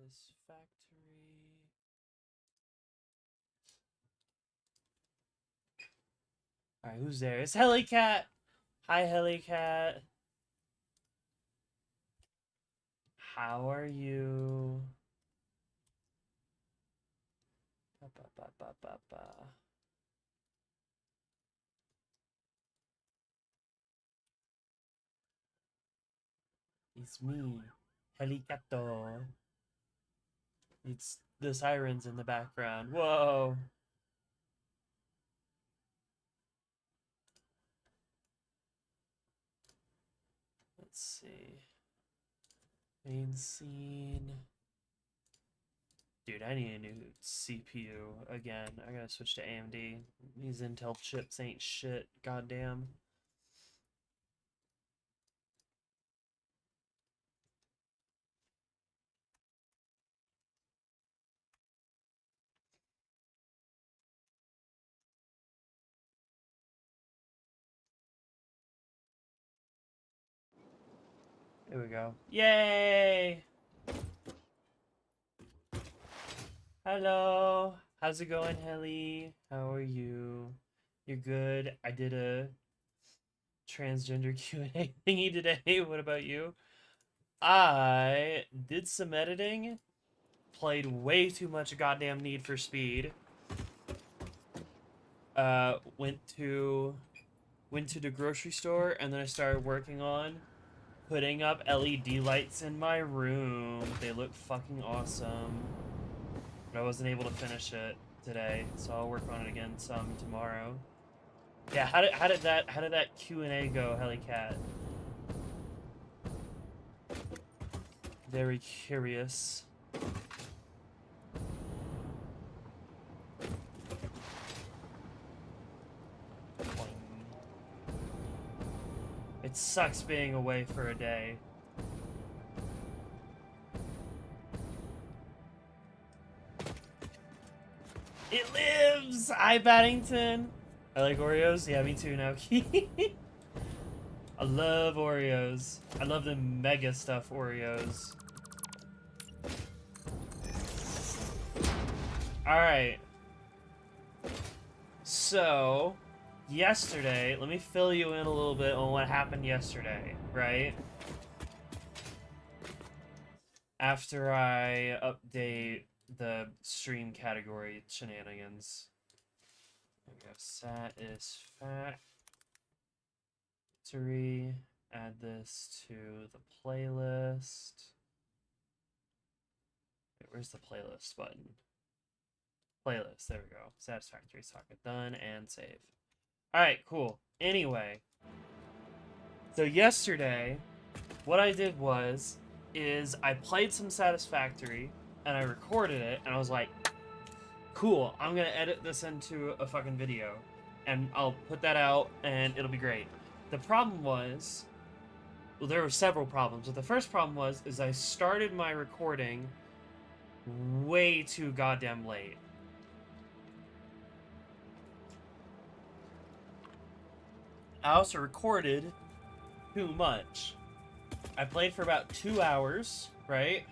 Satisfactory. Alright, who's there? It's Helicat! Hi, Helicat. How are you? Ba, ba, ba, ba, ba, ba. It's me, Helicato. It's the sirens in the background. Whoa. Let's see. Main scene. Dude, I need a new CPU again. I gotta switch to AMD. These Intel chips ain't shit. Goddamn. There we go. Yay! Hello. How's it going, Helly? How are you? You're good. I did a transgender Q&A thingy today. What about you? I did some editing. Played way too much goddamn Need for Speed. Went to the grocery store, and then I started working on putting up LED lights in my room. They look fucking awesome. But I wasn't able to finish it today, so I'll work on it again some tomorrow. Yeah, how did that Q&A go, Helicat? Very curious. It sucks being away for a day. It lives! Hi, Paddington! I like Oreos. Yeah, me too, Naoki. I love Oreos. I love the mega stuff Oreos. Alright. So, yesterday, let me fill you in a little bit on what happened yesterday, right? After I update the stream category shenanigans. There we go. Satisfactory. Add this to the playlist. Wait, where's the playlist button? Playlist. There we go. Satisfactory socket done and save. Alright, cool. Anyway. So yesterday, what I did is I played some Satisfactory and I recorded it and I was like, cool, I'm gonna edit this into a fucking video and I'll put that out and it'll be great. The problem was, well, there were several problems, but the first problem is I started my recording way too goddamn late. I also recorded too much. I played for about 2 hours, right?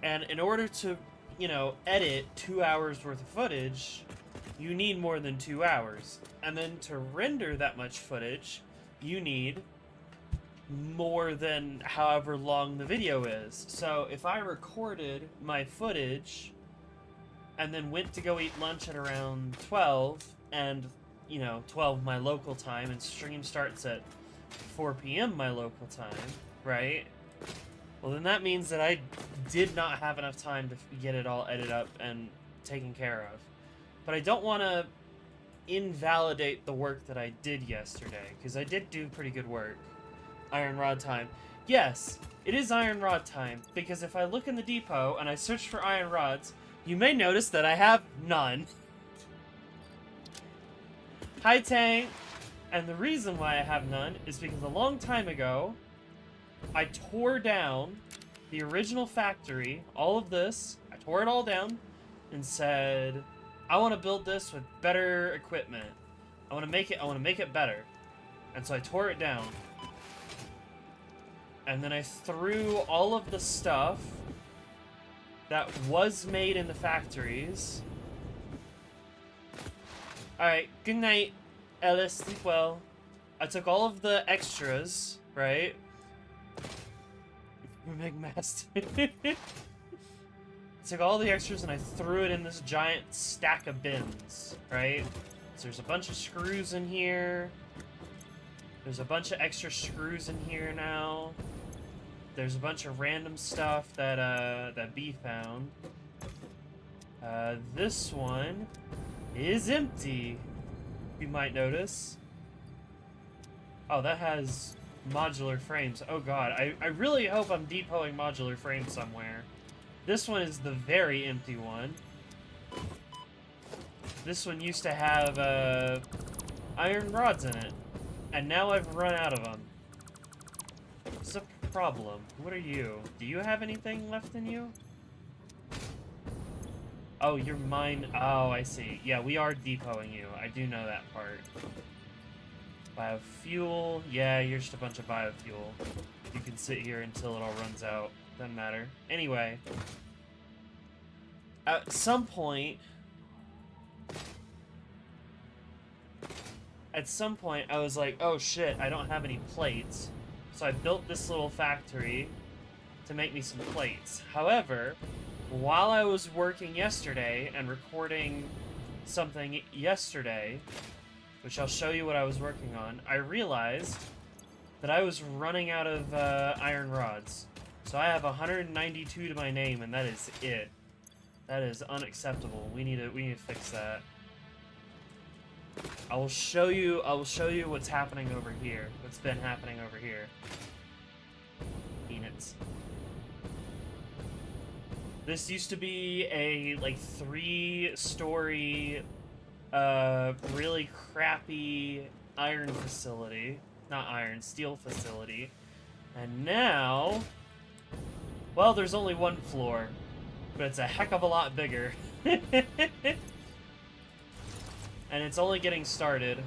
And in order to, you know, edit 2 hours worth of footage, you need more than 2 hours. And then to render that much footage, you need more than however long the video is. So if I recorded my footage and then went to go eat lunch at around 12 and, you know, 12 my local time, and stream starts at 4 p.m. my local time, right? Well, then that means that I did not have enough time to get it all edited up and taken care of. But I don't want to invalidate the work that I did yesterday, because I did do pretty good work. Iron Rod time. Yes, it is Iron Rod time, because if I look in the depot and I search for Iron Rods, you may notice that I have none. Hi, Tank! And the reason why I have none is because a long time ago, I tore down the original factory, all of this, I tore it all down, and said, I want to build this with better equipment. I want to make it better. And so I tore it down. And then I threw all of the stuff that was made in the factories. Alright, good night, Ellis. Sleep well. I took all of the extras, right? Big mess. I took all the extras and I threw it in this giant stack of bins, right? So there's a bunch of screws in here. There's a bunch of extra screws in here now. There's a bunch of random stuff that that B found. This one is empty, you might notice. Oh, that has modular frames. Oh god, I really hope I'm depoting modular frames somewhere. This one is the very empty one. This one used to have iron rods in it, and now I've run out of them. What's the problem? What are you? Do you have anything left in you? Oh, you're mine. Oh, I see. Yeah, we are depoting you. I do know that part. Biofuel. Yeah, you're just a bunch of biofuel. You can sit here until it all runs out. Doesn't matter. Anyway. At some point, I was like, oh shit, I don't have any plates. So I built this little factory to make me some plates. However, while I was working yesterday and recording something yesterday, which I'll show you what I was working on, I realized that I was running out of iron rods. So I have 192 to my name, and that is it. That is unacceptable. We need to fix that. I will show you what's happening over here. What's been happening over here. Peanuts. This used to be a like 3-story really crappy iron facility. Not iron, steel facility. And now, well, there's only one floor, but it's a heck of a lot bigger. And it's only getting started.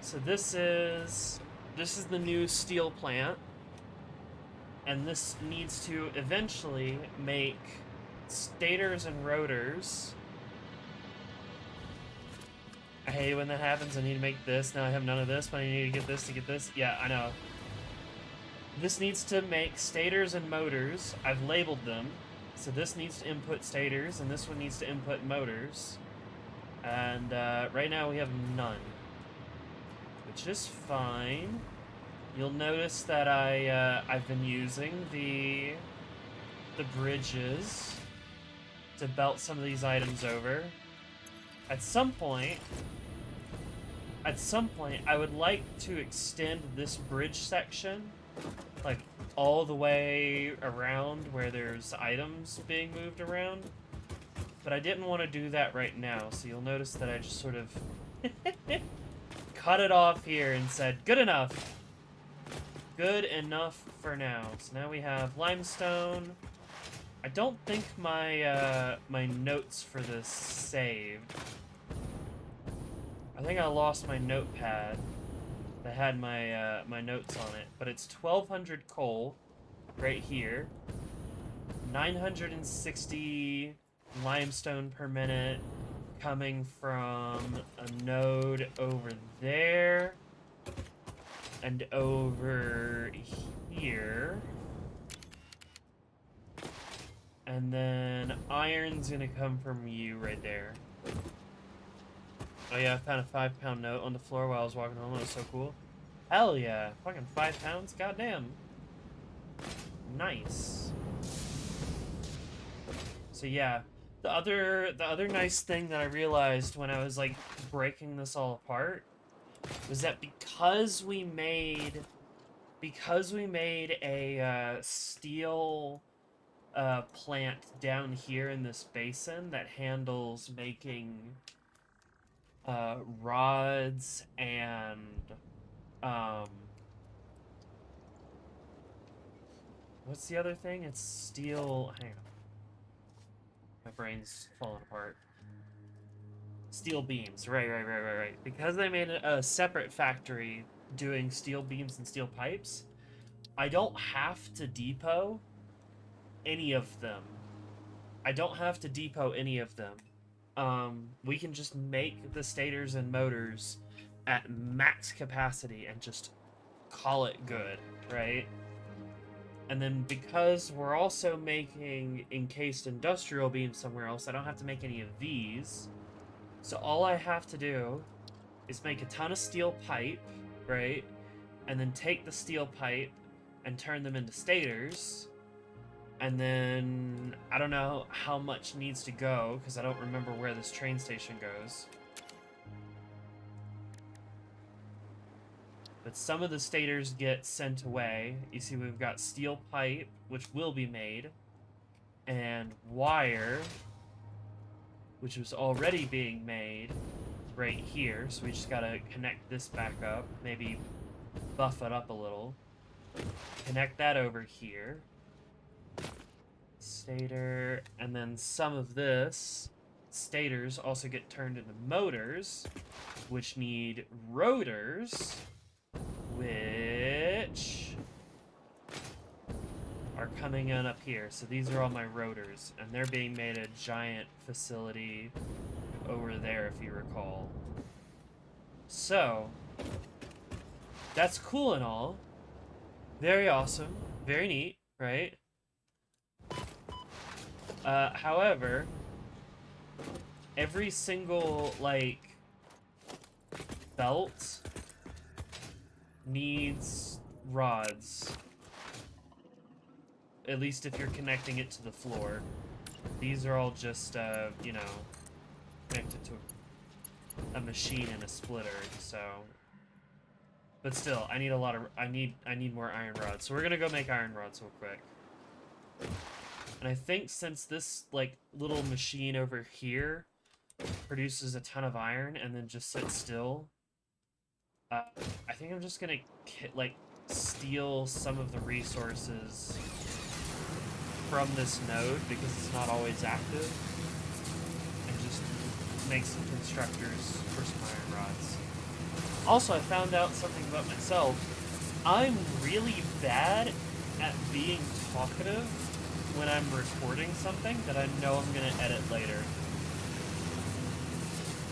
So this is the new steel plant. And this needs to eventually make stators and rotors. I hate when that happens. I need to make this. Now I have none of this, but I need to get this to get this. Yeah, I know. This needs to make stators and motors. I've labeled them. So this needs to input stators, and this one needs to input motors. And right now we have none, which is fine. You'll notice that I've been using the bridges to belt some of these items over. At some point, I would like to extend this bridge section, like, all the way around where there's items being moved around. But I didn't want to do that right now, so you'll notice that I just sort of cut it off here and said, good enough. Good enough for now. So now we have limestone. I don't think my my notes for this saved. I think I lost my notepad that had my my notes on it, but it's 1,200 coal right here, 960 limestone per minute coming from a node over there and over here, and then iron's gonna come from you right there. Oh yeah, I found a 5-pound note on the floor while I was walking home. That was so cool. Hell yeah. Fucking 5 pounds? Goddamn. Nice. So yeah, the other nice thing that I realized when I was like breaking this all apart was that because we made a steel plant down here in this basin that handles making rods and what's the other thing? It's steel. Hang on, my brain's falling apart. Steel beams, right. Because I made a separate factory doing steel beams and steel pipes, I don't have to depot any of them. I don't have to depot any of them. We can just make the stators and motors at max capacity and just call it good, right? And then because we're also making encased industrial beams somewhere else, I don't have to make any of these. So all I have to do is make a ton of steel pipe, right? And then take the steel pipe and turn them into stators. And then I don't know how much needs to go because I don't remember where this train station goes. But some of the stators get sent away. You see we've got steel pipe, which will be made, and wire, which was already being made right here. So we just gotta connect this back up, maybe buff it up a little. Connect that over here. Stator, and then some of this stators also get turned into motors, which need rotors, which are coming in up here. So these are all my rotors, and they're being made at a giant facility over there, if you recall. So, that's cool and all. Very awesome. Very neat, right? However, every single, like, belt needs rods. At least if you're connecting it to the floor. These are all just, you know, connected to a machine and a splitter, so... But still, I need a lot of... I need more iron rods. So we're gonna go make iron rods real quick. And I think since this, like, little machine over here produces a ton of iron and then just sits still, I think I'm just gonna, like, steal some of the resources from this node because it's not always active, and just make some constructors for some iron rods. Also, I found out something about myself. I'm really bad at being talkative when I'm recording something that I know I'm gonna edit later.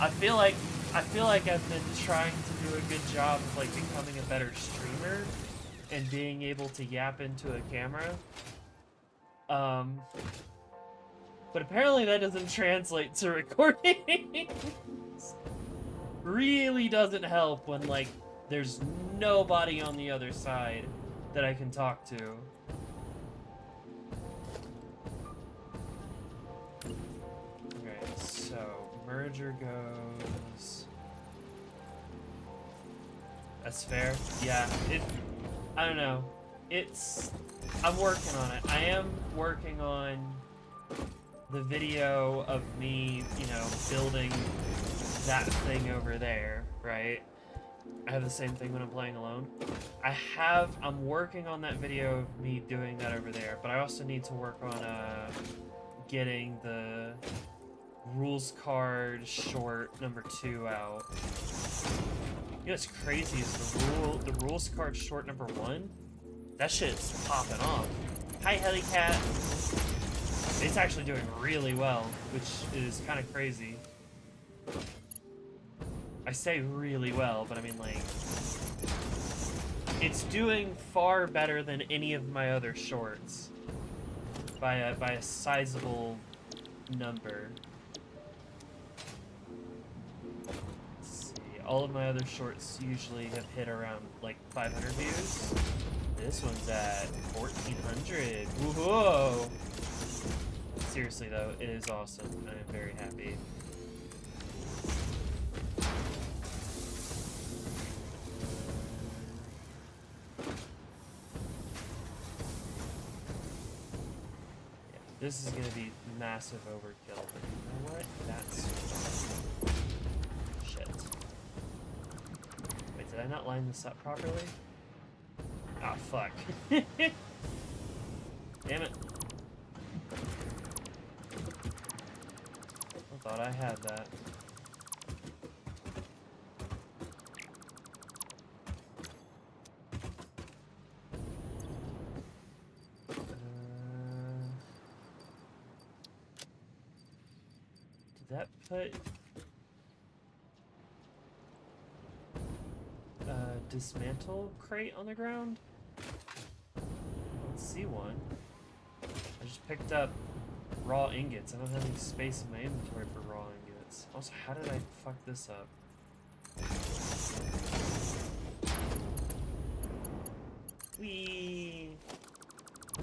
I feel like I've been trying to do a good job of, like, becoming a better streamer and being able to yap into a camera. But apparently that doesn't translate to recording. Really doesn't help when, like, there's nobody on the other side that I can talk to. Okay, so merger goes... That's fair. Yeah, I don't know. I'm working on it. I am working on the video of me, you know, building that thing over there, right? I have the same thing when I'm playing alone. I'm working on that video of me doing that over there, but I also need to work on getting the rules card short number 2 out. You know what's crazy is the rules card short number 1? That shit's popping off. Hi, Helicat. It's actually doing really well, which is kind of crazy. I say really well, but I mean, like, it's doing far better than any of my other shorts by a sizable number. Let's see. All of my other shorts usually have hit around like 500 views. This one's at 1,400. Whoa! Seriously though, it is awesome. I am very happy. This is gonna be massive overkill, but you know what? That's... Shit. Wait, did I not line this up properly? Ah, fuck. Damn it. I thought I had that. put dismantle crate on the ground? I don't see one. I just picked up raw ingots. I don't have any space in my inventory for raw ingots. Also, how did I fuck this up? Whee! I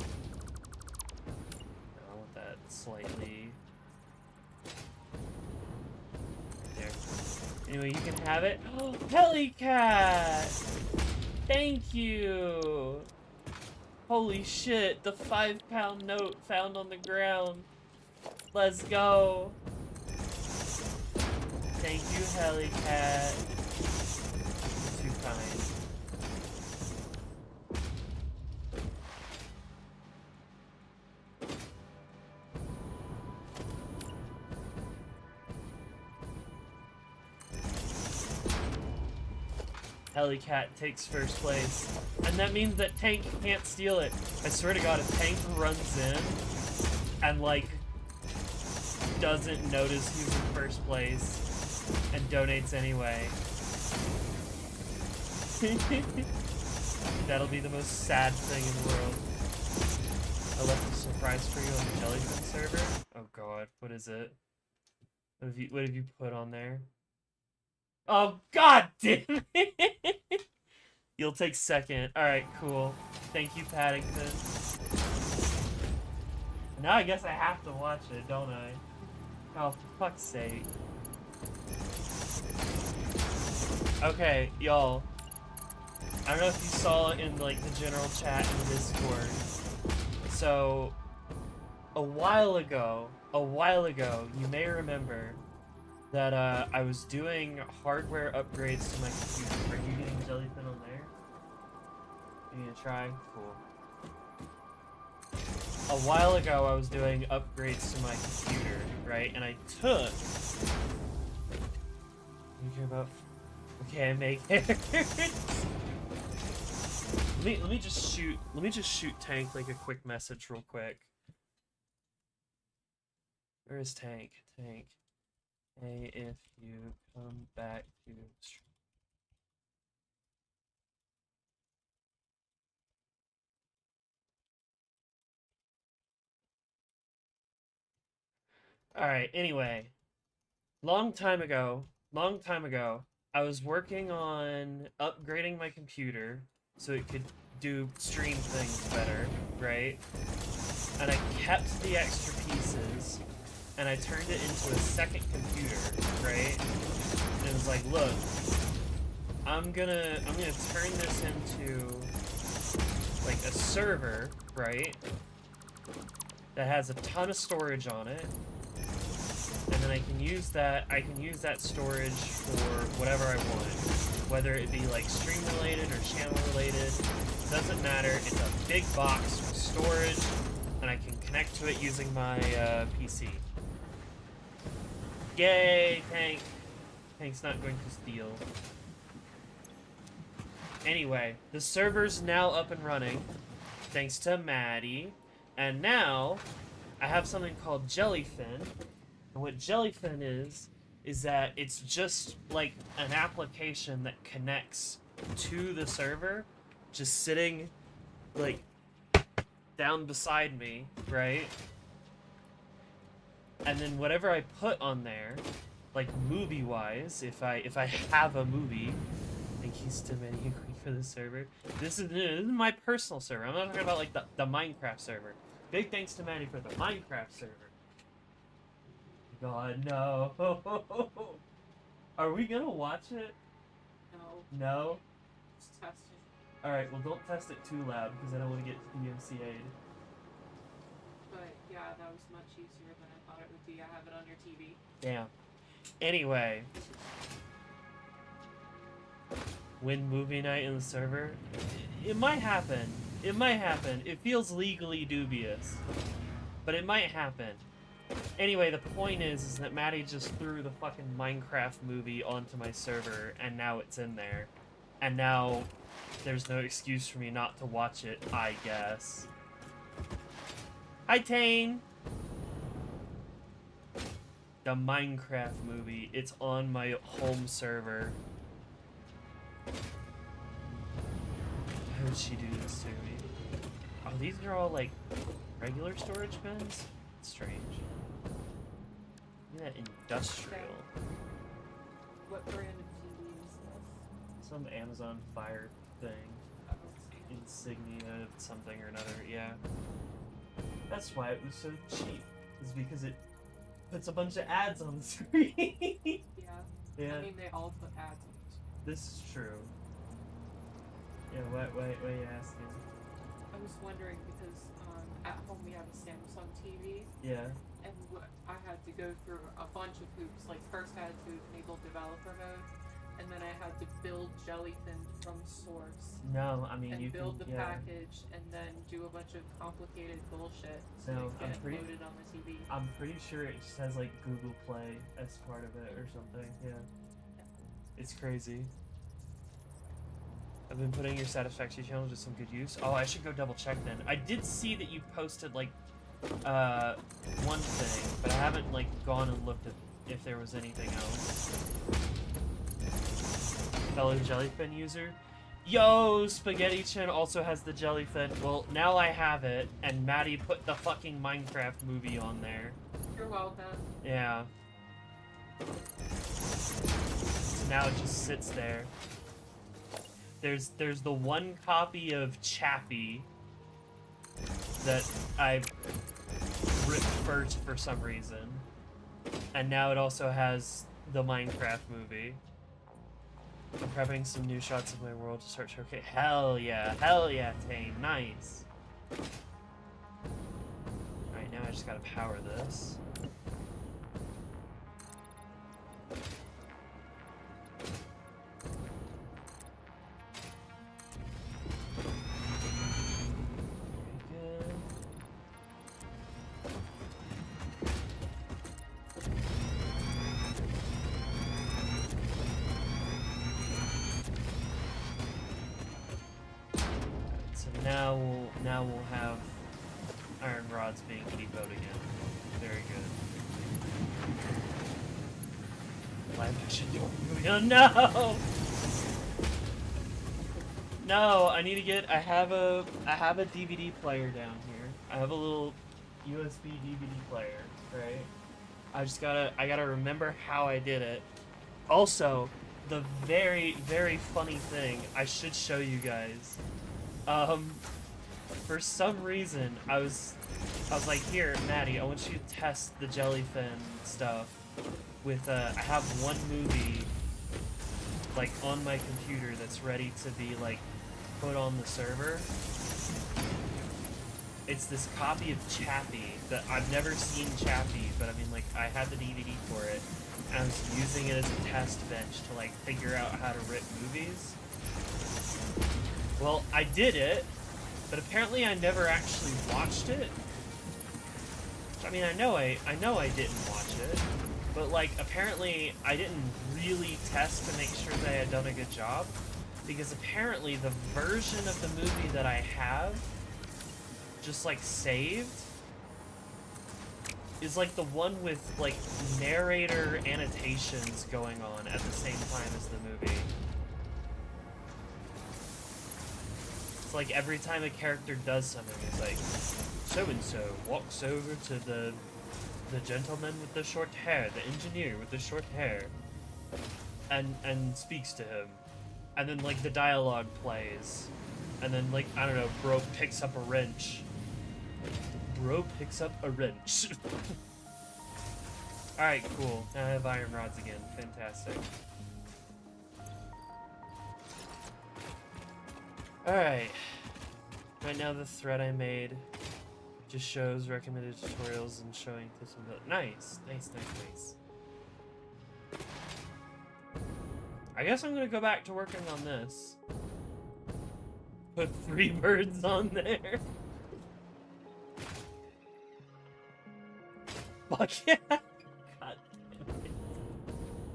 want that slightly... there. Anyway, you can have it. Oh, Helicat! Thank you! Holy shit, the 5-pound note found on the ground. Let's go. Thank you, Helicat. You're too kind. Helicat takes first place. And that means that Tank can't steal it. I swear to God, if Tank runs in and, like, doesn't notice who's in first place and donates anyway, that'll be the most sad thing in the world. I left a surprise for you on the Jellyfin server. Oh God, what is it? What have you put on there? Oh, God damn it! You'll take second. Alright, cool. Thank you, Paddington. Now I guess I have to watch it, don't I? Oh, for fuck's sake. Okay, y'all. I don't know if you saw it in, like, the general chat in Discord. So, a while ago, you may remember that I was doing hardware upgrades to my computer. Are you getting Jellyfin on there? You need to try? Cool. A while ago, I was doing upgrades to my computer, right? And I took... You care about... Okay, I make it. let me just shoot Tank like a quick message real quick. Where is Tank? Tank. Hey, if you come back to stream. Alright, anyway. Long time ago, I was working on upgrading my computer so it could do stream things better, right? And I kept the extra pieces and I turned it into a second computer, right? And it was like, look, I'm gonna turn this into like a server, right? That has a ton of storage on it. And then I can use that storage for whatever I want. Whether it be like stream related or channel related, doesn't matter. It's a big box with storage, and I can connect to it using my PC. Yay, Tank! Tank's not going to steal. Anyway, the server's now up and running, thanks to Maddie. And now, I have something called Jellyfin. And what Jellyfin is that it's just like an application that connects to the server, just sitting, like, down beside me, right? And then whatever I put on there, like movie-wise, if I have a movie, thank you to Manny and Queen for the server. This is my personal server. I'm not talking about like the Minecraft server. Big thanks to Manny for the Minecraft server. God, no. Are we gonna watch it? No. No? Just test it. Alright, well don't test it too loud because I don't want to get DMCA'd. But yeah, that was much easier than I thought it would be. I have it on your TV. Damn. Anyway. Win movie night in the server? It might happen. It might happen. It feels legally dubious. But it might happen. Anyway, the point is that Maddie just threw the fucking Minecraft movie onto my server, and now it's in there. And now there's no excuse for me not to watch it, I guess. Hi, Tane! The Minecraft movie. It's on my home server. How would she do this to me? Oh, these are all like regular storage bins? Strange. Look at that industrial. What brand of TV is this? Some Amazon Fire thing. I don't see. Insignia something or another, yeah. That's why it was so cheap. Is because it puts a bunch of ads on the screen. Yeah. Yeah. I mean, they all put ads on this. This is true. Yeah, what are you asking? I was wondering because at home we have a Samsung TV, Yeah. and I had to go through a bunch of hoops. Like first I had to enable developer mode, and then I had to build Jellyfin from source, No, I mean and you build can, the yeah. package, and then do a bunch of complicated bullshit so No, it I'm get pretty- loaded on the TV. I'm pretty sure it just has like Google Play as part of it or something, yeah. It's crazy. I've been putting your Satisfactory channel to some good use. Oh, I should go double check then. I did see that you posted like one thing, but I haven't like gone and looked at if there was anything else. Fellow Jellyfin user. Yo, Spaghetti Chin also has the Jellyfin. Well, now I have it, and Maddie put the fucking Minecraft movie on there. You're welcome. Yeah. Now it just sits there. There's the one copy of Chappie that I ripped first for some reason. And now it also has the Minecraft movie. I'm prepping some new shots of my world to start showcase. Hell yeah, Tane, nice. Alright, now I just gotta power this. Very good. So now we'll have iron rods being depot again. Very good. Live action door movie. Oh no! No, I need to get. I have a DVD player down here. I have a little USB DVD player, right? I gotta remember how I did it. Also, the very, very funny thing I should show you guys. For some reason, I was like, here, Maddie, I want you to test the Jellyfin stuff with, I have one movie, like, on my computer that's ready to be, like, put on the server. It's this copy of Chappie that I've never seen Chappie, but I mean, like, I had the DVD for it, and I was using it as a test bench to, like, figure out how to rip movies. Well, I did it, but apparently I never actually watched it. I mean, I know I didn't watch it, but like apparently I didn't really test to make sure that I had done a good job, because apparently the version of the movie that I have just like saved is like the one with like narrator annotations going on at the same time as the movie. It's like every time a character does something, it's like, so-and-so walks over to the gentleman with the short hair, the engineer with the short hair, and speaks to him. And then, like, the dialogue plays. And then, like, I don't know, bro picks up a wrench. Bro picks up a wrench. Alright, cool. Now I have iron rods again. Fantastic. Alright. Right now the thread I made just shows recommended tutorials and showing tips and nice. I guess I'm gonna go back to working on this. Put 3 birds on there. Fuck yeah! God damn it.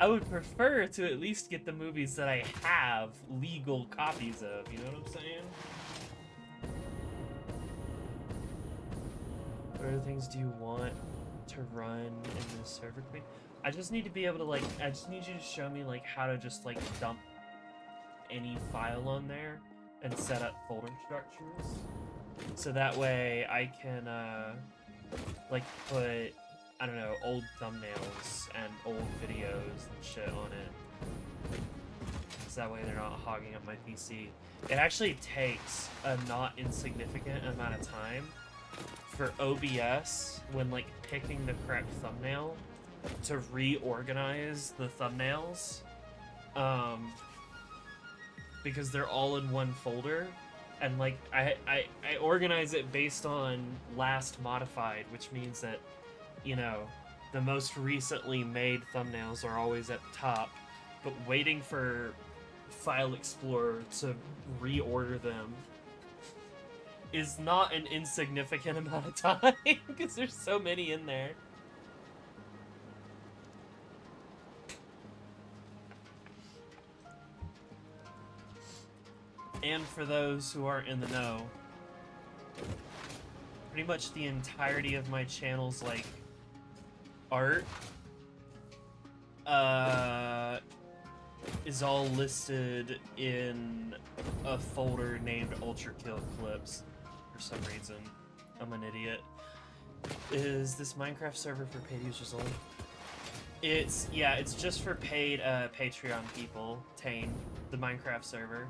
I would prefer to at least get the movies that I have legal copies of, you know what I'm saying? What other things do you want? to run in the server queen. I just need to be able to like, I just need you to show me like how to just like dump any file on there and set up folder structures. So that way I can like put, I don't know, old thumbnails and old videos and shit on it. So that way they're not hogging up my PC. It actually takes a not insignificant amount of time for OBS, when like picking the correct thumbnail, to reorganize the thumbnails. Because they're all in one folder. And like I organize it based on last modified, which means that, you know, the most recently made thumbnails are always at the top, but waiting for File Explorer to reorder them is not an insignificant amount of time, because there's so many in there. And for those who aren't in the know, pretty much the entirety of my channel's like art is all listed in a folder named Ultra Kill Clips for some reason. I'm an idiot. Is this Minecraft server for paid users only? It's, yeah, it's just for paid Patreon people, Tane, the Minecraft server.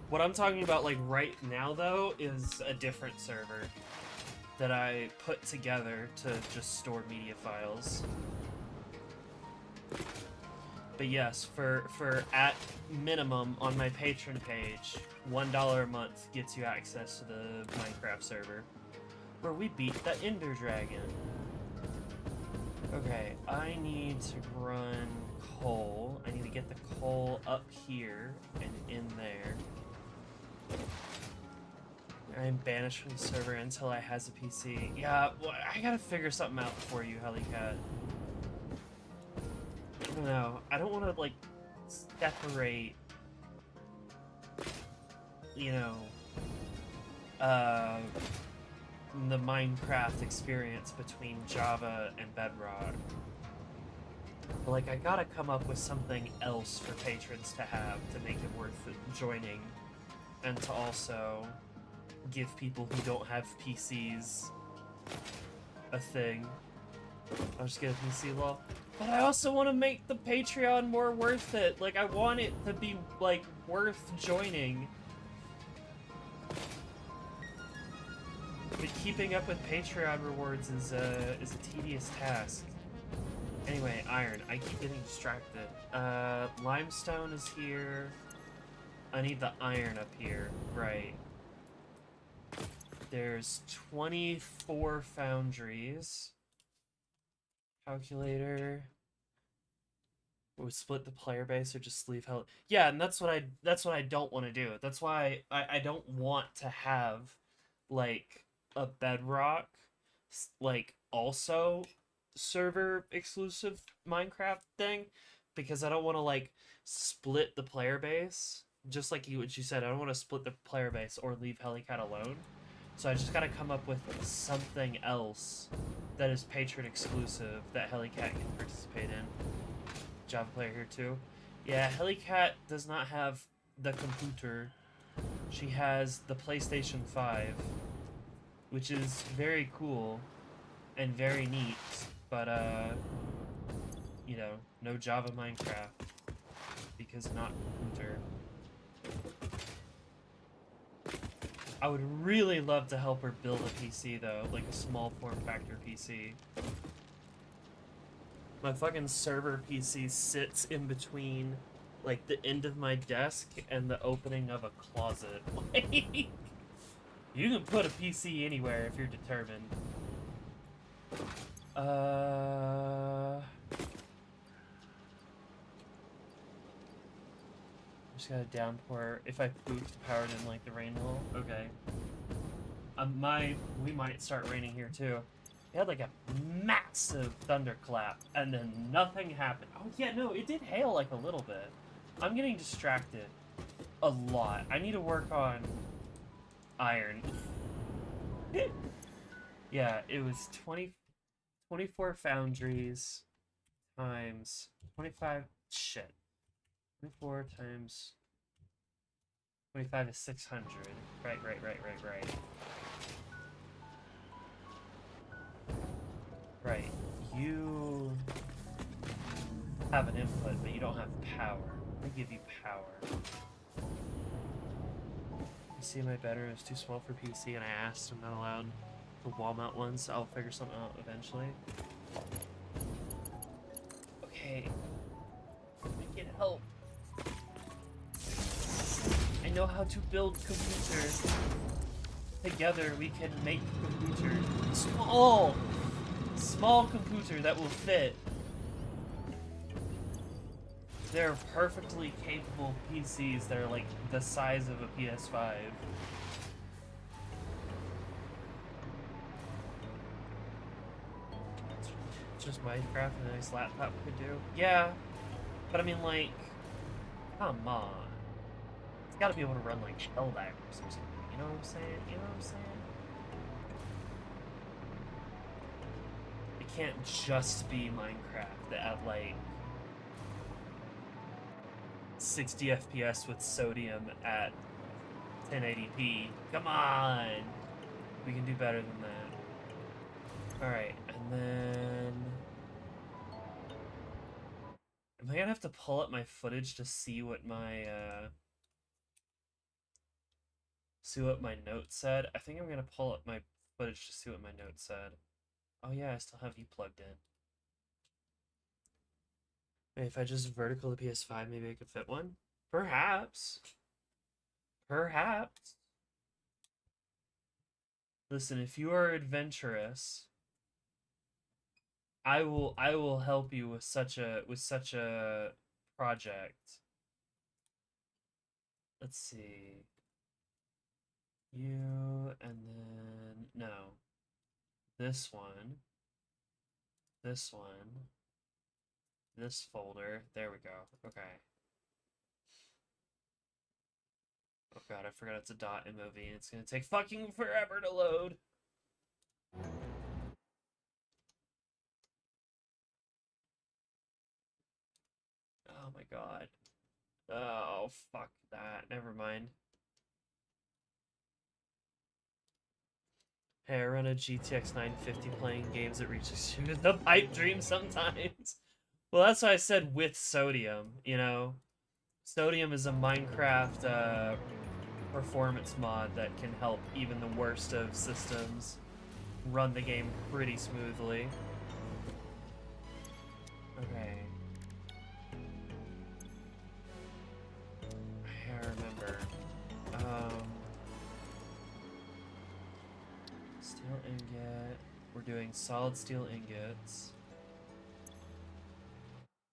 What I'm talking about, like, right now, though, is a different server that I put together to just store media files. But yes, for at minimum on my Patreon page, $1 a month gets you access to the Minecraft server, where we beat the Ender Dragon. Okay, I need to run coal. I need to get the coal up here and in there. I'm banished from the server until I has a PC. Yeah, well, I gotta figure something out for you, Helicat. I don't know. I don't want to, like, separate, you know, the Minecraft experience between Java and Bedrock. But, like, I gotta come up with something else for patrons to have to make it worth joining. And to also give people who don't have PCs a thing. I'll just get a PC lol. But I also want to make the Patreon more worth it. Like, I want it to be, like, worth joining. But keeping up with Patreon rewards is a tedious task. Anyway, iron. I keep getting distracted. Limestone is here. I need the iron up here. Right. There's 24 foundries. Calculator. Would split the player base or just leave hell? Yeah, and that's what I don't want to do. That's why I don't want to have like a Bedrock like also server exclusive Minecraft thing, because I don't want to like split the player base. Just like what you said, I don't want to split the player base or leave Helicat alone. So I just gotta come up with something else that is patron exclusive that Helicat can participate in. Java player here too. Yeah, Helicat does not have the computer. She has the PlayStation 5, which is very cool and very neat, but you know, no Java Minecraft because not computer. I would really love to help her build a PC though, like a small form factor PC. My fucking server PC sits in between, like, the end of my desk and the opening of a closet. Like, you can put a PC anywhere if you're determined. Just got a downpour. If I pooped, powered in like the rain hole. Okay. We might start raining here too. It had like a massive thunderclap, and then nothing happened. Oh yeah, no, it did hail like a little bit. I'm getting distracted a lot. I need to work on iron. Yeah, it was 24 foundries times 25. Shit. 24 times 25 is 600. Right. Right. You have an input, but you don't have power. I give you power. You see, my bedroom is too small for PC, and I asked, I'm not allowed the wall mount ones. I'll figure something out eventually. Okay. We can help. I know how to build computers. Together we can make computers. Small computer that will fit. They're perfectly capable PCs that are like the size of a PS5. It's just Minecraft and a nice laptop could do. Yeah, but I mean, like, come on. It's gotta be able to run like Helldivers or something. You know what I'm saying? You know what I'm saying? It can't just be Minecraft at like 60 FPS with sodium at 1080p. Come on! We can do better than that. Alright, and then... Am I gonna have to pull up my footage to see what my, see what my note said? I think I'm gonna pull up my footage to see what my note said. Oh yeah, I still have you plugged in. If I just vertical the PS5, maybe I could fit one? Perhaps. Perhaps. Listen, if you are adventurous, I will help you with such a project. Let's see. You and then no. This one. This one. This folder. There we go. Okay. Oh god, I forgot it's a .mov and it's gonna take fucking forever to load. Oh my god. Oh, fuck that. Never mind. Hey, I run a GTX 950 playing games that reaches the pipe dream sometimes. Well, that's why I said with sodium, you know? Sodium is a Minecraft performance mod that can help even the worst of systems run the game pretty smoothly. Okay. I remember. Steel ingot. We're doing solid steel ingots.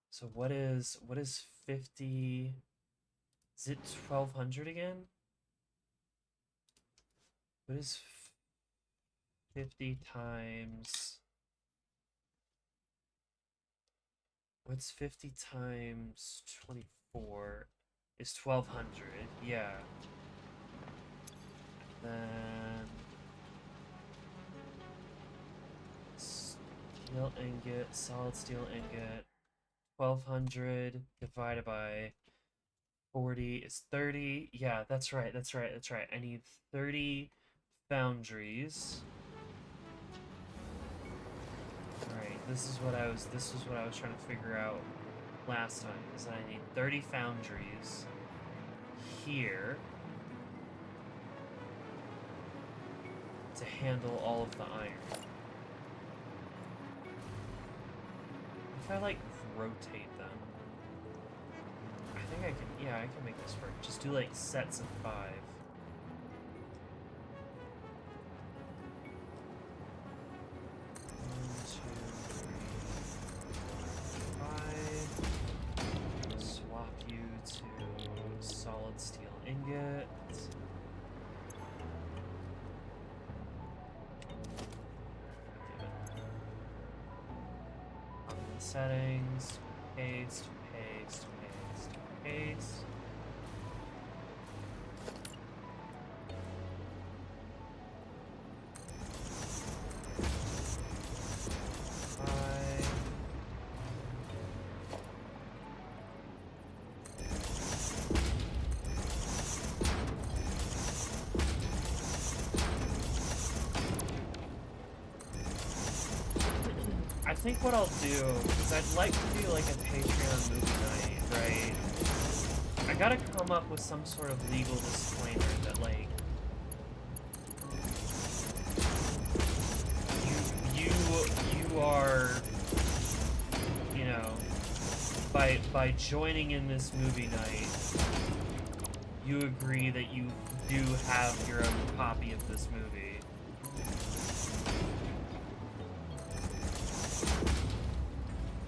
So what is 50? Is it 1200 again? What is 50 times? What's 50 times 24? Is 1200? Yeah. Then steel ingot, solid steel ingot. 1200 divided by 40 is 30. Yeah, that's right. I need 30 foundries. Alright, this is what I was trying to figure out last time, is that I need 30 foundries here to handle all of the iron. If I like rotate them, I think I can, yeah, I can make this work. Just do like sets of 5. 1, 2, 3, 4, 5. Swap you to solid steel ingot. Settings, paste. think what I'll do is I'd like to do like a Patreon movie night, right? I gotta come up with some sort of legal disclaimer that like you are, you know, by joining in this movie night, you agree that you do have your own copy of this movie.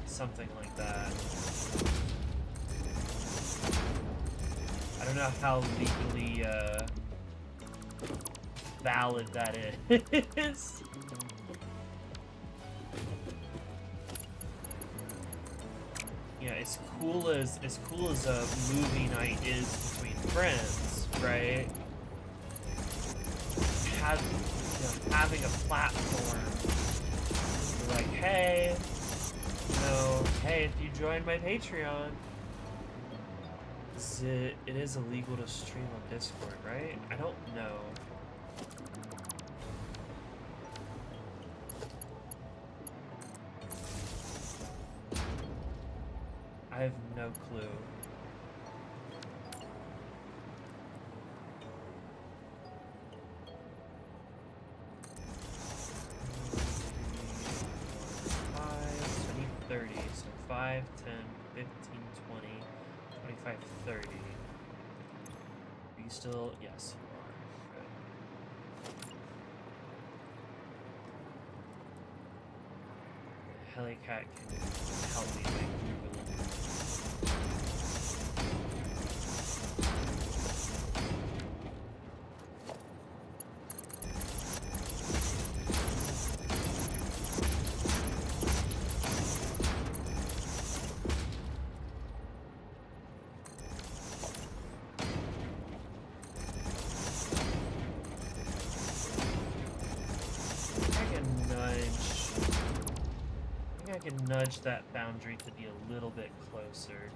Something like that. I don't know how legally valid that is. Yeah, as cool as a movie night is between friends, right? Having a platform, you're like, hey, hey, if you join my Patreon, it is illegal to stream on Discord, right? I don't know. I have no clue. I need 30, so 5, 10, 15, 20, 25, 30. Are you still? Yes, you are. Good. Helicat can help me make I can nudge that boundary to be a little bit closer.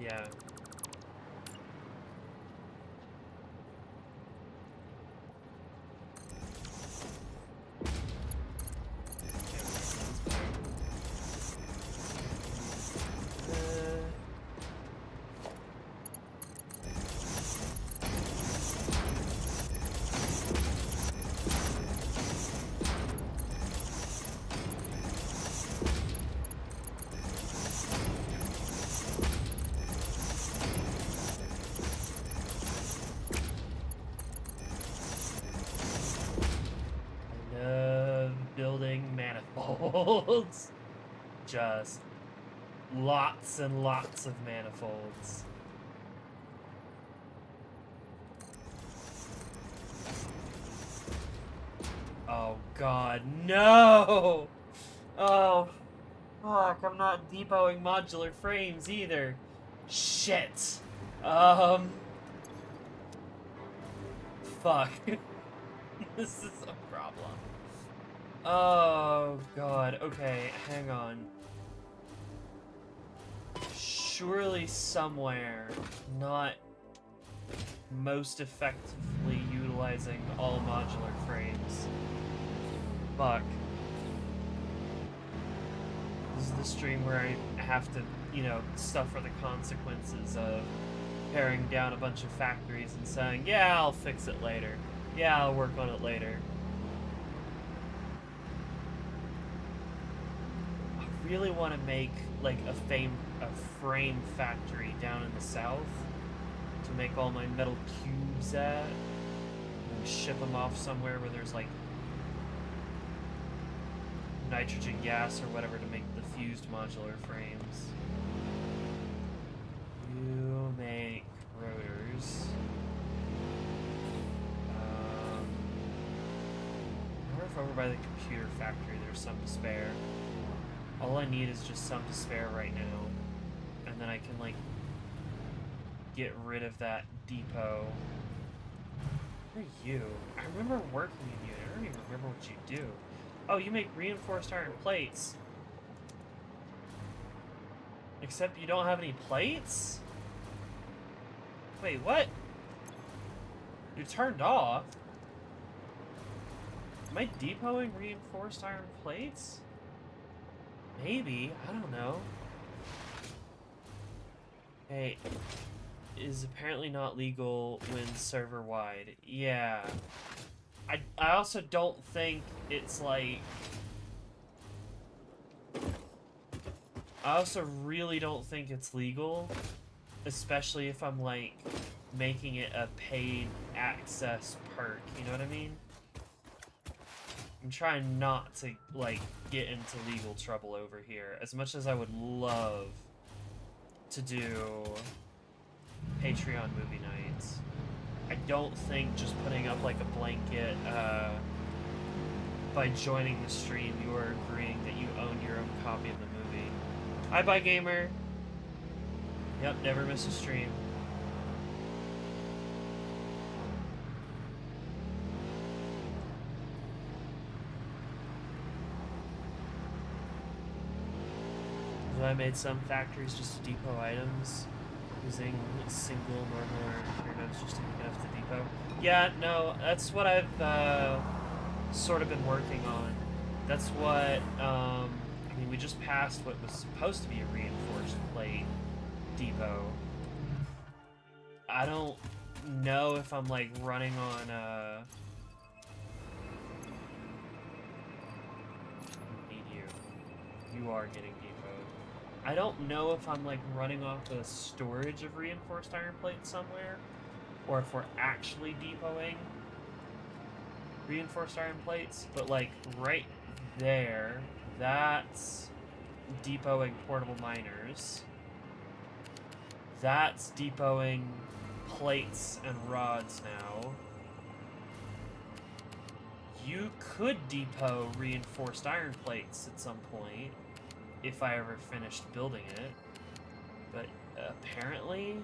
Yeah. Building manifolds. Just lots and lots of manifolds. Oh god, no! Oh, fuck, I'm not depoting modular frames either. Shit. Fuck. This is a problem. Oh god, okay, hang on. Surely somewhere, not most effectively utilizing all modular frames. Fuck. This is the stream where I have to, suffer the consequences of tearing down a bunch of factories and saying, yeah, I'll fix it later. Yeah, I'll work on it later. I really want to make, like, a frame factory down in the south to make all my metal cubes at, and ship them off somewhere where there's, like, nitrogen gas or whatever to make the fused modular frames. You make rotors. I wonder if over by the computer factory there's some to spare. All I need is just some to spare right now. And then I can, like, get rid of that depot. Who are you? I remember working in you. I don't even remember what you do. Oh, you make reinforced iron plates. Except you don't have any plates? Wait, what? You turned off? Am I depoting reinforced iron plates? Maybe. I don't know. Hey, is apparently not legal when server-wide. Yeah. I also don't think it's like... I also really don't think it's legal, especially if I'm, like, making it a paid access perk, you know what I mean? I'm trying not to, like, get into legal trouble over here, as much as I would love to do Patreon movie nights. I don't think just putting up, like, a blanket, by joining the stream, you are agreeing that you own your own copy of the movie. Hi, Bye Gamer! Yep, never miss a stream. So I made some factories just to depot items using single, normal, or pure nodes just to make enough to depot. Yeah, no, that's what I've sort of been working on. That's what, I mean, we just passed what was supposed to be a reinforced plate depot. I don't know if I'm, like, running on, need you. You are getting depoted. I don't know if I'm, like, running off a storage of reinforced iron plates somewhere, or if we're actually depoting reinforced iron plates, but, like, right there, that's depoting portable miners. That's depoting plates and rods now. You could depot reinforced iron plates at some point, if I ever finished building it. But apparently,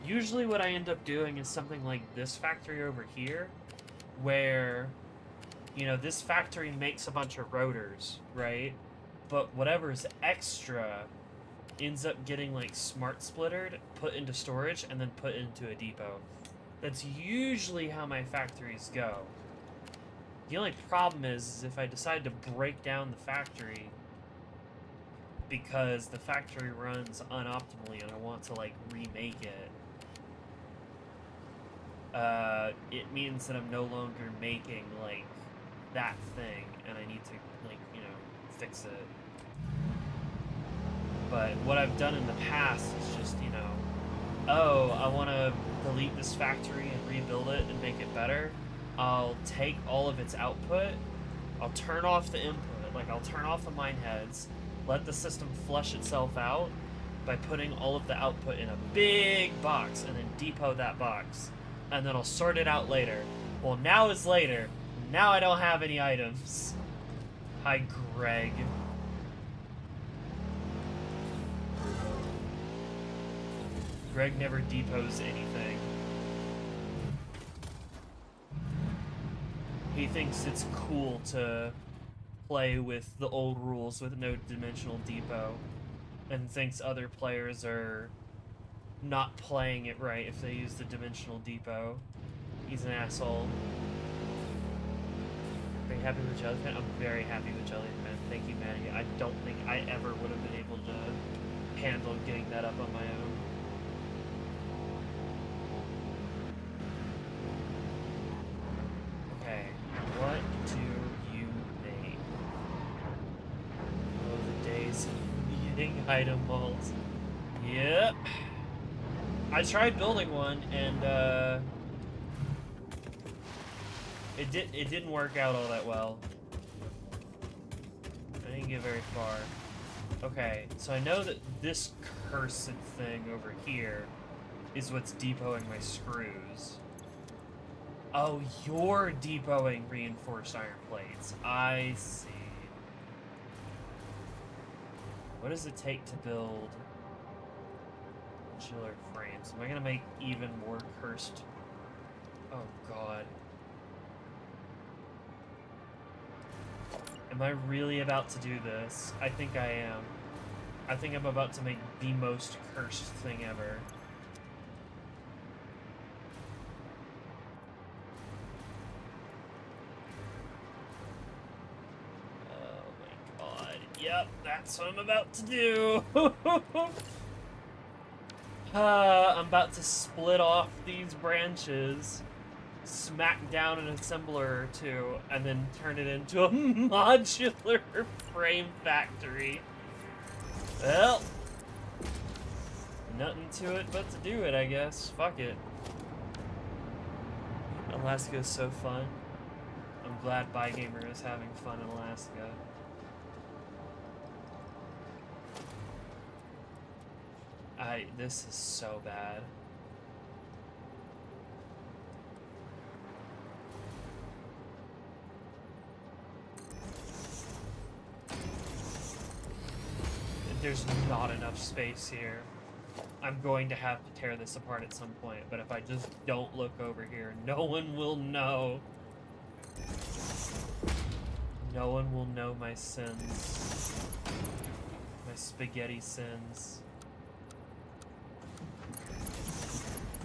usually what I end up doing is something like this factory over here, where, you know, this factory makes a bunch of rotors, right? But whatever's extra ends up getting, like, smart splittered, put into storage, and then put into a depot. That's usually how my factories go. The only problem is if I decide to break down the factory because the factory runs unoptimally and I want to, like, remake it, it means that I'm no longer making, like, that thing, and I need to, like, you know, fix it. But what I've done in the past is just, you know, oh, I want to delete this factory and rebuild it and make it better. I'll take all of its output, I'll turn off the input, like, I'll turn off the mine heads, let the system flush itself out by putting all of the output in a big box, and then depot that box. And then I'll sort it out later. Well, now is later. Now I don't have any items. Hi, Greg. Greg never depots anything. He thinks it's cool to play with the old rules with no dimensional depot, and thinks other players are not playing it right if they use the dimensional depot. He's an asshole. Are you happy with Jellyfin? I'm very happy with Jellyfin. Thank you, Maddie. I don't think I ever would have been able to handle getting that up on my own. Okay, what do you make? Oh, the days of needing item vaults. Yep. I tried building one, and it didn't work out all that well. I didn't get very far. Okay, so I know that this cursed thing over here is what's depoting my screws. Oh, you're depoting reinforced iron plates. I see. What does it take to build chiller frames? Am I gonna make even more cursed? Oh god. Am I really about to do this? I think I am. I think I'm about to make the most cursed thing ever. Oh my god. Yep, that's what I'm about to do. I'm about to split off these branches, smack down an assembler or two, and then turn it into a modular frame factory. Well, nothing to it but to do it, I guess. Fuck it. Alaska is so fun. I'm glad Bygamer is having fun in Alaska. This is so bad. There's not enough space here. I'm going to have to tear this apart at some point, but if I just don't look over here, no one will know. No one will know my sins. My spaghetti sins.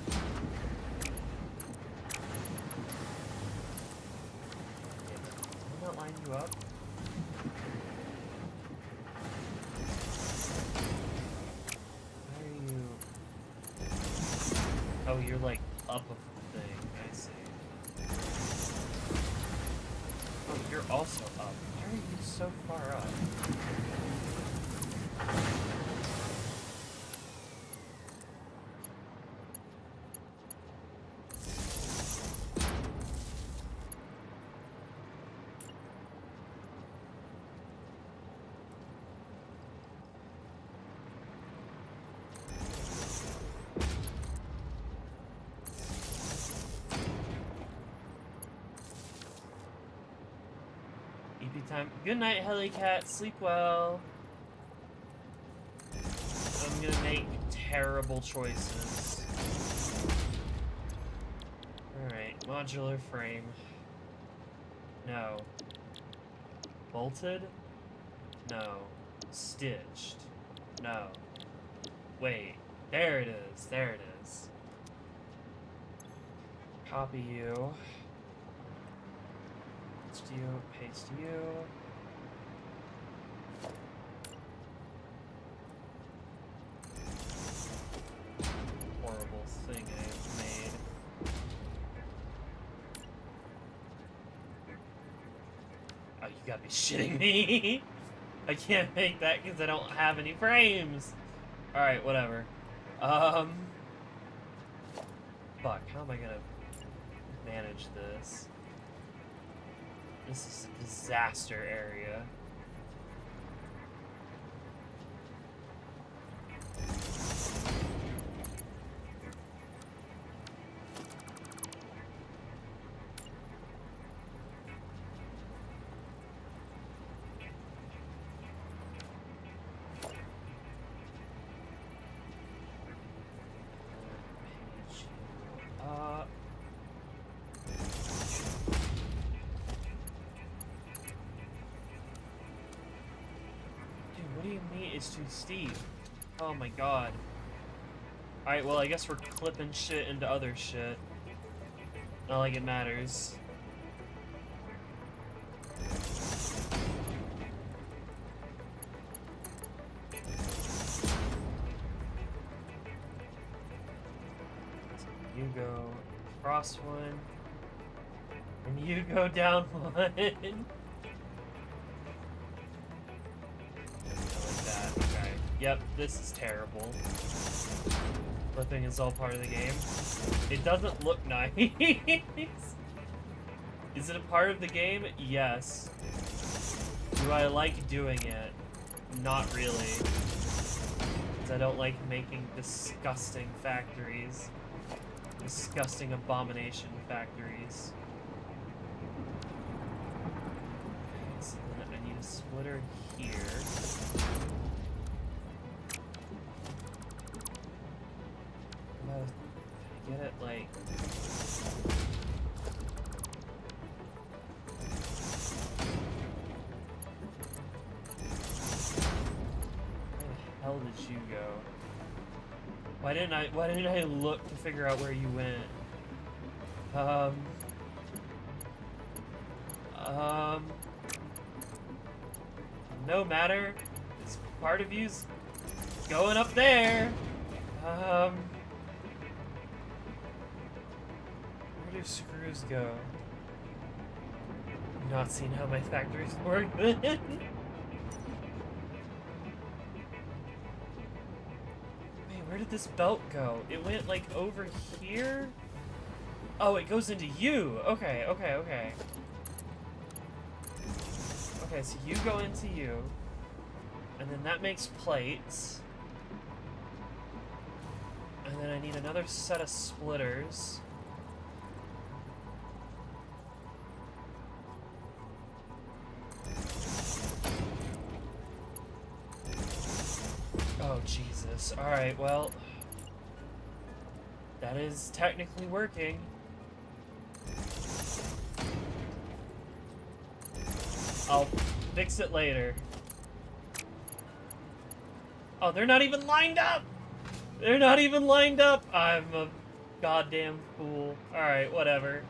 Can I not line you up? Oh, you're like up of the thing. I see. Oh, you're also up. Why are you so far up? Time. Good night, Helicat. Sleep well. I'm gonna make terrible choices. Alright, modular frame. No. Bolted? No. Stitched? No. Wait. There it is. There it is. Copy you. You, paste you. Horrible thing I have made. Oh, you gotta be shitting me! I can't make that because I don't have any frames! Alright, whatever. Fuck, how am I gonna manage this? This is a disaster area. It's too steep. Oh my god. Alright, well, I guess we're clipping shit into other shit. Not like it matters. So you go across one, and you go down one. Yep, this is terrible. Flipping is all part of the game. It doesn't look nice. Is it a part of the game? Yes. Do I like doing it? Not really. Because I don't like making disgusting factories. Disgusting abomination factories. Okay, so then I need a splitter here. Get it, like... you go? Why didn't I look to figure out where you went? No matter. This part of you's going up there. Where do screws go? Not seen how my factories work. Wait, where did this belt go? It went like over here? Oh, it goes into you. Okay. Okay, so you go into you. And then that makes plates. And then I need another set of splitters. Oh, Jesus. Alright, well... that is technically working. I'll fix it later. Oh, they're not even lined up! They're not even lined up! I'm a goddamn fool. Alright, whatever.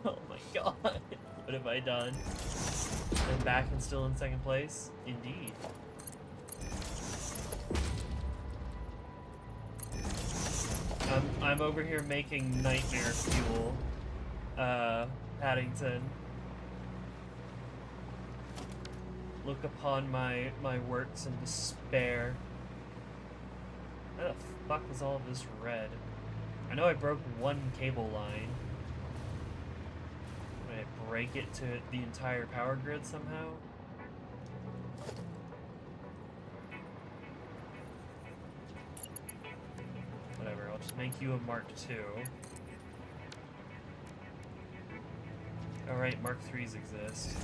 Oh my god. What have I done? I'm back and still in second place? Indeed. I'm over here making nightmare fuel. Paddington. Look upon my works in despair. How the fuck was all of this red? I know I broke one cable line. Did I break it to the entire power grid somehow? Whatever, I'll just make you a Mark II. Alright, Mark IIIs exist.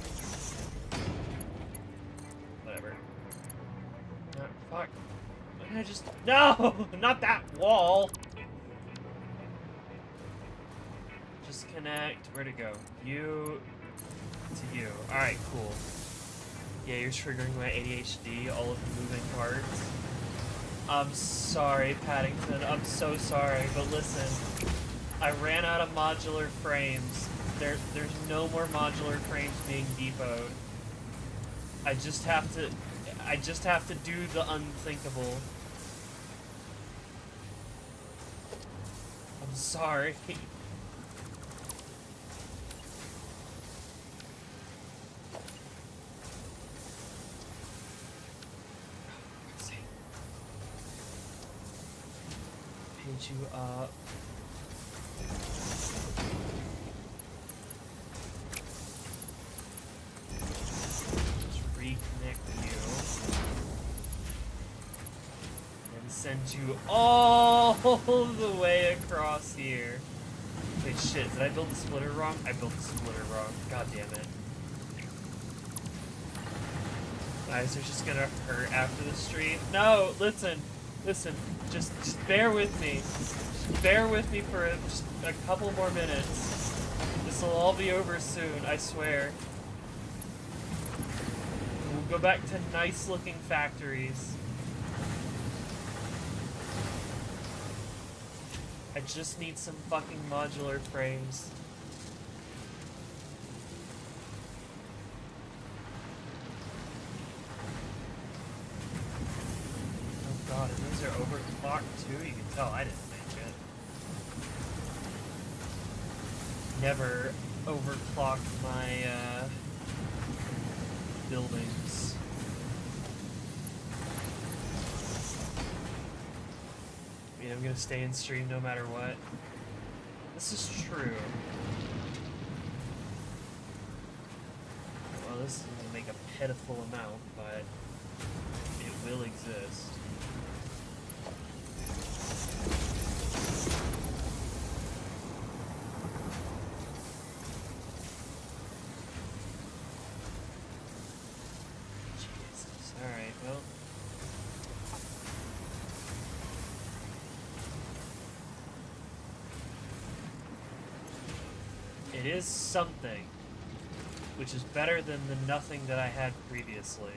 Whatever. Fuck. Why did I just... No! Not that wall! Just connect... Where'd it go? You... to you. Alright, cool. Yeah, you're triggering my ADHD, all of the moving parts. I'm sorry, Paddington. I'm so sorry, but listen. I ran out of modular frames. There's no more modular frames being depoted. I just have to do the unthinkable. I'm sorry. Page you up. Send you all the way across here. Wait, shit, did I build the splitter wrong? I built the splitter wrong. God damn it. Guys are just gonna hurt after the stream. No, listen, just bear with me. Just bear with me for just a couple more minutes. This will all be over soon, I swear. We'll go back to nice looking factories. I just need some fucking modular frames. Oh god, and those are overclocked too? You can tell I didn't make it. Never overclocked my, buildings. I'm gonna stay in stream no matter what. This is true. Well, this is gonna make a pitiful amount, but it will exist. Jesus. Alright, well. It is something. which is better than the nothing that I had previously.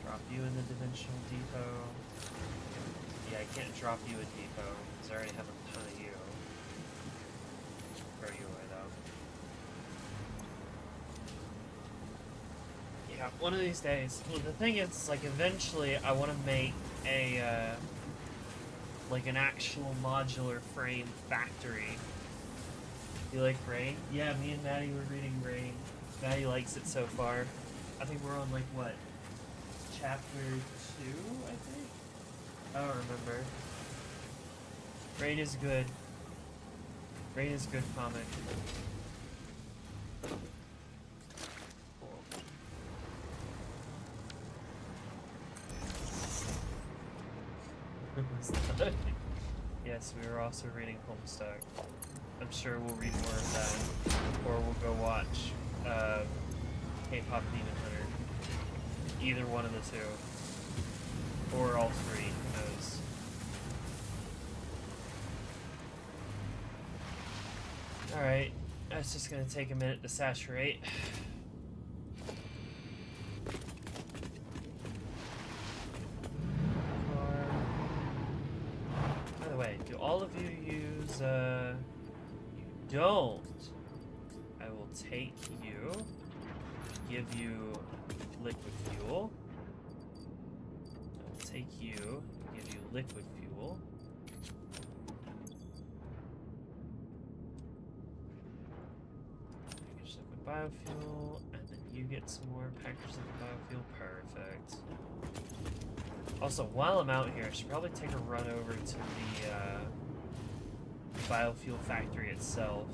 Drop you in the Dimensional Depot. Yeah, I can't drop you a depot, because I already have a ton of you. Throw you away, though. Yeah, one of these days. Well, the thing is, like, eventually I want to make a, like, an actual modular frame factory. You like Rain? Yeah, me and Maddie were reading Rain. Maddie likes it so far. I think we're on, like, what? Chapter 2, I think? I don't remember. Rain is good. Rain is good comic. Yes, we were also reading Homestuck. I'm sure we'll read more of that, or we'll go watch K-pop Demon Hunter. Either one of the two, or all three. Who knows? All right, that's just gonna take a minute to saturate. By the way, do all of you use, you don't. I will take you, give you liquid fuel. I will take you, give you liquid fuel. Package liquid biofuel, and then you get some more package liquid biofuel. Perfect. Also, while I'm out here, I should probably take a run over to the biofuel factory itself.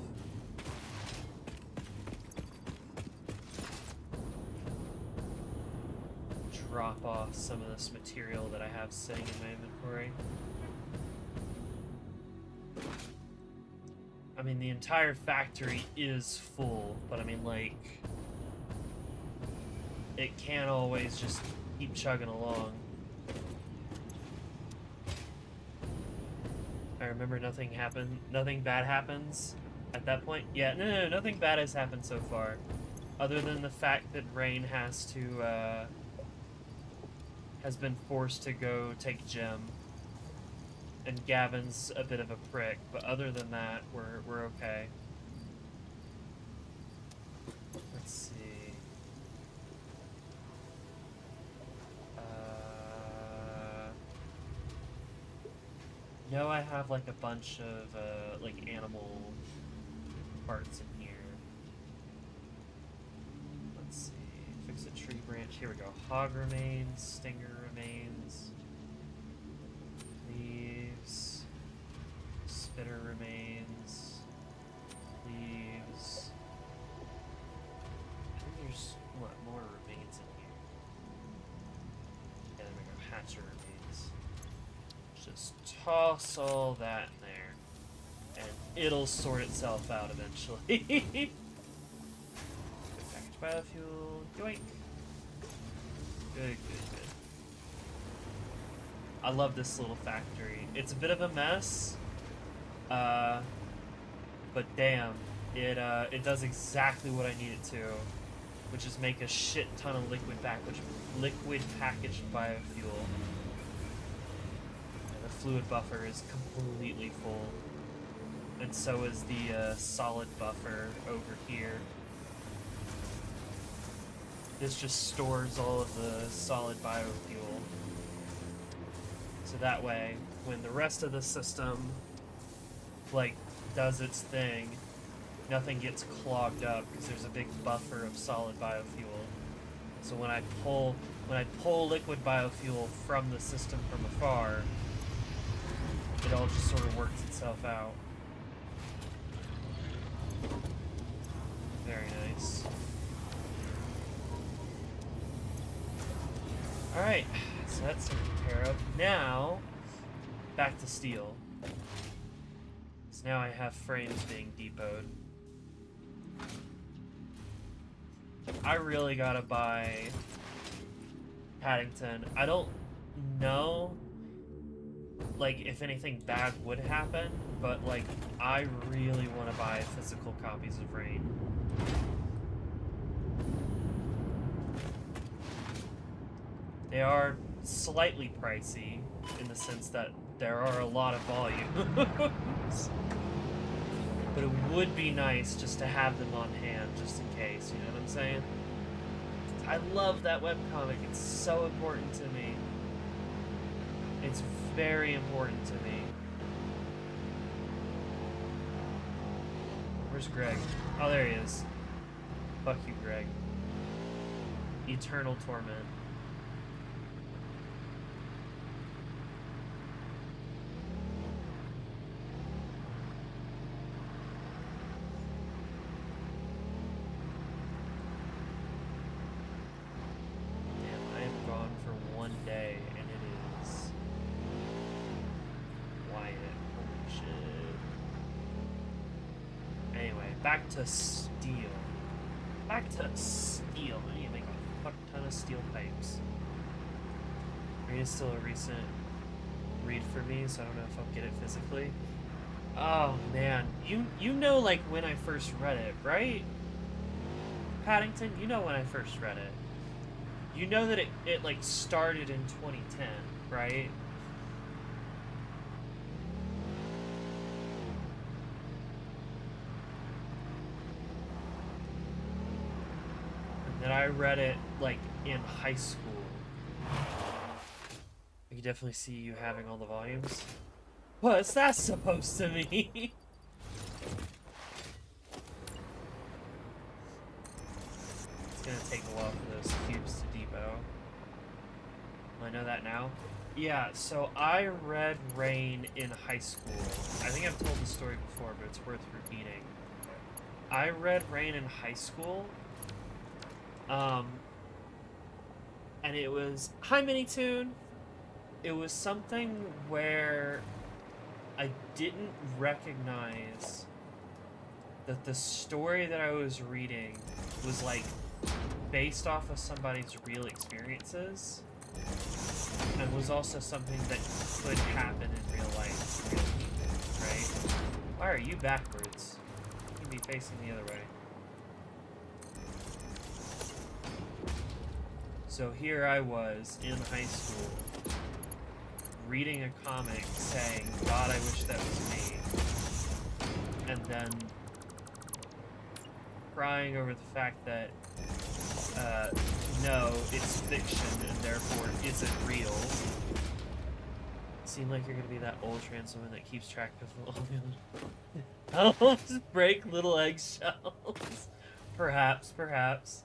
Drop off some of this material that I have sitting in my inventory. I mean, the entire factory is full, but I mean, like, it can't always just keep chugging along. I remember nothing bad happens at that point. Yeah, no, nothing bad has happened so far. Other than the fact that Rain has been forced to go take Gem. And Gavin's a bit of a prick, but other than that, we're okay. Let's see. No, I have like a bunch of like animal parts in here. Let's see. Fix a tree branch. Here we go. Hog remains, stinger remains, leaves, spitter remains, leaves. I think there's a lot more remains in here. Yeah, there we go. Hatcher remains. Just toss all that in there, and it'll sort itself out eventually. Good package biofuel. Yoink. Good. I love this little factory. It's a bit of a mess, but damn, it does exactly what I need it to, which is make a shit ton of liquid packaged biofuel. And the fluid buffer is completely full, and so is the solid buffer over here. This just stores all of the solid biofuel. So that way, when the rest of the system, like, does its thing, nothing gets clogged up because there's a big buffer of solid biofuel. So when I pull liquid biofuel from the system from afar, it all just sort of works itself out. Very nice. Alright, so that's taken care of. Now, back to steel. So now I have frames being depoted. I really gotta buy Paddington. I don't know like, if anything bad would happen, but, like, I really want to buy physical copies of Rain. They are slightly pricey, in the sense that there are a lot of volumes. But it would be nice just to have them on hand, just in case, you know what I'm saying? I love that webcomic, it's so important to me. It's very important to me. Where's Greg? Oh, there he is. Fuck you, Greg. Eternal torment. Damn, I am gone for 1 day, and it is quiet. Holy shit. Anyway, back to steel. Back to steel. I need to make a fuck ton of steel pipes. Rain is still a recent read for me, so I don't know if I'll get it physically. Oh man, you know, like, when I first read it, right? Paddington, you know when I first read it. You know that it like started in 2010, right? And then I read it like in high school. I can definitely see you having all the volumes. What's that supposed to mean? It's gonna take a while for those cubes to depot. I know that now. Yeah, so I read Rain in high school. I think I've told the story before, but it's worth repeating. I read Rain in high school. And it was... Hi, Minitoon! It was something where I didn't recognize that the story that I was reading was, like, based off of somebody's real experiences, and was also something that could happen in real life to real people, right? Why are you backwards? You can be facing the other way. So here I was in high school, reading a comic saying, God, I wish that was me. And then crying over the fact that, no, it's fiction and therefore isn't real. Seem like you're gonna be that old trans woman that keeps track of all the just break little eggshells. Perhaps, perhaps.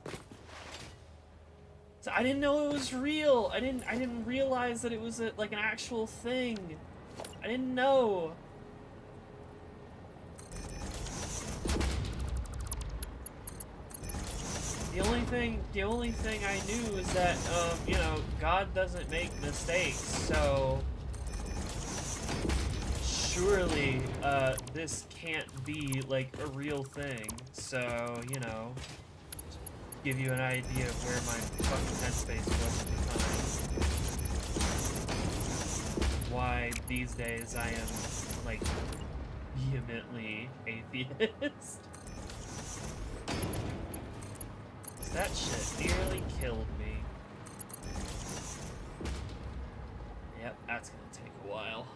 So I didn't know it was real. I didn't realize that it was like an actual thing. I didn't know. The only thing I knew is that you know, God doesn't make mistakes. So surely this can't be like a real thing. So, you know, give you an idea of where my fucking headspace was at the time. Why these days I am, like, vehemently atheist. That shit nearly killed me. Yep, that's gonna take a while.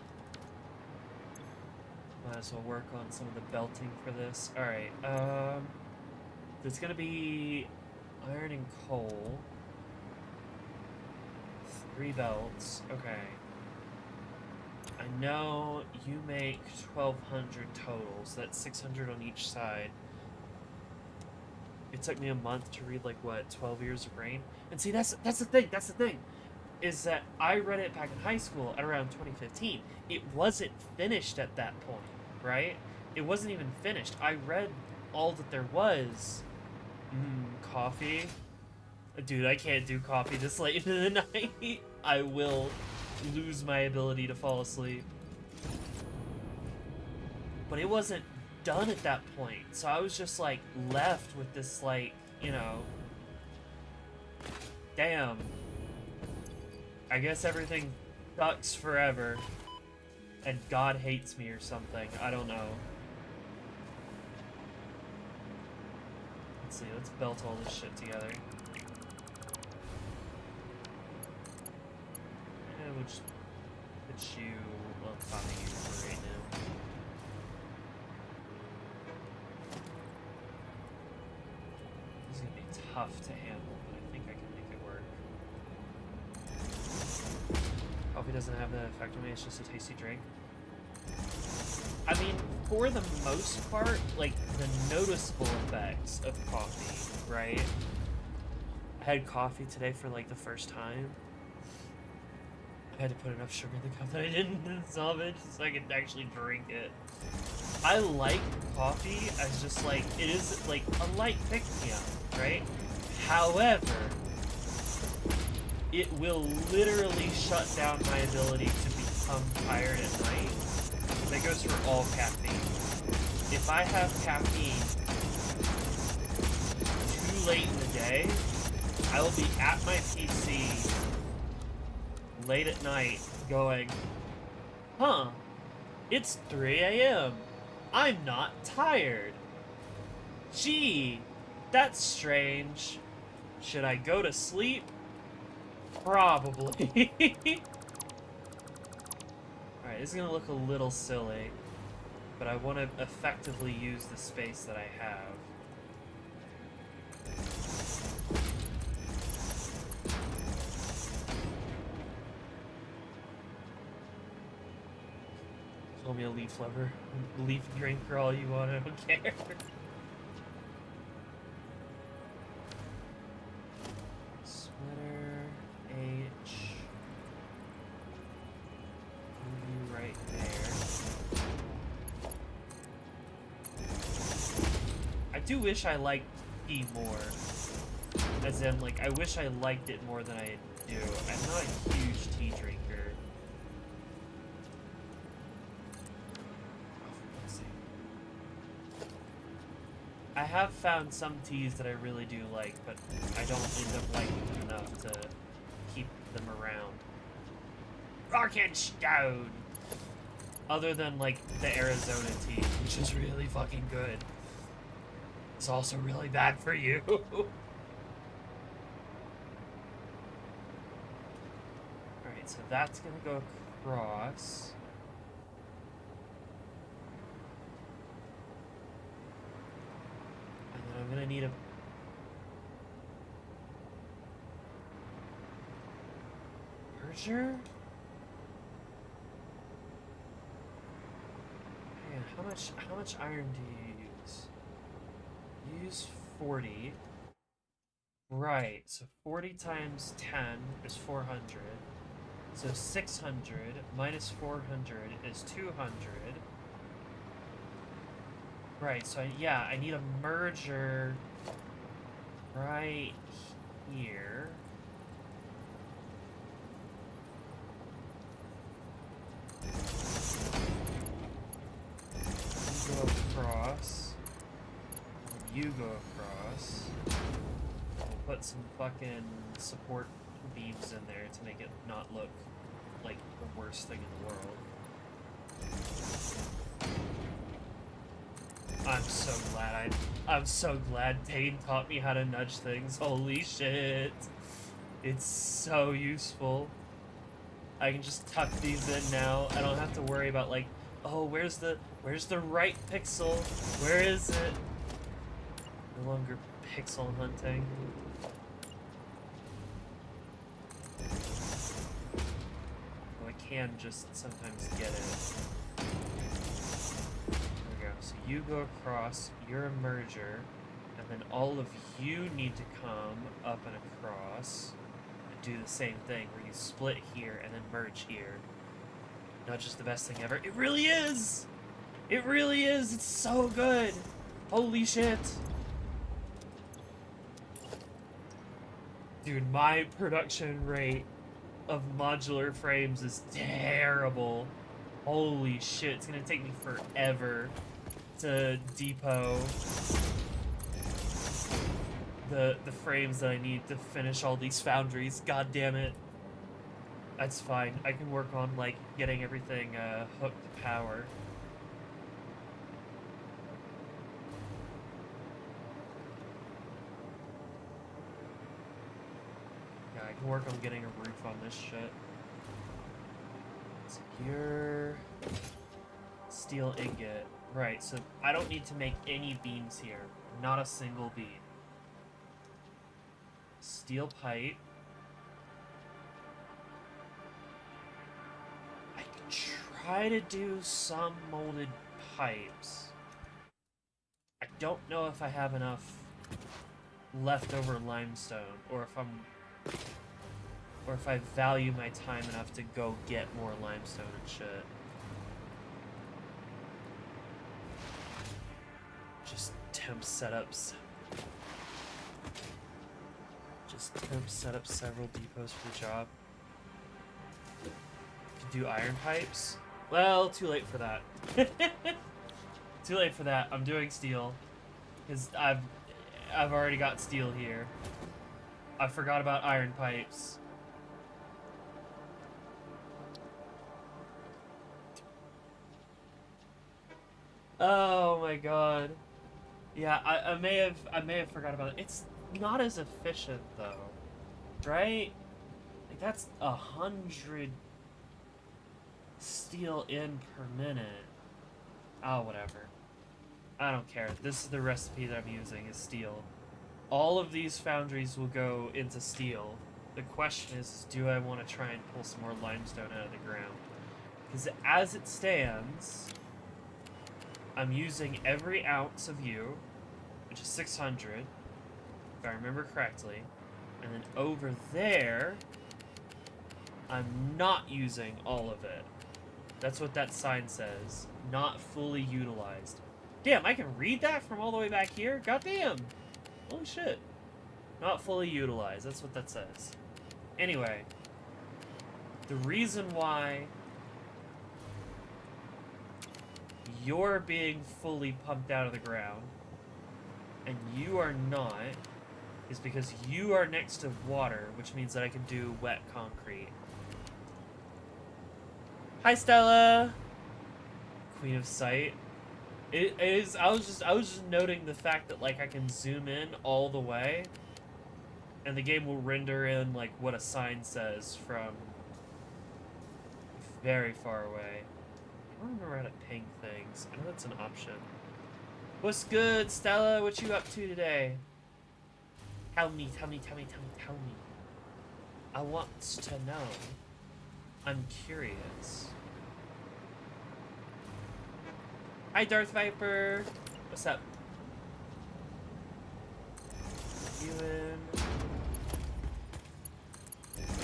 Might as well work on some of the belting for this. Alright, it's gonna be iron and coal. 3 belts. Okay. I know you make 1,200 total, so that's 600 on each side. It took me a month to read, like, what, 12 Years of Rain? And see, that's the thing, is that I read it back in high school at around 2015. It wasn't finished at that point, right? It wasn't even finished. I read all that there was. Coffee? Dude, I can't do coffee this late into the night. I will lose my ability to fall asleep. But it wasn't done at that point, so I was just, like, left with this, like, you know, damn, I guess everything sucks forever. and God hates me or something. I don't know. Let's see, let's belt all this shit together. And we'll just put you on top of you for right now. This is gonna be tough to handle, but I think I can make it work. Coffee doesn't have that effect on me, it's just a tasty drink. I mean, for the most part, like, the noticeable effects of coffee, right? I had coffee today for, like, the first time. I had to put enough sugar in the cup that I didn't dissolve it so I could actually drink it. I like coffee as just, like, it is, like, a light pick-me-up, right? However, it will literally shut down my ability to become tired at night. That goes for all caffeine. If I have caffeine too late in the day, I will be at my PC late at night going, huh, it's 3 a.m. I'm not tired. Gee, that's strange. Should I go to sleep? Probably. Alright, this is gonna look a little silly, but I want to effectively use the space that I have. Call me a leaf lover, leaf drinker, all you want, I don't care. Sweater, H. Right there. I do wish I liked tea more. As in, like, I wish I liked it more than I do. I'm not a huge tea drinker. Let's see. I have found some teas that I really do like, but I don't end up liking them enough to keep them around. Rockenstone! Other than, like, the Arizona tea, which is really fucking good. It's also really bad for you. Alright, so that's gonna go across. And then I'm gonna need a... merger? How much iron do you use? You use 40. Right, so 40 times 10 is 400. So 600 minus 400 is 200. Right, so yeah, I need a merger right here. Go across. You go across. We'll put some fucking support beams in there to make it not look like the worst thing in the world. I'm so glad Dane taught me how to nudge things. Holy shit. It's so useful. I can just tuck these in now. I don't have to worry about, like, oh, where's the right pixel? Where is it? No longer pixel hunting. Well, I can just sometimes get it. There we go. So you go across, you're a merger, and then all of you need to come up and across and do the same thing, where you split here and then merge here. Not just the best thing ever. It really is! It really is! It's so good! Holy shit! Dude, my production rate of modular frames is terrible. Holy shit, it's gonna take me forever to depot the frames that I need to finish all these foundries. God damn it. That's fine. I can work on, like, getting everything hooked to power. Yeah, I can work on getting a roof on this shit. Secure. Steel ingot. Right, so I don't need to make any beams here. Not a single beam. Steel pipe. I can try to do some molded pipes. I don't know if I have enough leftover limestone, or if I value my time enough to go get more limestone and shit. Just temp setups. Just temp set up several depots for the job. Could do iron pipes. Well, too late for that. Too late for that. I'm doing steel, because I've already got steel here. I forgot about iron pipes. Oh my god. Yeah, I may have forgot about it. It's not as efficient though, right? Like that's 100 steel in per minute. Oh, whatever. I don't care. This is the recipe that I'm using, is steel. All of these foundries will go into steel. The question is do I want to try and pull some more limestone out of the ground? Because as it stands, I'm using every ounce of you, which is 600, if I remember correctly. And then over there, I'm not using all of it. That's what that sign says. Not fully utilized. Damn, I can read that from all the way back here? Goddamn! Holy shit. Not fully utilized. That's what that says. Anyway, the reason why you're being fully pumped out of the ground and you are not is because you are next to water, which means that I can do wet concrete. Hi, Stella! Queen of Sight. It is. I was just noting the fact that like I can zoom in all the way, and the game will render in like what a sign says from very far away. I don't remember how to ping things. I know that's an option. What's good, Stella? What you up to today? Tell me. I want to know. I'm curious. Hi, Darth Viper. What's up? Ewan.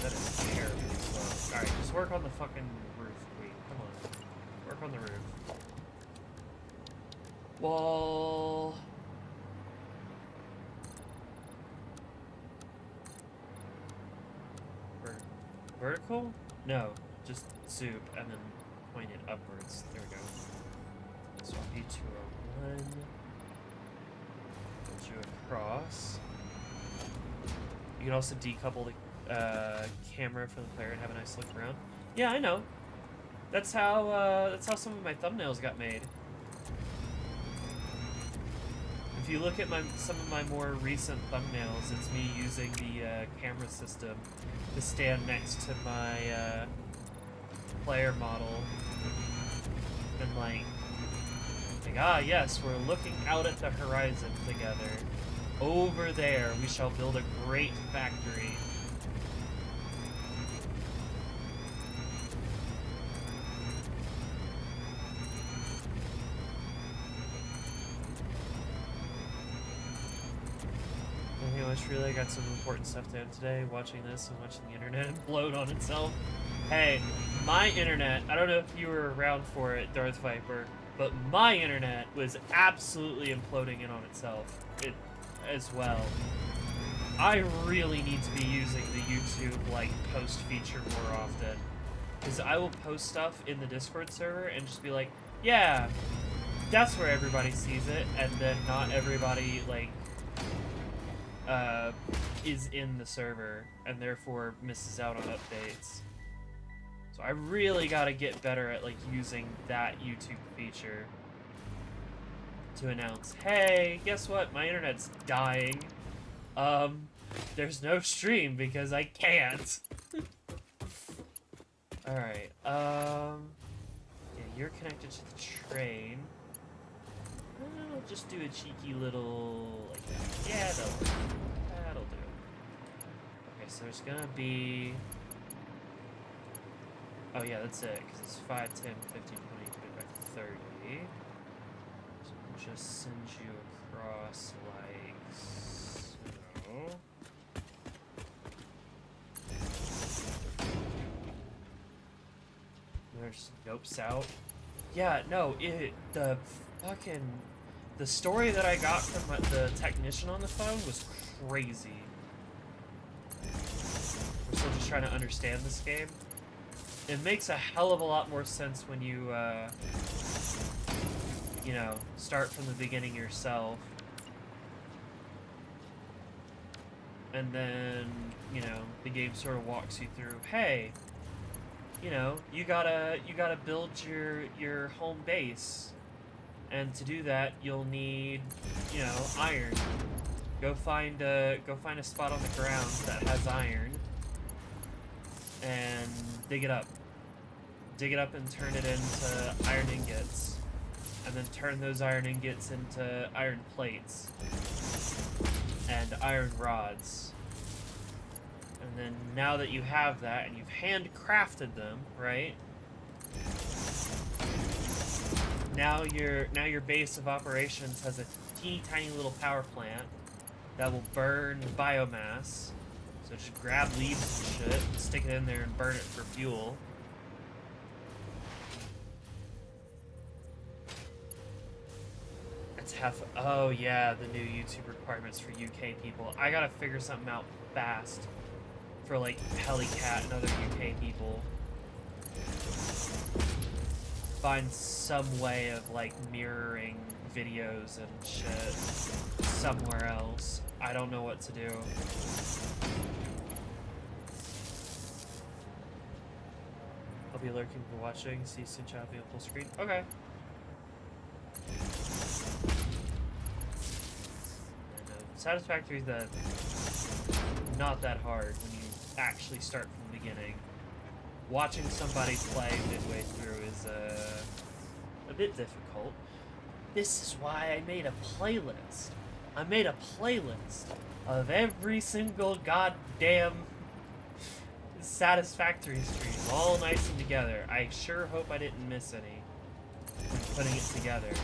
That is terribly slow. Alright, just work on the fucking roof, Queen. Come on. Work on the roof. Wall. Vertical? No, just soup and then point it upwards. There we go. So B201. Put you across. You can also decouple the camera from the player and have a nice look around. Yeah, I know. That's how some of my thumbnails got made. If you look at some of my more recent thumbnails, it's me using the camera system to stand next to my player model and like, ah yes, we're looking out at the horizon together. Over there, we shall build a great factory. Really, I got some important stuff to end today. Watching this and watching the internet implode on itself. Hey, my internet, I don't know if you were around for it, Darth Viper, but my internet was absolutely imploding in on itself as well. I really need to be using the YouTube like post feature more often, because I will post stuff in the Discord server and just be like, yeah, that's where everybody sees it, and then not everybody like is in the server and therefore misses out on updates. So I really gotta get better at like using that YouTube feature to announce, hey, guess what? My internet's dying. There's no stream because I can't. Alright, yeah, you're connected to the train. I'll just do a cheeky little, like that. Yeah, that'll work. That'll do. Okay, so there's gonna be... Oh yeah, that's it, because it's 5, 10, 15, 20, 25, 30. So we'll just send you across like so. There's Dopes out. Yeah, no, the story that I got from the technician on the phone was crazy. We're still just trying to understand this game. It makes a hell of a lot more sense when you, you know, start from the beginning yourself. And then, you know, the game sort of walks you through, hey, you know, you gotta build your home base. And to do that, you'll need, you know, iron. Go find a spot on the ground that has iron. And dig it up. Dig it up and turn it into iron ingots. And then turn those iron ingots into iron plates. And iron rods. And then now that you have that, and you've handcrafted them, right? Now your base of operations has a teeny tiny little power plant that will burn biomass. So just grab leaves and shit, stick it in there and burn it for fuel. That's oh yeah, the new YouTube requirements for UK people. I gotta figure something out fast for like Helicat and other UK people. Find some way of like mirroring videos and shit somewhere else. I don't know what to do. I'll be lurking for watching. See soon, chat be on full screen. Okay. Satisfactory is not that hard when you actually start from the beginning. Watching somebody play midway through is a bit difficult. This is why I made a playlist. I made a playlist of every single goddamn Satisfactory stream, all nice and together. I sure hope I didn't miss any when putting it together.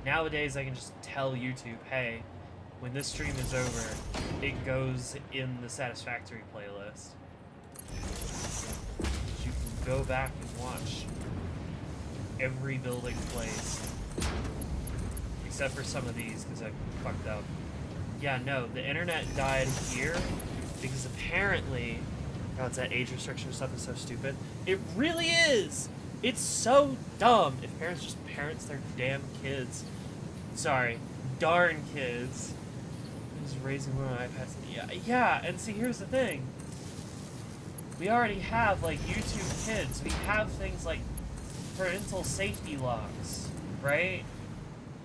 Nowadays, I can just tell YouTube, hey, when this stream is over, it goes in the Satisfactory playlist. You can go back and watch every building placed. Except for some of these, because I fucked up. Yeah, no, the internet died here because apparently... God, that age restriction stuff is so stupid. It really is! It's so dumb if parents just parents their damn kids. Sorry, darn kids. Just raising one on iPads. Yeah, and see, here's the thing. We already have, like, YouTube Kids. We have things like parental safety locks, right?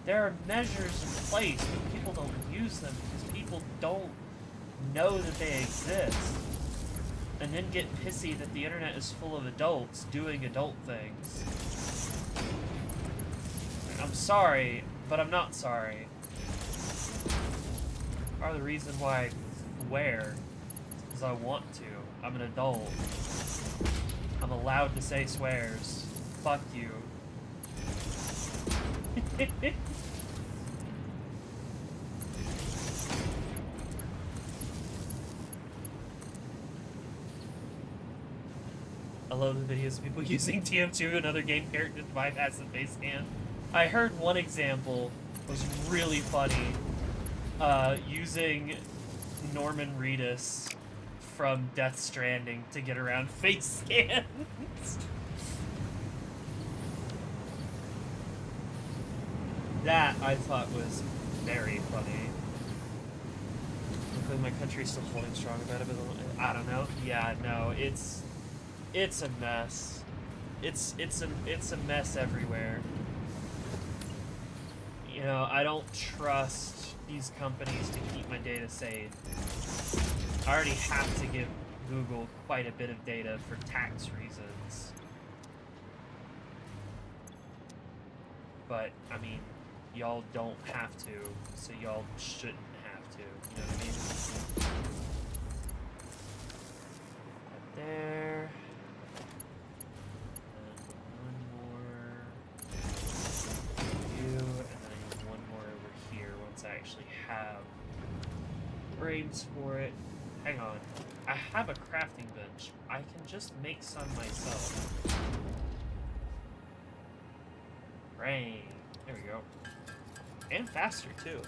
There are measures in place, but people don't use them because people don't know that they exist. And then get pissy that the internet is full of adults doing adult things. I'm sorry, but I'm not sorry. Part of the reason why I swear is because I want to. I'm an adult. I'm allowed to say swears. Fuck you. I love the videos of people using TM2 and other game characters to bypass the face scan. I heard one example was really funny. Using Norman Reedus from Death Stranding to get around face scans. That I thought was very funny. Hopefully my country's still holding strong about it, but I don't know. Yeah, no, it's It's a mess. It's a mess everywhere. You know, I don't trust these companies to keep my data safe. I already have to give Google quite a bit of data for tax reasons. But, I mean, y'all don't have to, so y'all shouldn't have to. You know what I mean? Right there. And one more. You, and then I need one more over here once I actually have frames for it. Hang on. I have a crafting bench. I can just make some myself. Rain. There we go. And faster, too.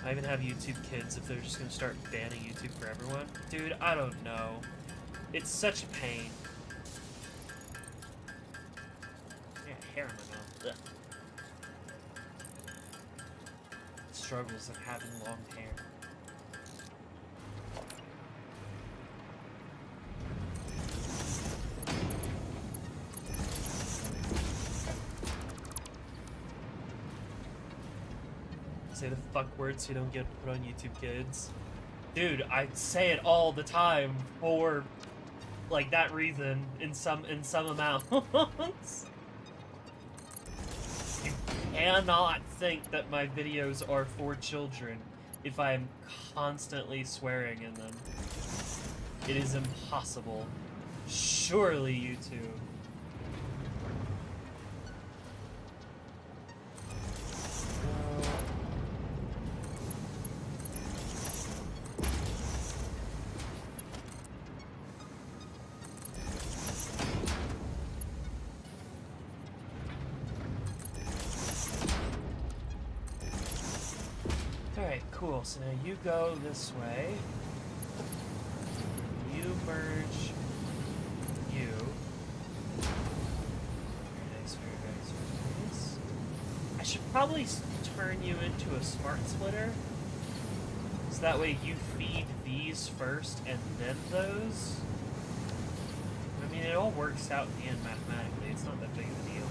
I even have YouTube Kids if they're just gonna start banning YouTube for everyone. Dude, I don't know. It's such a pain. I got hair in my mouth. Ugh. Struggles of having long hair. Say the fuck words so you don't get put on YouTube Kids. Dude, I say it all the time for like that reason in some amounts. You cannot think that my videos are for children if I am constantly swearing in them. It is impossible. Surely YouTube. Alright, cool. So now you go this way. You merge you. Very nice, very nice, very nice. I should probably turn you into a smart splitter. So that way you feed these first and then those. I mean, it all works out in the end mathematically. It's not that big of a deal.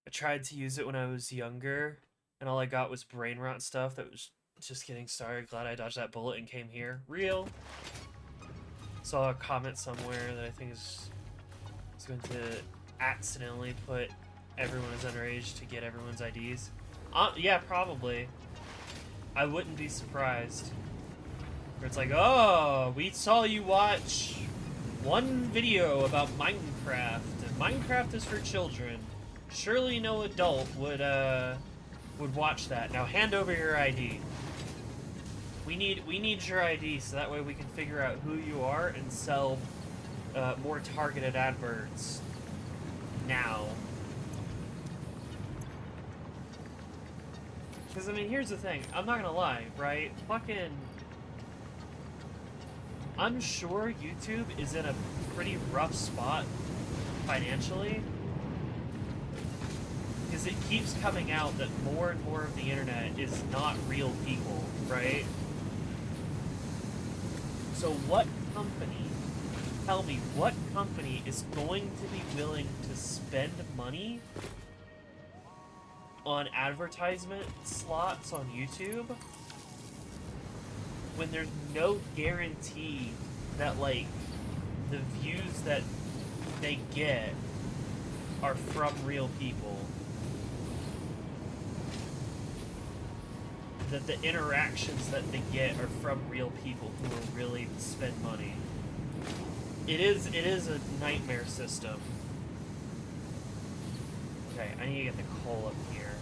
I tried to use it when I was younger, and all I got was brain rot stuff that was just getting started. Glad I dodged that bullet and came here. Real. Saw a comment somewhere that I think is going to accidentally put everyone is underage to get everyone's IDs. Yeah, probably. I wouldn't be surprised. Where it's like, oh, we saw you watch one video about Minecraft, and Minecraft is for children. Surely no adult would watch that. Now hand over your ID. We need your ID so that way we can figure out who you are and sell more targeted adverts now. Because, I mean, here's the thing. I'm not gonna lie, right? Fucking... I'm sure YouTube is in a pretty rough spot financially. Because it keeps coming out that more and more of the internet is not real people, right? So what company, tell me, what company is going to be willing to spend money on advertisement slots on YouTube when there's no guarantee that, like, the views that they get are from real people? That the interactions that they get are from real people who will really spend money. It is a nightmare system. Okay, I need to get the coal up here.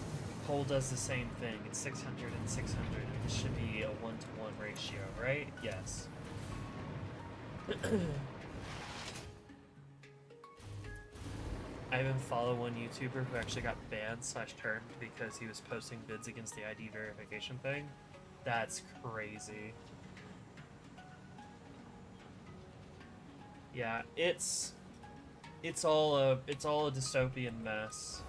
Coal does the same thing. It's 600 and 600. It should be a 1-to-1 ratio, right? Yes. I even follow one YouTuber who actually got banned / turned because he was posting vids against the ID verification thing. That's crazy. Yeah, it's It's all a dystopian mess.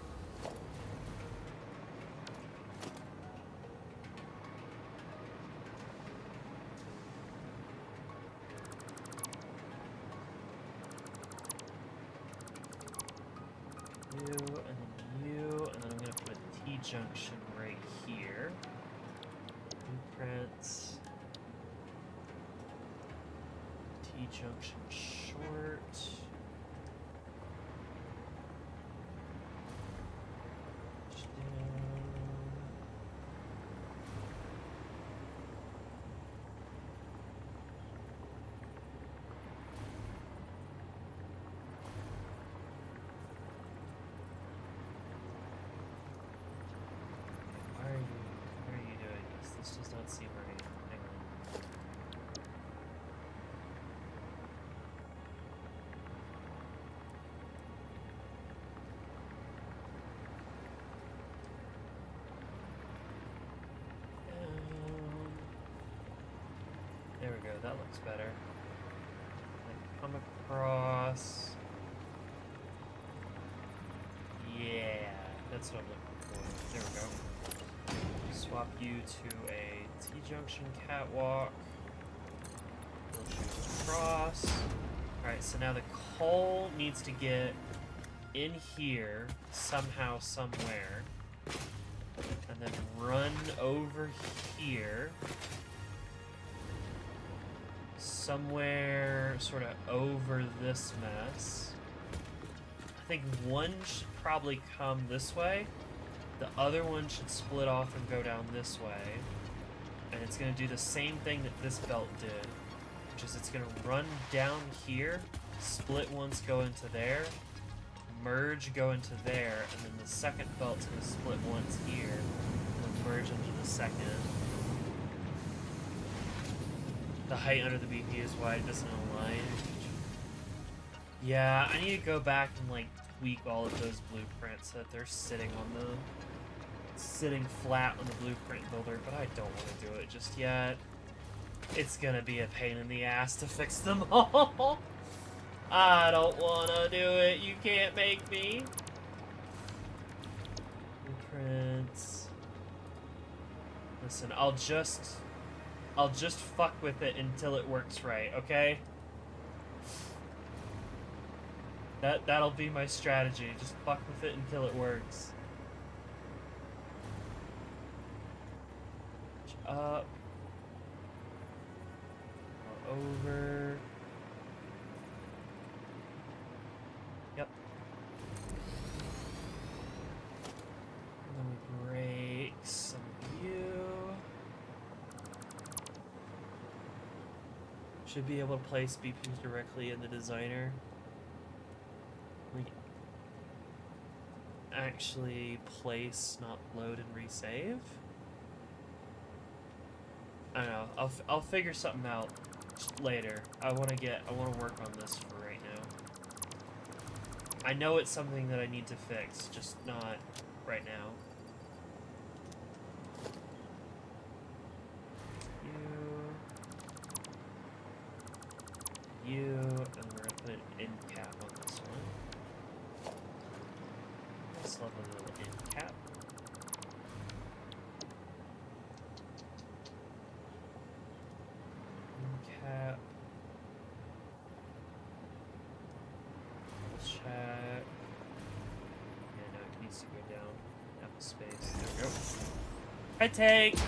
You, and then you, and then I'm gonna put a T-junction right here. Blueprints. T-junction short. Why are you doing this? This does not seem right. Hang on. There we go, that looks better. Like, come across. Yeah, that's what I'm looking for. There we go. Swap you to a T-junction catwalk. Build you across. Alright, so now the coal needs to get in here somehow, somewhere. And then run over here. Somewhere sort of over this mess. I think one should probably come this way. The other one should split off and go down this way. And it's going to do the same thing that this belt did. Which is it's going to run down here, split once, go into there, merge, go into there, and then the second belt's going to split once here, and then merge into the second. The height under the BP is why it doesn't align. Yeah, I need to go back and like tweak all of those blueprints so that they're sitting flat on the blueprint builder, but I don't want to do it just yet. It's gonna be a pain in the ass to fix them all. I don't want to do it. You can't make me. Blueprints. Listen, I'll just fuck with it until it works right, okay? That'll be my strategy. Just fuck with it until it works. Up. Over. Yep. And then we break some of you. Should be able to place BPs directly in the designer. Like, actually place, not load and resave. I don't know. I'll figure something out later. I want to work on this for right now. I know it's something that I need to fix, just not right now. You, and we're gonna put an end cap on this one. Let's love a little end cap. Cap. Check. Yeah, no, it needs to go down. Have the space. There we go. I take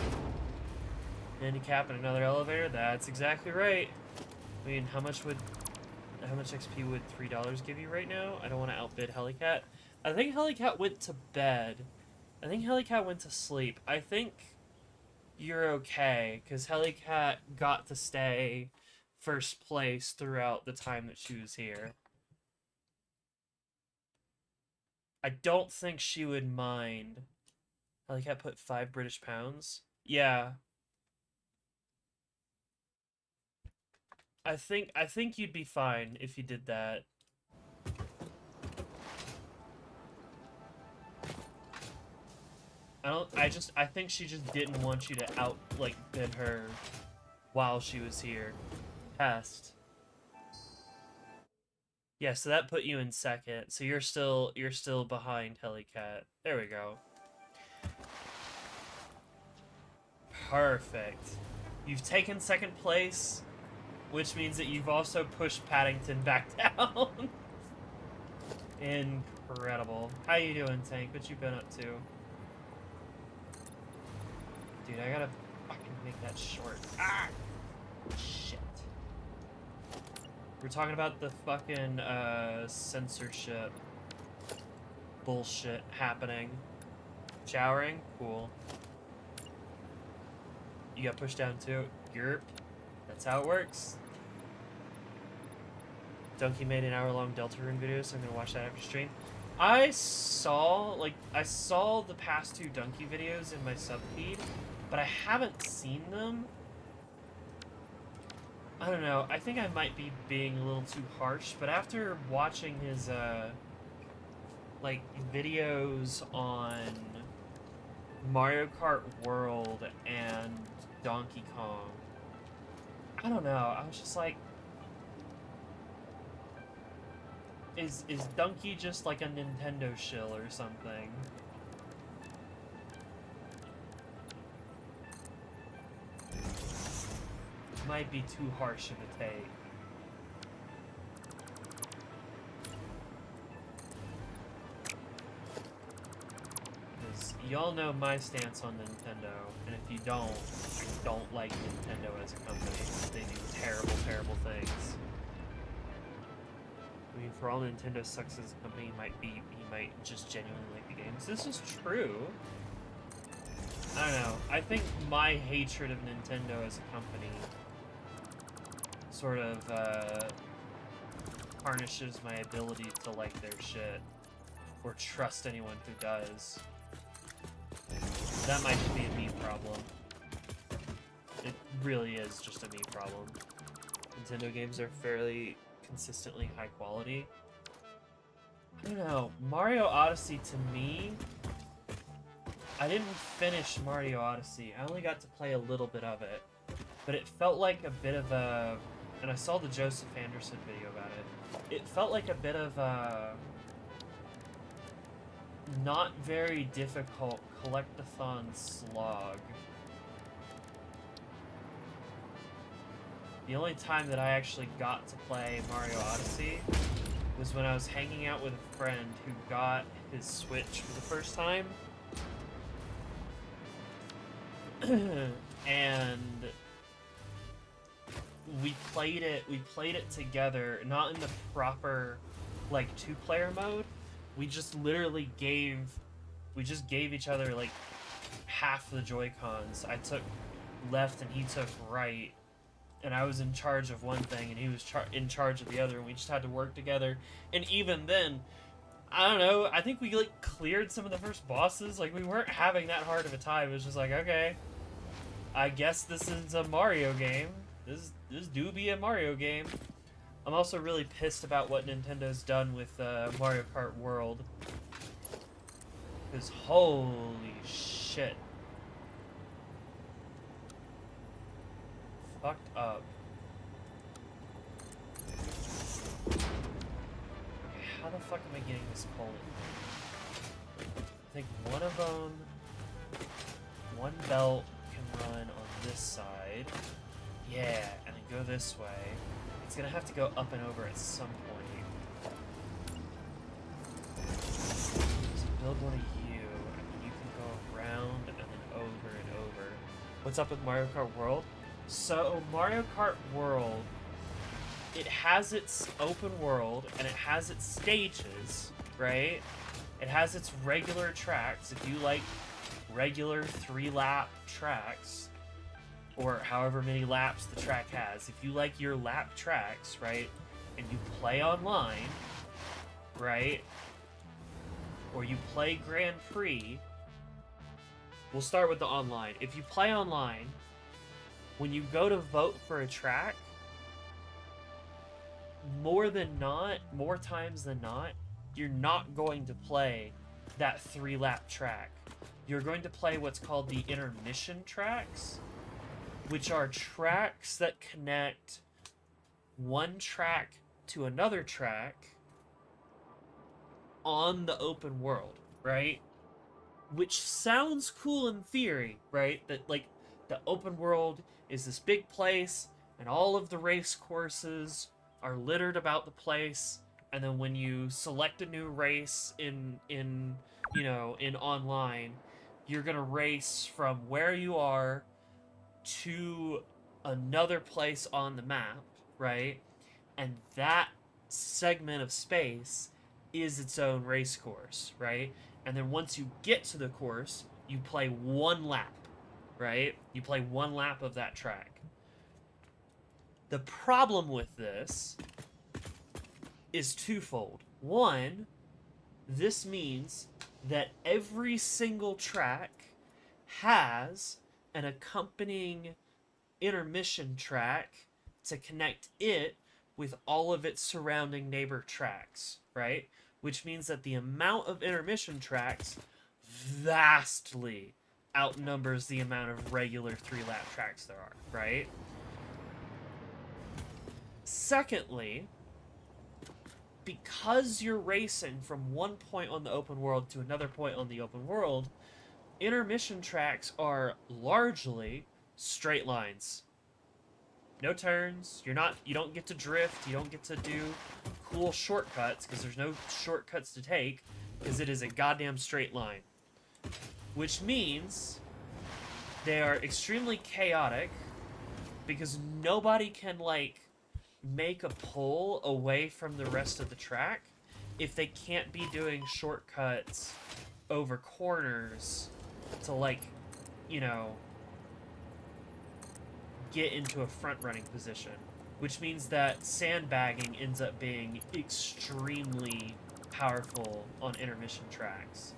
handicap and another elevator. That's exactly right. I mean, how much XP would $3 give you right now? I don't want to outbid Helicat. I think Helicat went to bed. I think Helicat went to sleep. I think you're okay, because Helicat got to stay first place throughout the time that she was here. I don't think she would mind. Helicat put 5 British pounds? Yeah. I think you'd be fine if you did that. I think she just didn't want you to bid her while she was here. Test. Yeah, so that put you in second. So you're still behind Helicat. There we go. Perfect. You've taken second place, which means that you've also pushed Paddington back down. Incredible. How you doing, Tank? What you been up to? Dude, I gotta fucking make that short. Ah! Shit. We're talking about the fucking censorship bullshit happening. Showering? Cool. You got pushed down too? Yerp. That's how it works. Donkey made an hour-long Deltarune video, so I'm gonna watch that after stream. I saw the past 2 Donkey videos in my sub feed, but I haven't seen them. I don't know, I think I might be being a little too harsh, but after watching his, like, videos on Mario Kart World and Donkey Kong, I don't know, I was just like, is Donkey just like a Nintendo shill or something? Might be too harsh of a take. Because y'all know my stance on Nintendo, and if you don't like Nintendo as a company. They do terrible, terrible things. I mean, for all Nintendo sucks as a company, he might just genuinely like the games. This is true. I don't know. I think my hatred of Nintendo as a company sort of tarnishes my ability to like their shit or trust anyone who does. That might just be a me problem. It really is just a me problem. Nintendo games are fairly consistently high quality. I don't know. Mario Odyssey, to me, I didn't finish Mario Odyssey. I only got to play a little bit of it. But it felt like a bit of a... And I saw the Joseph Anderson video about it. It felt like a bit of a... not very difficult collect-a-thon slog. The only time that I actually got to play Mario Odyssey was when I was hanging out with a friend who got his Switch for the first time. And we played it together, not in the proper like 2-player mode. We just literally gave each other like half the Joy-Cons. I took left and he took right, and I was in charge of one thing and he was in charge of the other, and we just had to work together. And even then, I don't know, I think we like cleared some of the first bosses. Like, we weren't having that hard of a time. It was just like, okay, I guess this is a Mario game. This do be a Mario game. I'm also really pissed about what Nintendo's done with Mario Kart World. Because holy shit. Fucked up. Okay, how the fuck am I getting this colon? I think one of them... one belt can run on this side. Yeah, and then go this way. It's gonna have to go up and over at some point. So build one of you, and then you can go around and then over and over. What's up with Mario Kart World? So, Mario Kart World, it has its open world, and it has its stages, right? It has its regular tracks. If you like regular 3-lap tracks, or however many laps the track has, if you like your lap tracks, right, and you play online, right, or you play Grand Prix, we'll start with the online. If you play online, when you go to vote for a track, more times than not, you're not going to play that 3-lap track. You're going to play what's called the intermission tracks, which are tracks that connect one track to another track on the open world, right? Which sounds cool in theory, right? That, like, the open world is this big place, and all of the race courses are littered about the place, and then when you select a new race in online, you're gonna race from where you are to another place on the map, right? And that segment of space is its own race course, right? And then once you get to the course, you play one lap, right? You play one lap of that track. The problem with this is twofold. One, this means that every single track has an accompanying intermission track to connect it with all of its surrounding neighbor tracks, right? Which means that the amount of intermission tracks vastly outnumbers the amount of regular 3-lap tracks there are, right? Secondly, because you're racing from one point on the open world to another point on the open world, intermission tracks are largely straight lines. No turns. You don't get to drift. You don't get to do cool shortcuts because there's no shortcuts to take because it is a goddamn straight line. Which means they are extremely chaotic because nobody can, like, make a pull away from the rest of the track if they can't be doing shortcuts over corners to, like, you know, get into a front-running position. Which means that sandbagging ends up being extremely powerful on intermission tracks.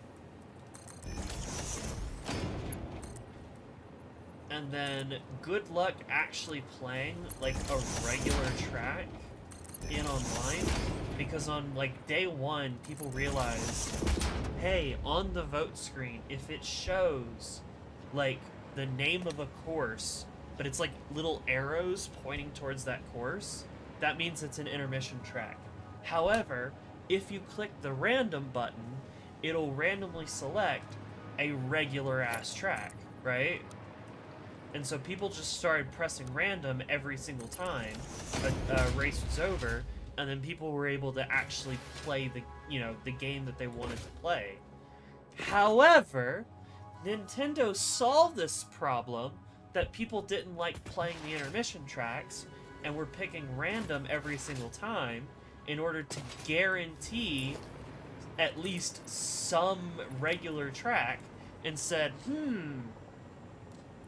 And then good luck actually playing, like, a regular track in online, because on, like, day one, people realize, hey, on the vote screen, if it shows, like, the name of a course, but it's like little arrows pointing towards that course, that means it's an intermission track. However, if you click the random button, it'll randomly select a regular ass track, right? And so people just started pressing random every single time a race was over, and then people were able to actually play the game that they wanted to play. However, Nintendo solved this problem that people didn't like playing the intermission tracks and were picking random every single time in order to guarantee at least some regular track, and said,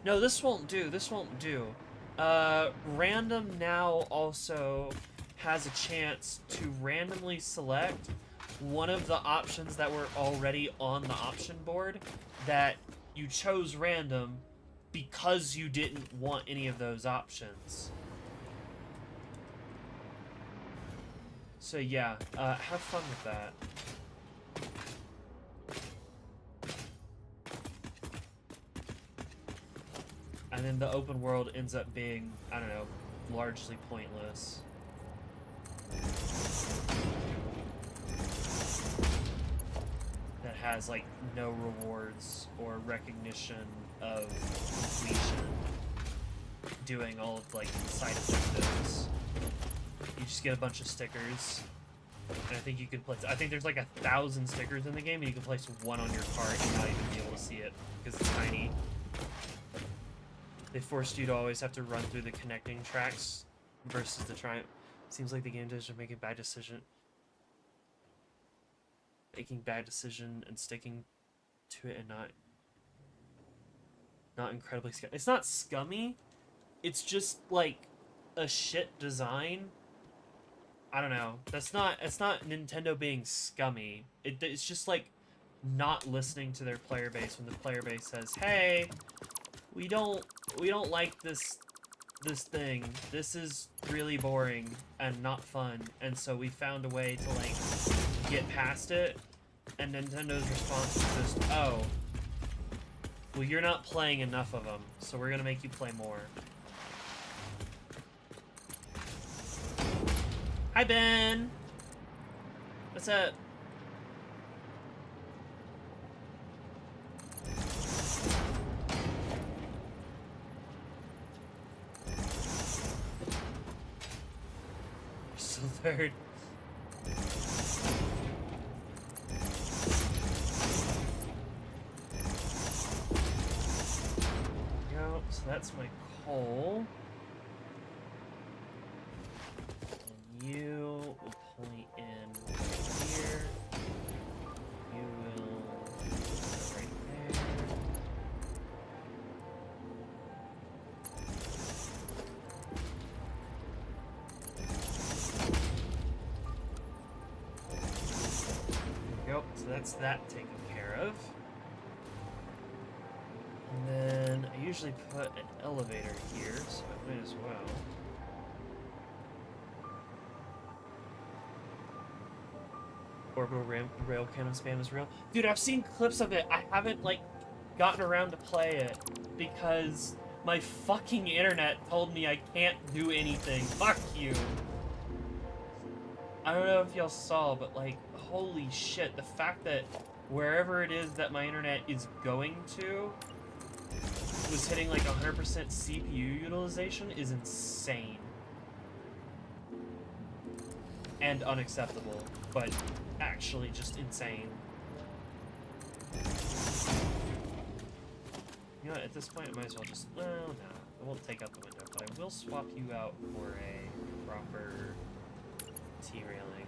no, this won't do. Random now also has a chance to randomly select one of the options that were already on the option board that you chose random because you didn't want any of those options. So yeah, have fun with that. And then the open world ends up being, I don't know, largely pointless. That has, like, no rewards or recognition of completion, doing all of, like, side objectives. You just get a bunch of stickers, and I think you can place, I think there's like 1,000 stickers in the game, and you can place one on your cart and not even be able to see it, because it's tiny. They forced you to always have to run through the connecting tracks versus the triumph. Seems like the game devs are making bad decision and sticking to it, and not incredibly scummy. It's not scummy. It's just like a shit design. I don't know. It's not Nintendo being scummy. It's just like not listening to their player base when the player base says, "Hey, we don't like this thing. This is really boring and not fun." And so we found a way to, like, get past it. And Nintendo's response is just, "Oh, well, you're not playing enough of them, so we're gonna make you play more." Hi, Ben! What's up? Lord. Go. So that's my coal. And you will point in here. You will go right there. Go. So that's that taken care of. And then I usually put an elevator here, so I might as well. Orbital rail cannon spam is real. Dude, I've seen clips of it. I haven't, like, gotten around to play it because my fucking internet told me I can't do anything. Fuck you. I don't know if y'all saw, but, like, holy shit, the fact that wherever it is that my internet is going to was hitting, like, 100% CPU utilization is insane. And unacceptable, but actually just insane. You know what, at this point I might as well just, well, no, I won't take out the window, but I will swap you out for a proper T-railing.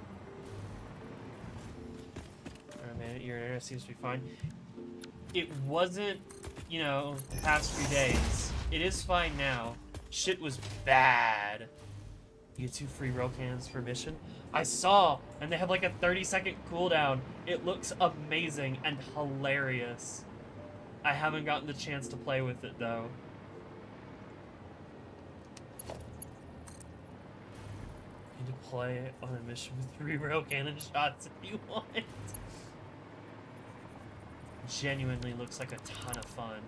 Alright man, your internet seems to be fine. It wasn't, you know, the past few days. It is fine now. Shit was bad. You get 2 free rail cannons per mission. I saw, and they have like a 30-second cooldown. It looks amazing and hilarious. I haven't gotten the chance to play with it though. Need to play on a mission with 3 rail cannon shots if you want. Genuinely looks like a ton of fun.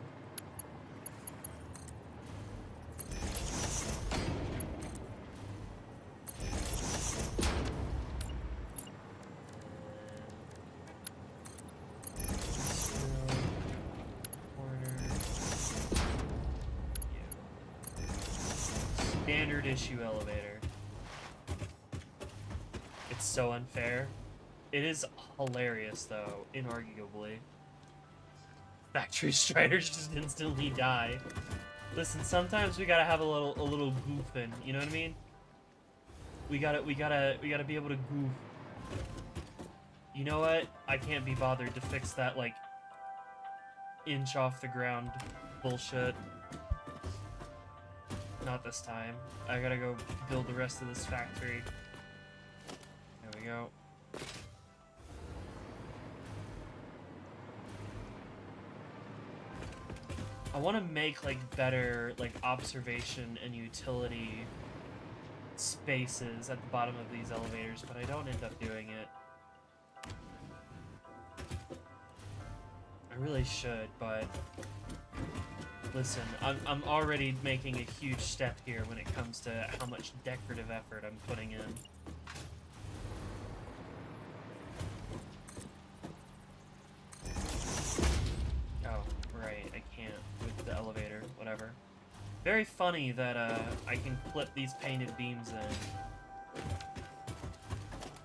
Standard issue elevator. It's so unfair. It is hilarious though, inarguably. Factory Striders just instantly die. Listen, sometimes we gotta have a little goofing, you know what I mean? We gotta be able to goof. You know what? I can't be bothered to fix that, like, inch off the ground bullshit. Not this time. I gotta go build the rest of this factory. There we go. I want to make, like, better, like, observation and utility spaces at the bottom of these elevators, but I don't end up doing it. I really should, but listen, I'm already making a huge step here when it comes to how much decorative effort I'm putting in. Oh, right, I can't with the elevator, whatever. Very funny that I can clip these painted beams in.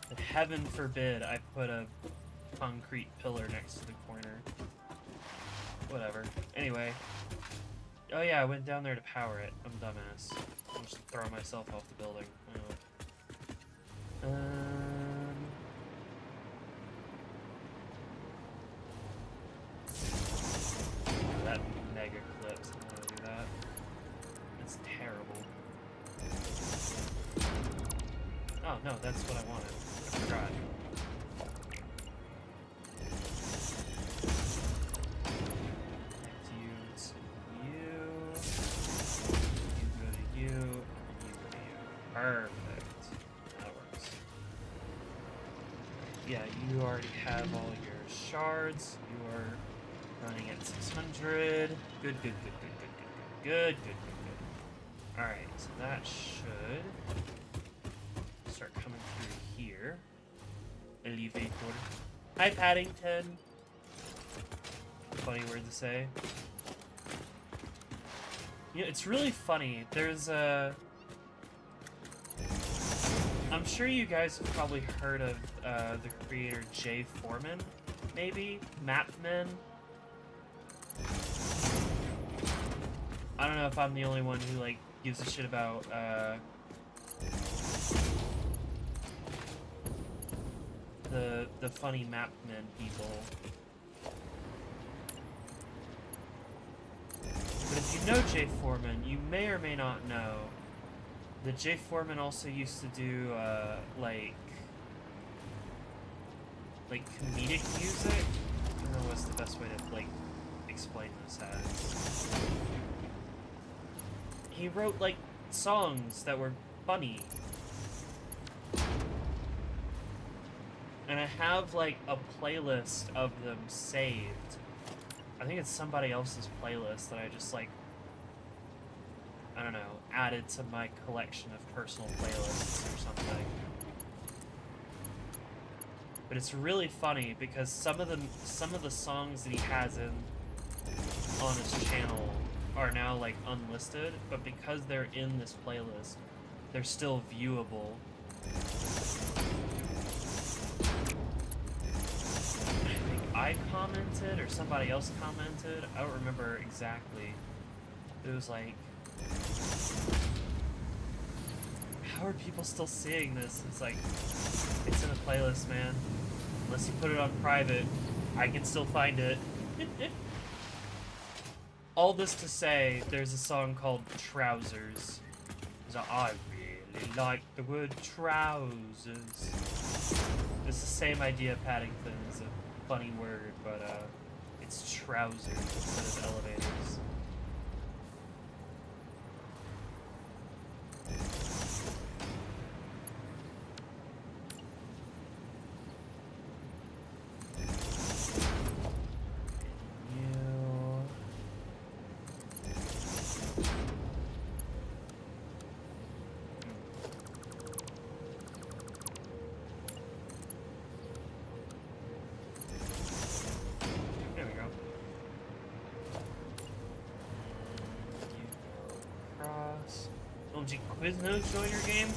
And heaven forbid I put a concrete pillar next to the corner. Whatever. Anyway. Oh yeah, I went down there to power it. I'm a dumbass. I'm just throwing myself off the building. That mega clips. I don't want to do that. It's terrible. Oh no, that's what I wanted. I forgot. Perfect. That works. Yeah, you already have all your shards. You are running at 600. Good. Alright, so that should start coming through here. Elevator. Hi, Paddington. Funny word to say. You know, it's really funny. There's a... I'm sure you guys have probably heard of the creator Jay Foreman, maybe? Mapman? I don't know if I'm the only one who, like, gives a shit about, the funny Mapman people. But if you know Jay Foreman, you may or may not know that Jay Foreman also used to do, like comedic music. I don't know what's the best way to, like, explain this as. He wrote, like, songs that were funny. And I have, like, a playlist of them saved. I think it's somebody else's playlist that I just, like, I don't know, added to my collection of personal playlists or something. But it's really funny because some of the songs that he has on his channel are now, like, unlisted, but because they're in this playlist, they're still viewable. I commented, or somebody else commented, I don't remember exactly. It was like, how are people still seeing this? It's like, it's in a playlist, man. Unless you put it on private, I can still find it. All this to say, there's a song called Trousers. It's like, I really like the word trousers. It's the same idea of Paddington. It's a funny word, but it's trousers instead of elevators. Quiznos join your game?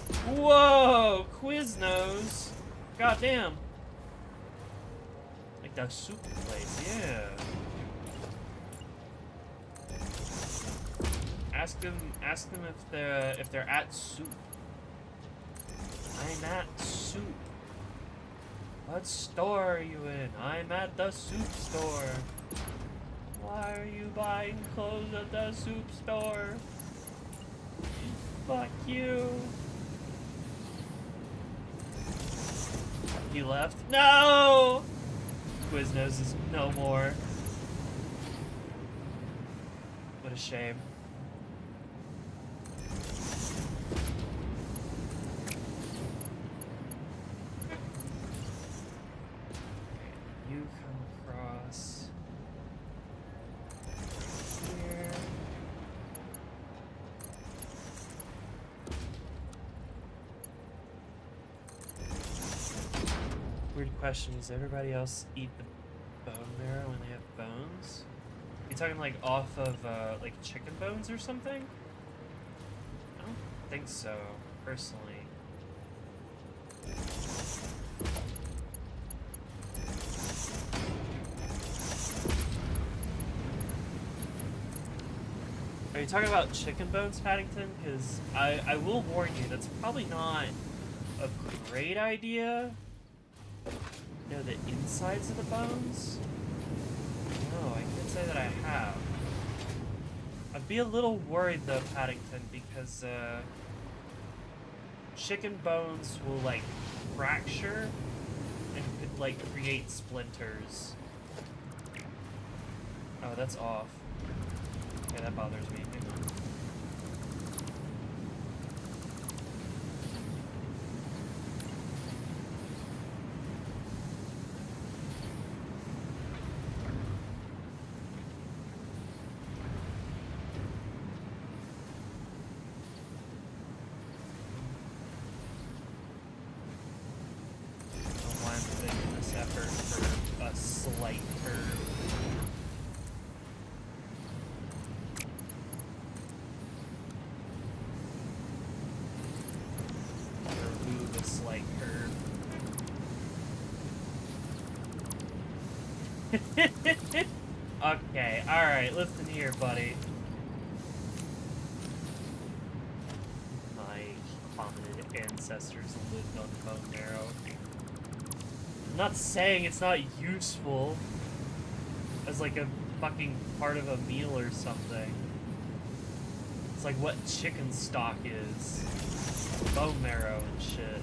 Whoa! Quiznos! Goddamn! Like that soup place, yeah. Ask them if they're at soup. I'm at soup. What store are you in? I'm at the soup store. Why are you buying clothes at the soup store? Fuck you. You left? No! Quiznos is no more. What a shame. You come across here. Weird question, does everybody else eat the bone marrow when they have bones? You talking like off of like chicken bones or something? I don't think so, personally. Are you talking about chicken bones, Paddington? Because I will warn you, that's probably not a great idea. You know, the insides of the bones? No, I can't say that I have. I'd be a little worried though, Paddington, because chicken bones will like fracture and could like create splinters. Oh, that's off. Yeah, that bothers me. Hang on. Okay, alright, listen here, buddy. My hominid ancestors lived on bone marrow. I'm not saying it's not useful as like a fucking part of a meal or something. It's like what chicken stock is. Bone marrow and shit.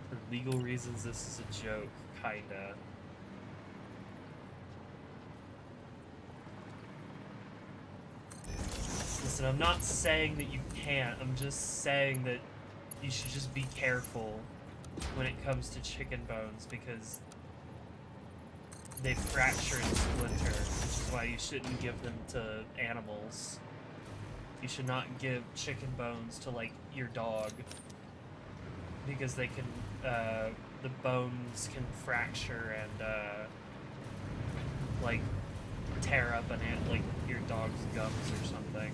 For legal reasons, this is a joke, kinda. Listen, I'm not saying that you can't, I'm just saying that you should just be careful when it comes to chicken bones, because they fracture and splinter, which is why you shouldn't give them to animals. You should not give chicken bones to, like, your dog, because they can, the bones can fracture and, like, tear up like, your dog's gums or something.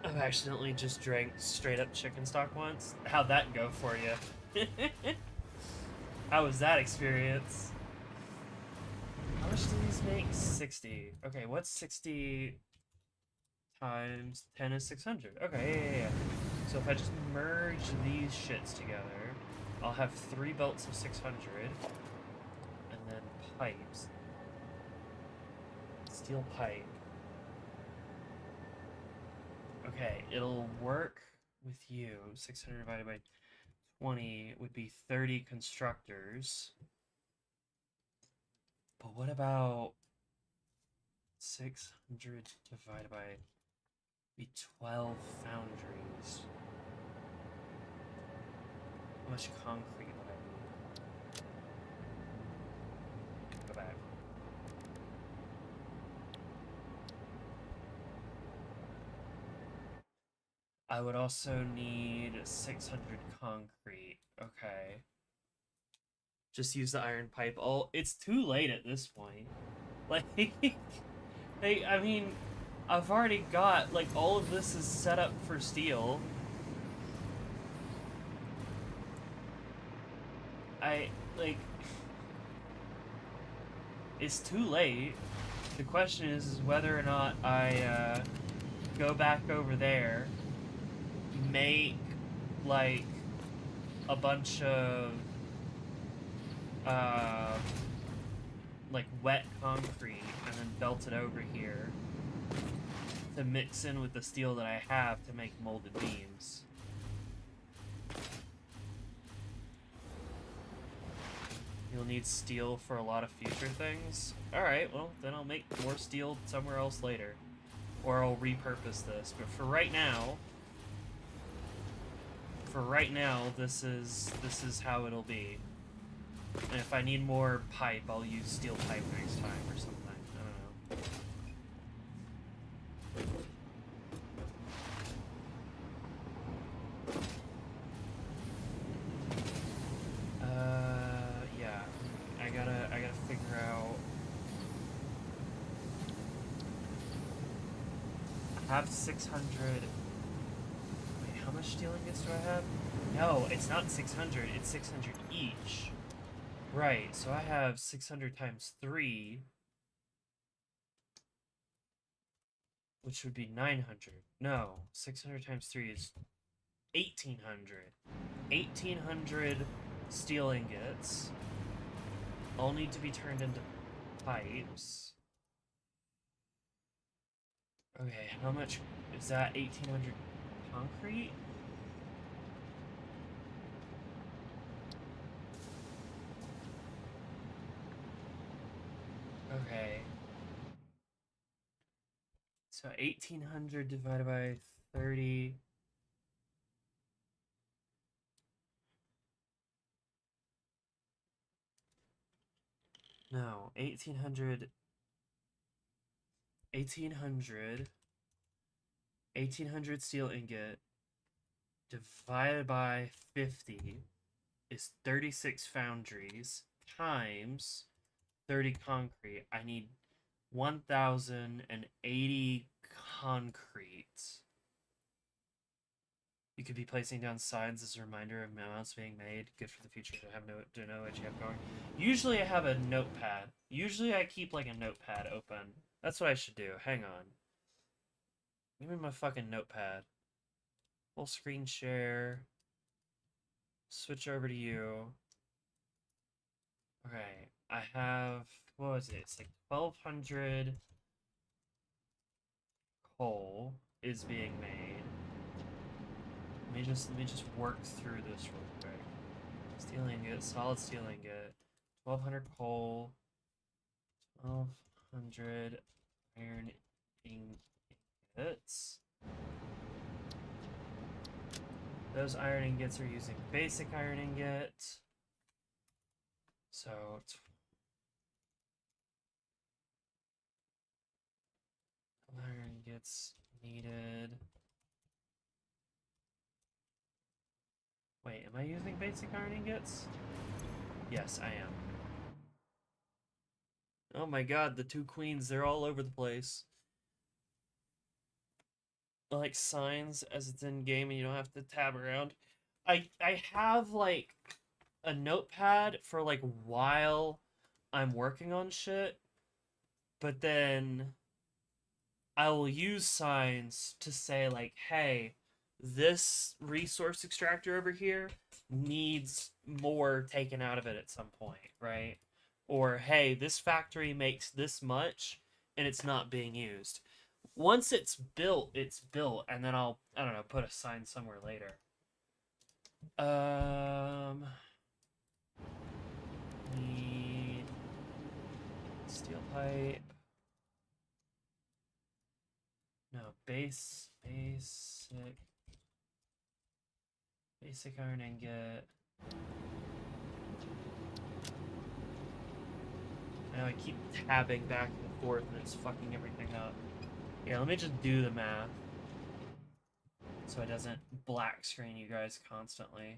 I've accidentally just drank straight up chicken stock once. How'd that go for you? How was that experience? How much do these make? 60. Okay, what's 60 times 10 is 600? Okay, yeah. So if I just merge these shits together, I'll have 3 belts of 600, and then pipes. Steel pipe. Okay, it'll work with you. 600 divided by 20 would be 30 constructors. But what about 600 divided by 12 foundries? How much concrete would I need? Go back. I would also need 600 concrete. Okay. Just use the iron pipe. Oh, it's too late at this point. Like, I mean, I've already got, like, all of this is set up for steel. It's too late. The question is whether or not I, go back over there, make, like, a bunch of, like, wet concrete, and then belt it over here to mix in with the steel that I have to make molded beams. You'll need steel for a lot of future things. Alright, well, then I'll make more steel somewhere else later. Or I'll repurpose this. But for right now, this is how it'll be. And if I need more pipe, I'll use steel pipe next time or something. I don't know. Yeah. I gotta figure out. I have 600. Wait, how much steel ingots do I have? No, it's not 600. It's 600 each. Right, so I have 600 times 3, which would be 900. No, 600 times 3 is 1,800. 1,800 steel ingots all need to be turned into pipes. Okay, how much is that? 1,800 concrete? Okay. So 1,800 divided by 30. No, 1,800 steel ingot divided by 50 is 36 foundries times 30 concrete. I need 1,080 concrete You could be placing down signs as a reminder of amounts being made. Good for the future to know what you have going. Usually I have a notepad. Usually I keep like a notepad open. That's what I should do. Hang on. Give me my fucking notepad. Full screen share. Switch over to you. Okay, I have, what was it? It's like 1,200 coal is being made. Let me just work through this real quick. Steel ingot, solid steel ingot, 1,200 coal, 1,200 iron ingots. Those iron ingots are using basic iron ingot. So it's iron ingots needed. Wait, am I using basic iron ingots? Yes, I am. Oh my god, the two queens, they're all over the place. Like signs as it's in game and you don't have to tab around. I have like a notepad for like while I'm working on shit, but then I will use signs to say like, hey, this resource extractor over here needs more taken out of it at some point, right? Or hey, this factory makes this much and it's not being used. Once it's built, and then I don't know, put a sign somewhere later. Need steel pipe. No, basic iron ingot. Now I keep tabbing back and forth and it's fucking everything up. Yeah, let me just do the math. So it doesn't black screen you guys constantly.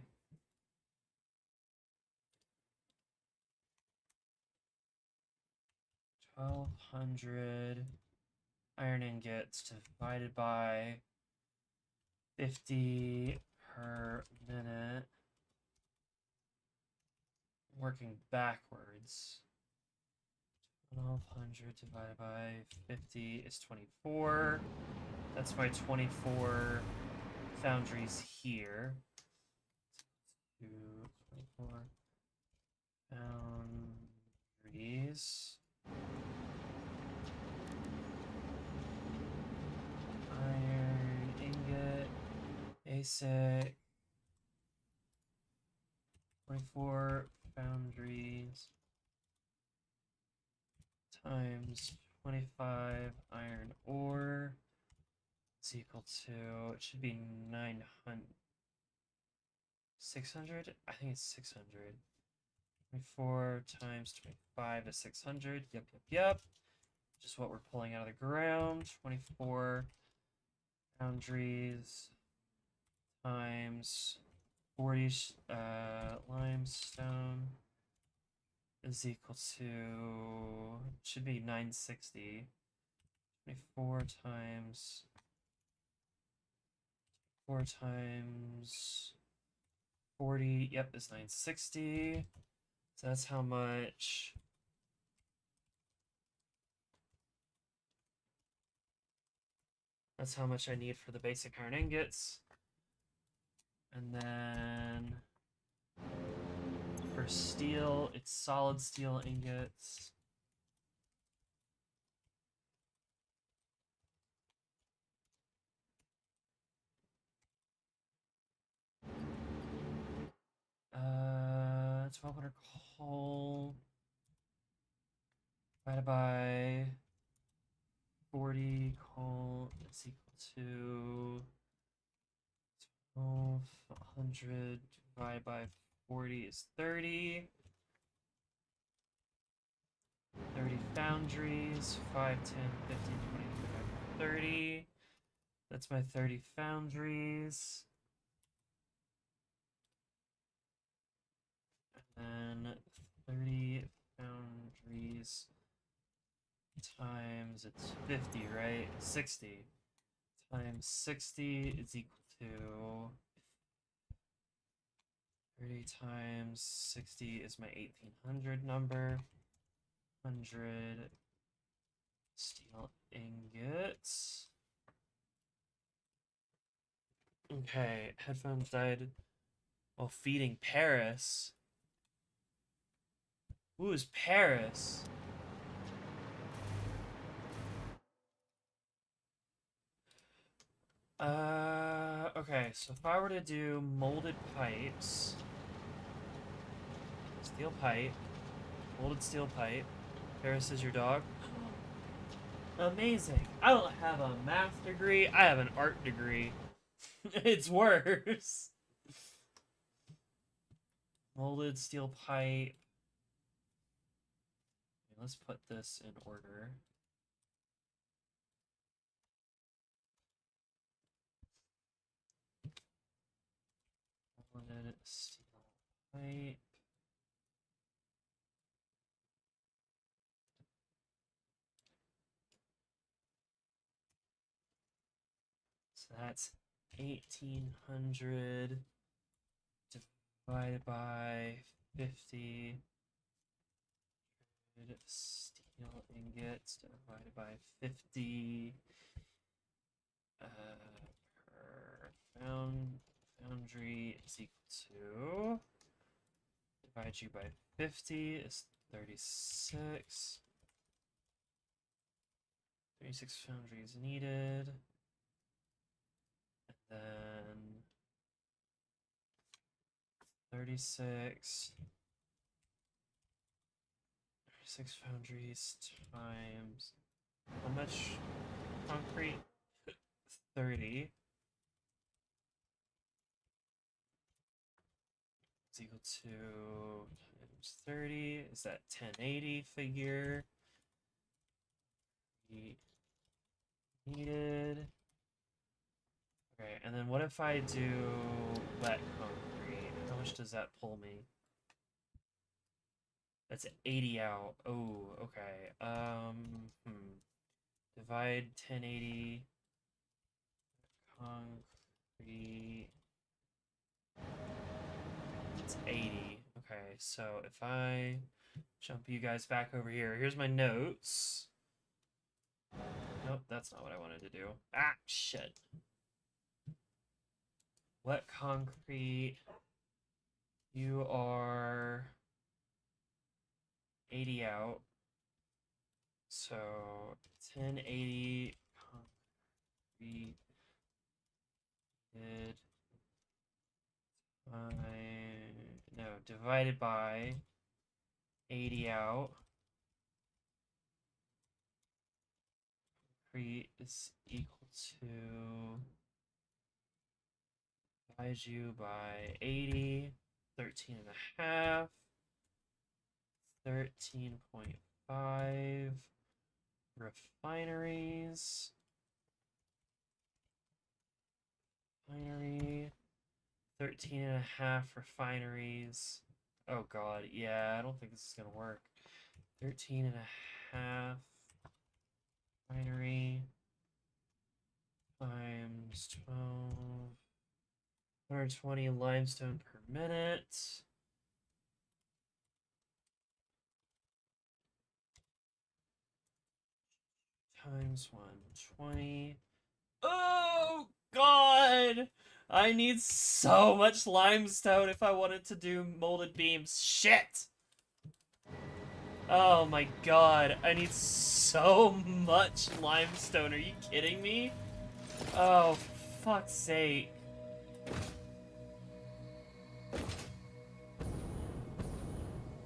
$1,200 iron ingots divided by 50 per minute. Working backwards. 1,200 divided by 50 is 24. That's my 24 foundries here. 24 foundries. Iron ingot. Basic. 24 foundries times 25 iron ore is equal to, it should be 900, 600? I think it's 600. 24 times 25 is 600. Yep. Just what we're pulling out of the ground. 24 foundries times 40 limestone is equal to, it should be 960. 24 times 4 times 40, yep, is 960. So that's how much. That's how much I need for the basic iron ingots. And then for steel, it's solid steel ingots. It's 1,200 coal divided by 40 coal is equal to 1,200 divided by 40 is 30. 30 foundries, 5, 10, 15, 20, 25, 30. That's my 30 foundries. And then 30 foundries times, it's 50, right? 60 times 60 is equal to 30 times 60 is my 1800 number. 100 steel ingots. Okay, headphones died while feeding Paris. Who is Paris? Okay, so if I were to do molded pipes, steel pipe, molded steel pipe, Paris is your dog. Amazing. I don't have a math degree, I have an art degree. It's worse. Molded steel pipe. Let's put this in order. Molded steel pipe. So that's 1800 divided by 50. Steel ingots divided by 50 per foundry is equal to, divide you by 50 is 36. 36 foundries needed. And then 36 foundries times how much concrete? 30 is equal to times 30 is that 1080 figure needed. Okay, and then what if I do wet concrete? How much does that pull me? That's 80 out. Oh, okay. Divide 1080 concrete. It's 80. Okay, so if I jump you guys back over here, here's my notes. Nope, that's not what I wanted to do. Ah, shit. Wet concrete. You are 80 out. So 1080 concrete divided by 80 out. Concrete is equal to, divide you by 80, 13 and a half, 13.5 refineries. Refinery, 13 and a half refineries. Oh god, yeah, I don't think this is gonna work. 13 and a half refinery times 12. 120 limestone per minute. Times 120. Oh god! I need so much limestone if I wanted to do molded beams. Shit! Oh my god, I need so much limestone. Are you kidding me? Oh, for fuck's sake.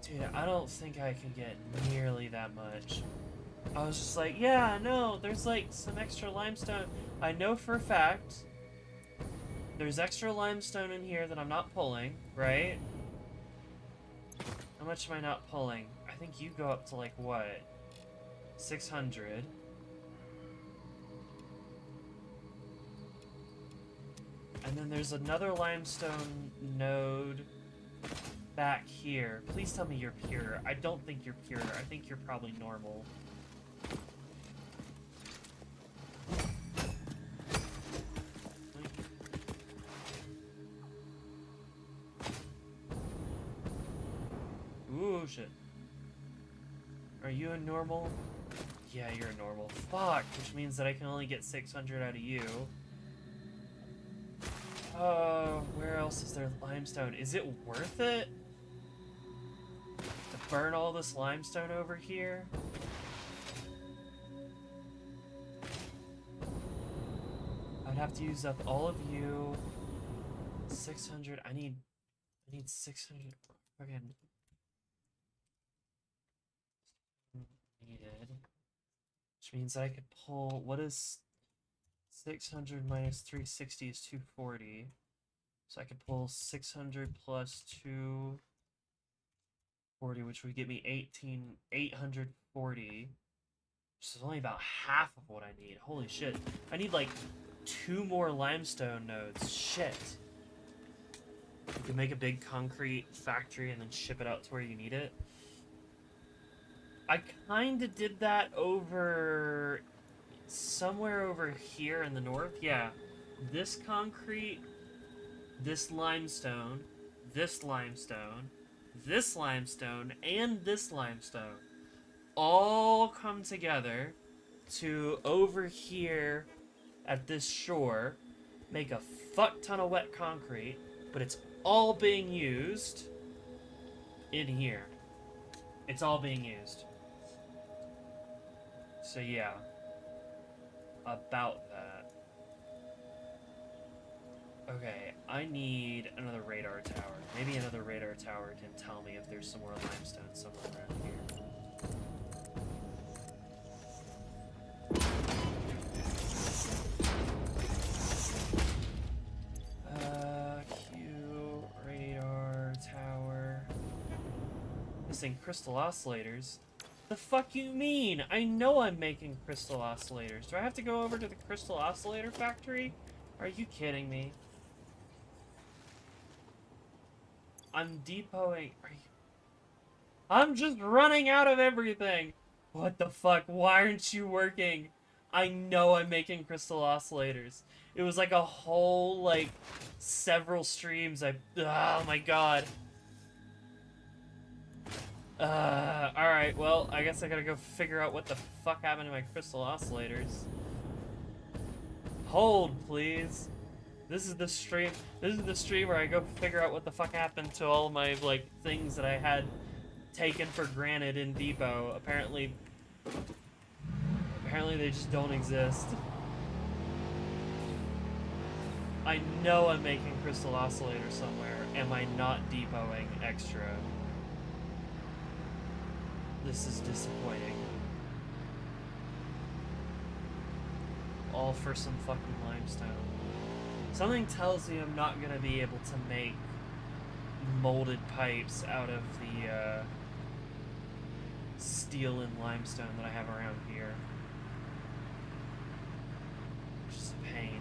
Dude, I don't think I can get nearly that much. I was just like, yeah, no, there's like some extra limestone. I know for a fact there's extra limestone in here that I'm not pulling, right? How much am I not pulling? I think you go up to like, what? 600. And then there's another limestone node back here. Please tell me you're pure. I don't think you're pure. I think you're probably normal. shit. Are you a normal? Yeah, you're a normal. Fuck, which means that I can only get 600 out of you. Where else is there limestone? Is it worth it to burn all this limestone over here? I'd have to use up all of you. 600. I need 600. Again. Needed. Which means I could pull. What is 600 minus 360 is 240. So I could pull 600 plus 240, which would get me 840. Which is only about half of what I need. Holy shit. I need like 2 more limestone nodes. Shit. You can make a big concrete factory and then ship it out to where you need it. I kinda did that over somewhere over here in the north. Yeah. This concrete, this limestone, this limestone, this limestone, and this limestone all come together to over here at this shore make a fuck ton of wet concrete, but it's all being used in here. It's all being used. So yeah, about that. Okay, I need another radar tower. Maybe another radar tower can tell me if there's some more limestone somewhere around here. Q, radar tower. Missing crystal oscillators. The fuck you mean? I know I'm making crystal oscillators. Do I have to go over to the crystal oscillator factory? Are you kidding me? I'm depoting. Are you... I'm just running out of everything. What the fuck? Why aren't you working? I know I'm making crystal oscillators. It was like a whole, like, several streams. Oh my god. Alright, well, I guess I gotta go figure out what the fuck happened to my crystal oscillators. Hold, please. This is the stream where I go figure out what the fuck happened to all my, like, things that I had taken for granted in Depot. Apparently they just don't exist. I know I'm making crystal oscillators somewhere. Am I not depoting extra? This is disappointing. All for some fucking limestone. Something tells me I'm not gonna be able to make molded pipes out of the steel and limestone that I have around here. Which is a pain.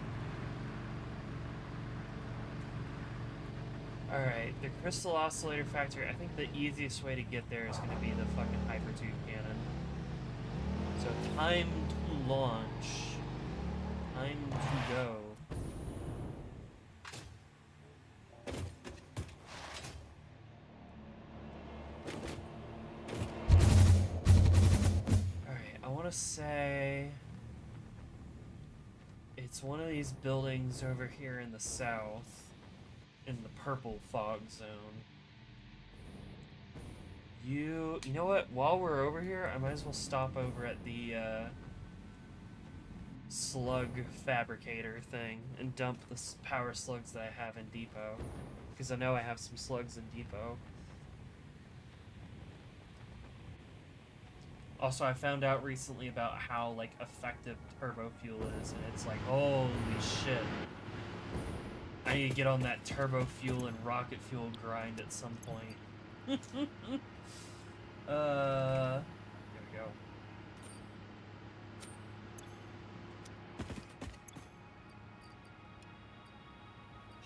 Alright, the crystal oscillator factory. I think the easiest way to get there is going to be the fucking hypertube cannon. So time to launch. Time to go. Alright, I want to say... it's one of these buildings over here in the south. In the purple fog zone. You know what? While we're over here, I might as well stop over at the slug fabricator thing and dump the power slugs that I have in Depot. Because I know I have some slugs in Depot. Also, I found out recently about how, like, effective turbo fuel is, and it's like, holy shit. I need to get on that turbo fuel and rocket fuel grind at some point. There we go.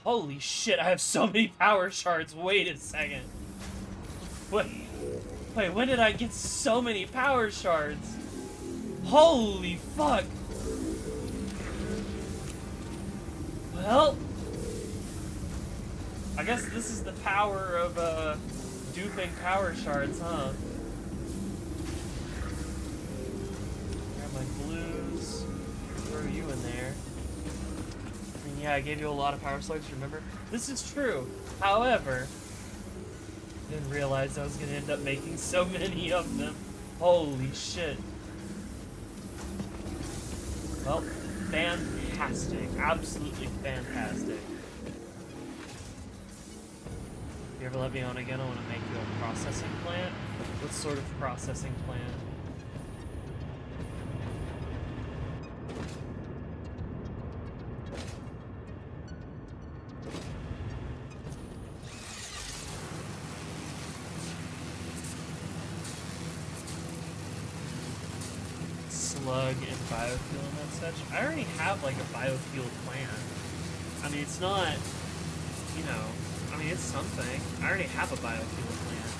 Holy shit, I have so many power shards. Wait a second. Wait, when did I get so many power shards? Holy fuck. Well, I guess this is the power of duping power shards, huh? Grab my blues. Throw you in there. And yeah, I gave you a lot of power slugs, remember? This is true. However, didn't realize I was gonna end up making so many of them. Holy shit. Well, fantastic. Absolutely fantastic. If you ever let me on again, I want to make you a processing plant. What sort of processing plant? Slug and biofuel and that such. I already have like a biofuel plant. I mean, it's not, you know, I mean, it's something. I already have a biofuel plant.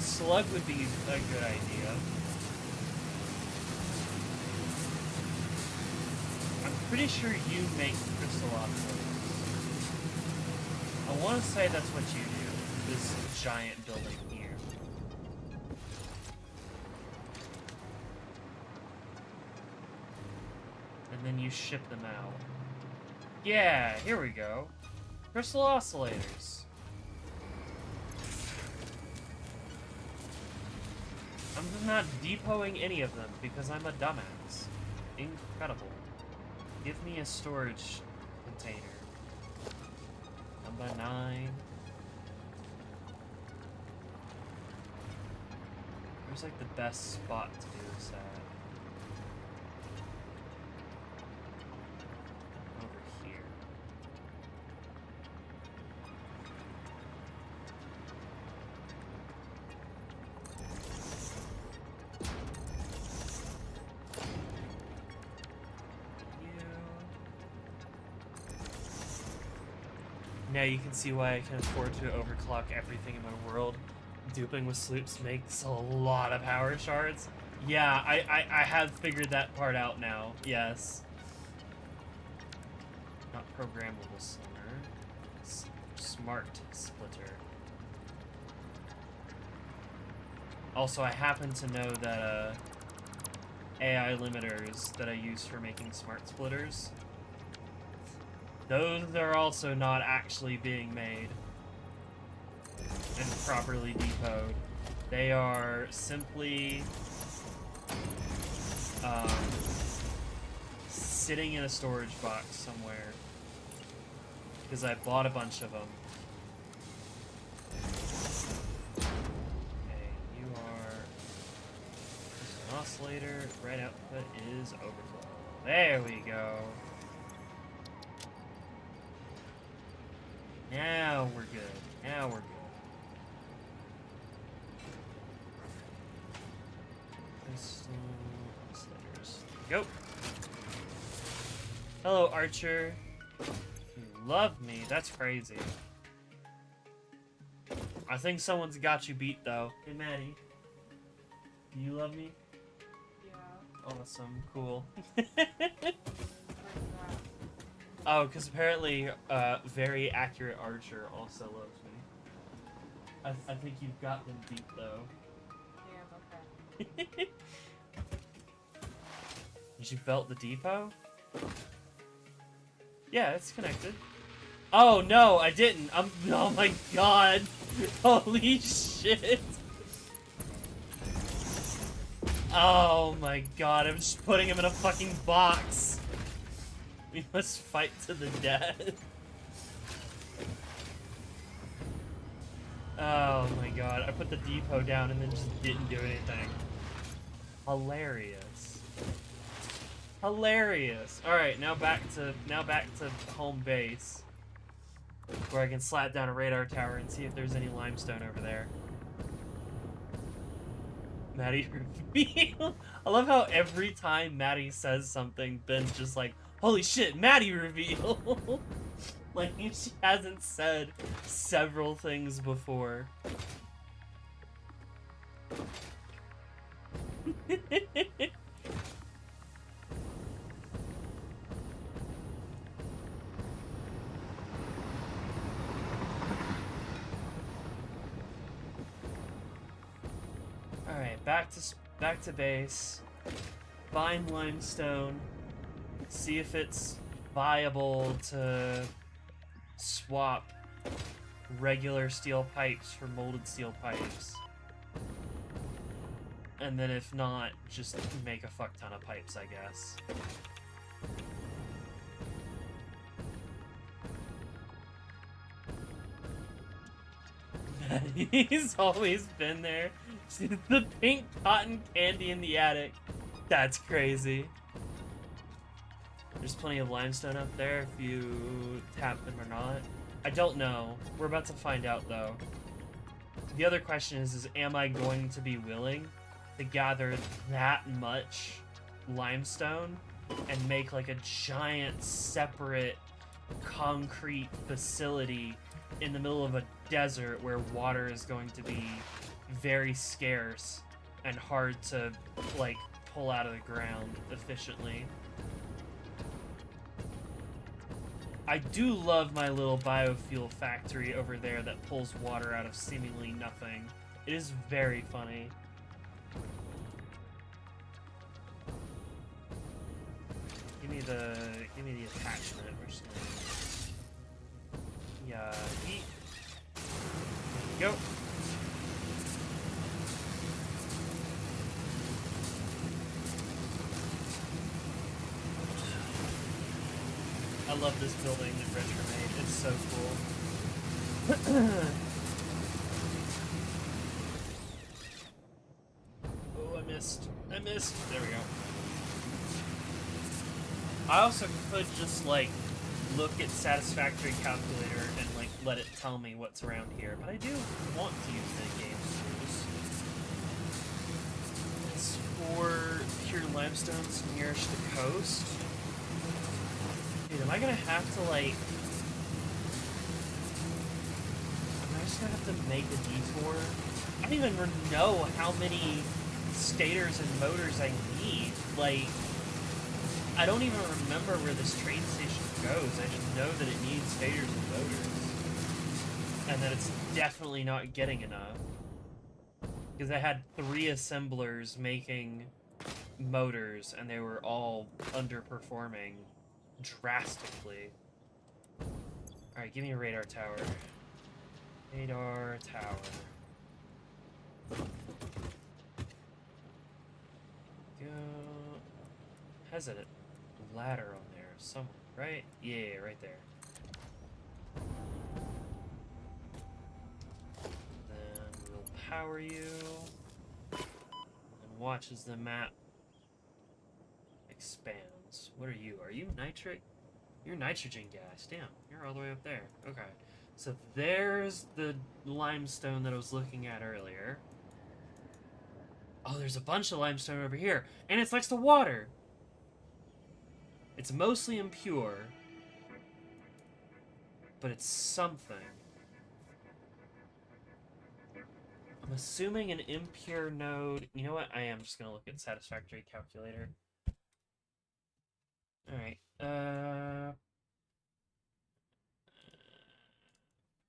Slug would be a good idea. I'm pretty sure you make crystal oscillators. I want to say that's what you do. This giant building here. And then you ship them out. Yeah, here we go. Crystal oscillators. I'm just not depoting any of them because I'm a dumbass. Incredible. Give me a storage container. Number 9. Where's like the best spot to do this at? Over here. Now you can see why I can afford to overclock everything in my world. Duping with sloops makes a lot of power shards. Yeah, I have figured that part out now. Yes. Not programmable slimmer. Smart splitter. Also, I happen to know that AI limiters that I use for making smart splitters, those are also not actually being made and properly depoted. They are simply sitting in a storage box somewhere because I bought a bunch of them. Okay, you are just an oscillator. Right output is overflow. There we go. Now we're good. Now we're good. Go. Hello, Archer. You love me. That's crazy. I think someone's got you beat, though. Hey, Maddie. Do you love me? Yeah. Awesome. Cool. Where's that? Oh, because apparently, very accurate Archer also loves me. I think you've got them beat, though. Yeah, okay. Did you belt the depot? Yeah, it's connected. Oh no, I didn't. Oh my god. Holy shit. Oh my god, I'm just putting him in a fucking box. We must fight to the death. Oh my god, I put the depot down and then just didn't do anything. Hilarious. Hilarious. Alright, now back to home base. Where I can slap down a radar tower and see if there's any limestone over there. Maddie reveal. I love how every time Maddie says something, Ben's just like, holy shit, Maddie reveal! Like, she hasn't said several things before. back to base. Find limestone. See if it's viable to swap regular steel pipes for molded steel pipes. And then if not, just make a fuck ton of pipes, I guess. He's always been there. The pink cotton candy in the attic. That's crazy. There's plenty of limestone up there if you tap them or not. I don't know. We're about to find out, though. The other question is am I going to be willing to gather that much limestone and make like a giant separate concrete facility in the middle of a desert where water is going to be very scarce and hard to like pull out of the ground efficiently. I do love my little biofuel factory over there that pulls water out of seemingly nothing. It is very funny. Give me the attachment or something. Yeah, eat. There you go. I love this building that Retro made. It's so cool. Oh, I missed. There we go. I also could just, like, look at Satisfactory Calculator and, like, let it tell me what's around here. But I do want to use the game's tools. It's for pure limestones nearest the coast. Dude, am I gonna have to, like... Am I just gonna have to make a detour? I don't even know how many stators and motors I need. Like, I don't even remember where this train station goes. I just know that it needs stators and motors. And that it's definitely not getting enough. Because I had 3 assemblers making motors, and they were all underperforming drastically. Alright, give me a radar tower. Radar tower. Go. Has a ladder on there somewhere, right? Yeah, right there. Then we'll power you. And watch as the map expands. What are you? Are you nitric? You're nitrogen gas. Damn, you're all the way up there. Okay. So there's the limestone that I was looking at earlier. Oh, there's a bunch of limestone over here. And it's next to water. It's mostly impure. But it's something. I'm assuming an impure node... You know what? I am just going to look at Satisfactory Calculator. Alright.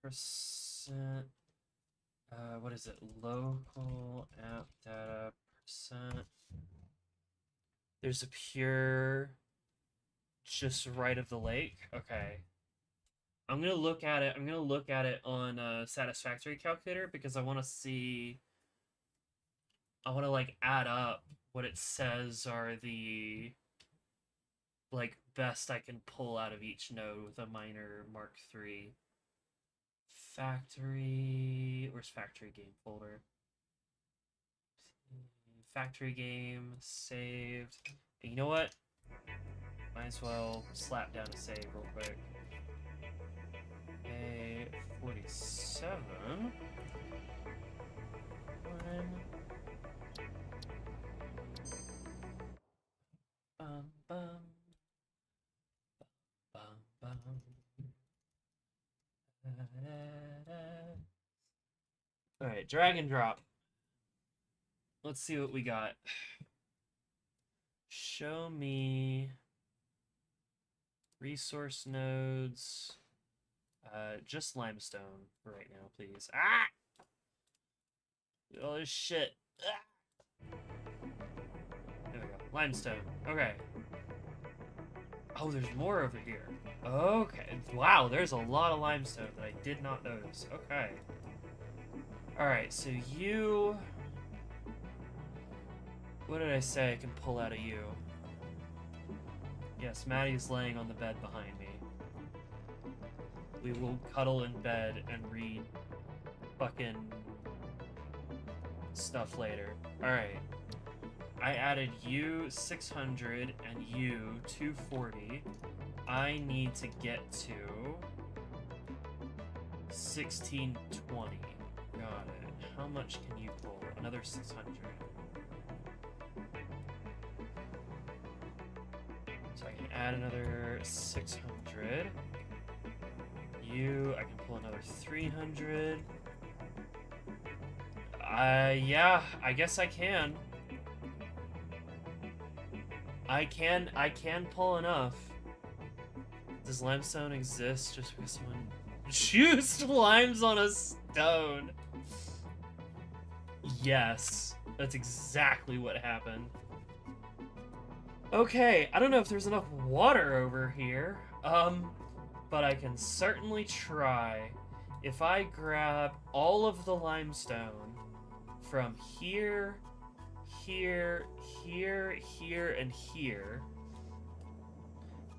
Percent... what is it? Local app data percent. There's a pure just right of the lake. Okay. I'm gonna look at it. I'm gonna look at it on Satisfactory Calculator because I want to see. I want to like add up what it says are the like best I can pull out of each node with a minor Mark III. Factory. Where's factory game folder? Factory game saved. And you know what? Might as well slap down a save real quick. A47. Bum bum. Bum bum. Alright, drag and drop. Let's see what we got. Show me resource nodes. Just limestone for right now, please. Ah! All this shit. Ah! There we go. Limestone. Okay. Oh, there's more over here. Okay. Wow, there's a lot of limestone that I did not notice. Okay. Alright, so you... What did I say I can pull out of you? Yes, Maddie's laying on the bed behind me. We will cuddle in bed and read fucking stuff later. Alright. I added you 600 and you 240. I need to get to 1620. Got it. How much can you pull? Another 600. So I can add another 600. I can pull another 300. Yeah, I guess I can. I can pull enough. Does limestone exist just because someone juiced limes on a stone? Yes, that's exactly what happened. Okay, I don't know if there's enough water over here, but I can certainly try. If I grab all of the limestone from here, here, here, here, and here,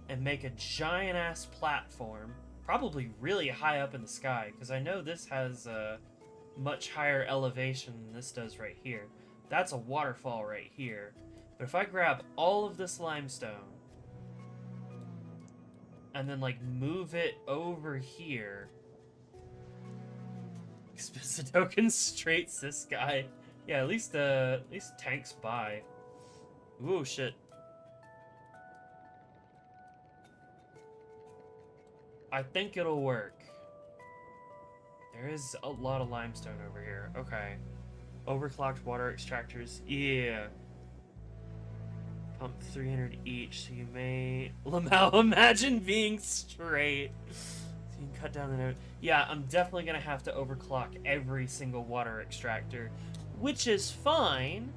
and make a giant-ass platform, probably really high up in the sky, because I know this has a much higher elevation than this does right here. That's a waterfall right here. But if I grab all of this limestone, and then, like, move it over here... Explicito constraints this guy. Yeah, at least tanks by. Ooh, shit. I think it'll work. There is a lot of limestone over here. Okay. Overclocked water extractors. Yeah. Pump 300 each, so you may... Lamau, imagine being straight. So you can cut down the note. Yeah, I'm definitely gonna have to overclock every single water extractor. Which is fine,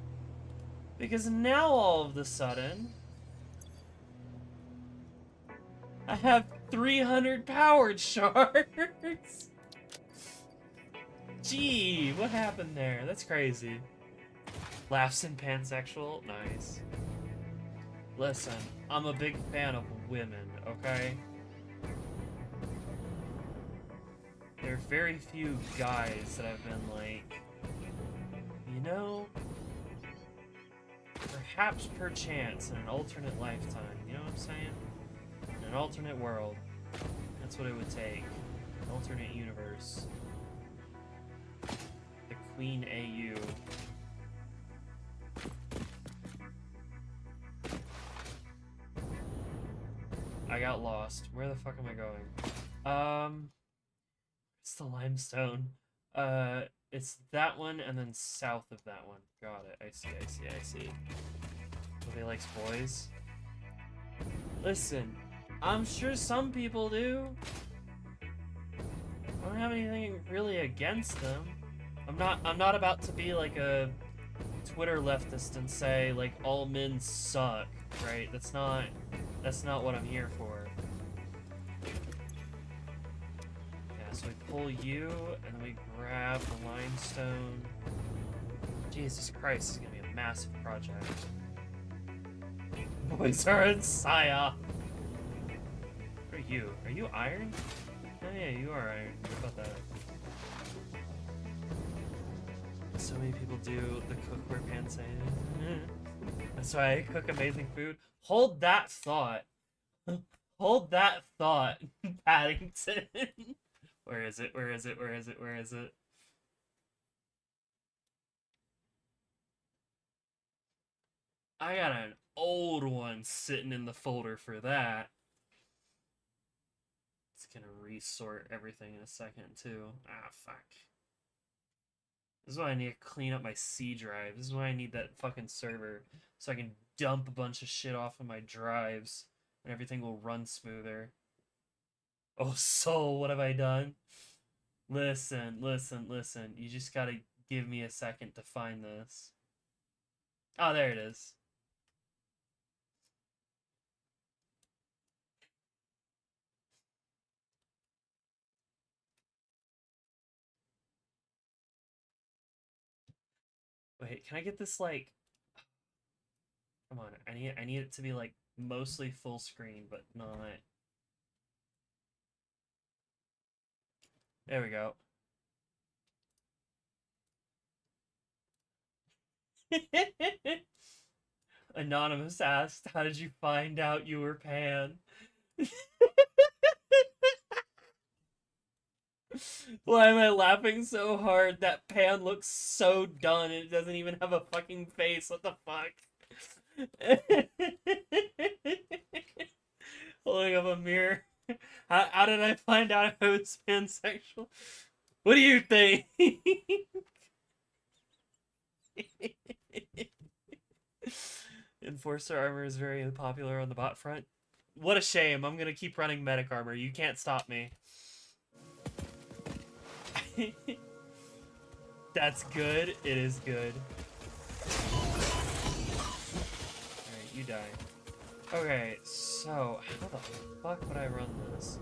because now all of a sudden, I have 300 powered shards. Gee, what happened there? That's crazy. Laughs and pansexual? Nice. Listen, I'm a big fan of women, okay? There are very few guys that have been like, you know, perhaps perchance in an alternate lifetime, you know what I'm saying? In an alternate world. That's what it would take. An alternate universe. The Queen AU. I got lost. Where the fuck am I going? It's the limestone. It's that one and then south of that one. Got it. I see. Nobody likes boys. Listen, I'm sure some people do. I don't have anything really against them. I'm not about to be like a Twitter leftist and say like all men suck, right? That's not what I'm here for. So we pull you, and then we grab the limestone. Jesus Christ, this is gonna be a massive project. Boys are in Saya. What are you? Are you iron? Oh yeah, you are iron. What about that? So many people do the cookware pan say. That's why I cook amazing food. Hold that thought. Hold that thought, Paddington. Where is it? Where is it? Where is it? Where is it? I got an old one sitting in the folder for that. It's gonna resort everything in a second, too. Ah, fuck. This is why I need to clean up my C drive. This is why I need that fucking server. So I can dump a bunch of shit off of my drives. And everything will run smoother. Oh, Soul, what have I done? Listen. You just gotta give me a second to find this. Oh, there it is. Wait, can I get this, like... Come on, I need it to be, like, mostly full screen, but not... There we go. Anonymous asked, how did you find out you were Pan? Why am I laughing so hard? That Pan looks so done and it doesn't even have a fucking face. What the fuck? Holding up a mirror. How did I find out I was pansexual? What do you think? Enforcer armor is very popular on the bot front. What a shame. I'm gonna keep running medic armor. You can't stop me. That's good. It is good. Alright, you die. Okay, so how the fuck would I run this?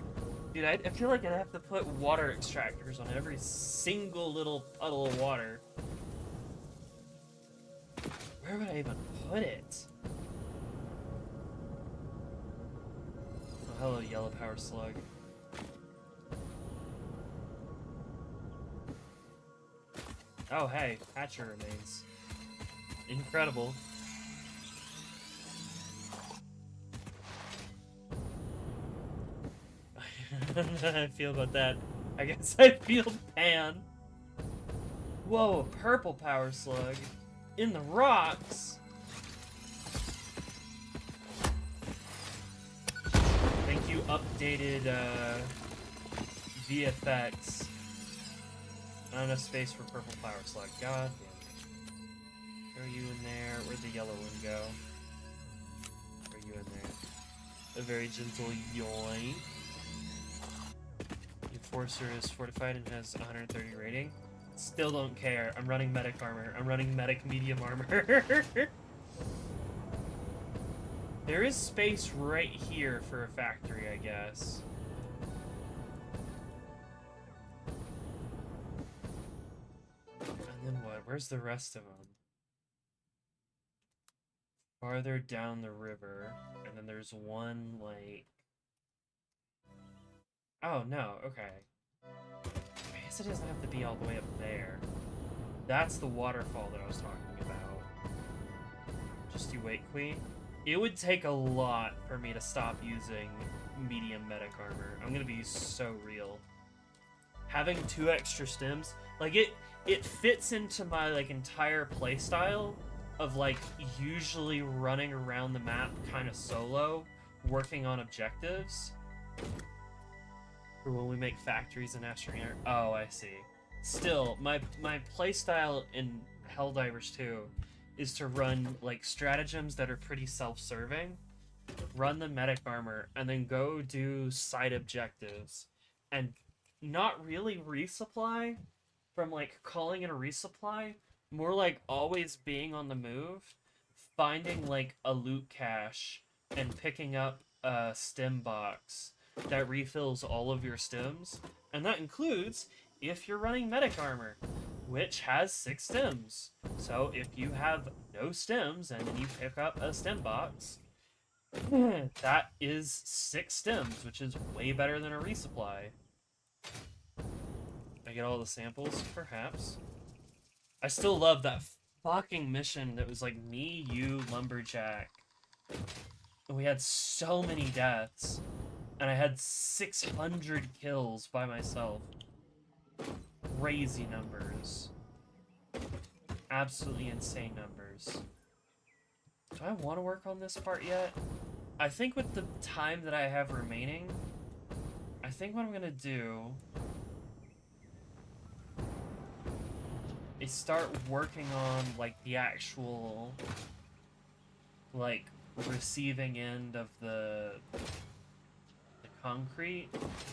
Dude, I feel like I'd have to put water extractors on every single little puddle of water. Where would I even put it? Oh, hello, yellow power slug. Oh, hey, Hatcher remains. Incredible. I don't know how I feel about that. I guess I feel Pan. Whoa, a purple power slug. In the rocks. Thank you, updated VFX. Not enough space for purple power slug. God damn it. Throw you in there. Where'd the yellow one go? Throw you in there. A very gentle yoink. Enforcer is fortified and has 130 rating. Still don't care. I'm running medic armor. I'm running medic medium armor. There is space right here for a factory, I guess. And then what? Where's the rest of them? Farther down the river. And then there's one, like... Oh, no. Okay. I guess it doesn't have to be all the way up there. That's the waterfall that I was talking about. Just you wait, Queen. It would take a lot for me to stop using medium medic armor. I'm gonna be so real. Having 2 extra stims, like it fits into my like entire playstyle of like usually running around the map kind of solo, working on objectives. For when we make factories in Astroneer. Oh, I see. Still, my playstyle in Helldivers 2 is to run like stratagems that are pretty self-serving, run the medic armor, and then go do side objectives, and not really resupply from like calling in a resupply, more like always being on the move, finding like a loot cache and picking up a stim box that refills all of your stims, and that includes if you're running medic armor, which has 6 stims. So if you have no stims and then you pick up a stim box, that is 6 stims, which is way better than a resupply. I get all the samples, perhaps. I still love that fucking mission that was like me, you, Lumberjack. And we had so many deaths. And I had 600 kills by myself. Crazy numbers. Absolutely insane numbers. Do I want to work on this part yet? I think with the time that I have remaining, I think what I'm gonna do is start working on, like, the actual, like, receiving end of the concrete,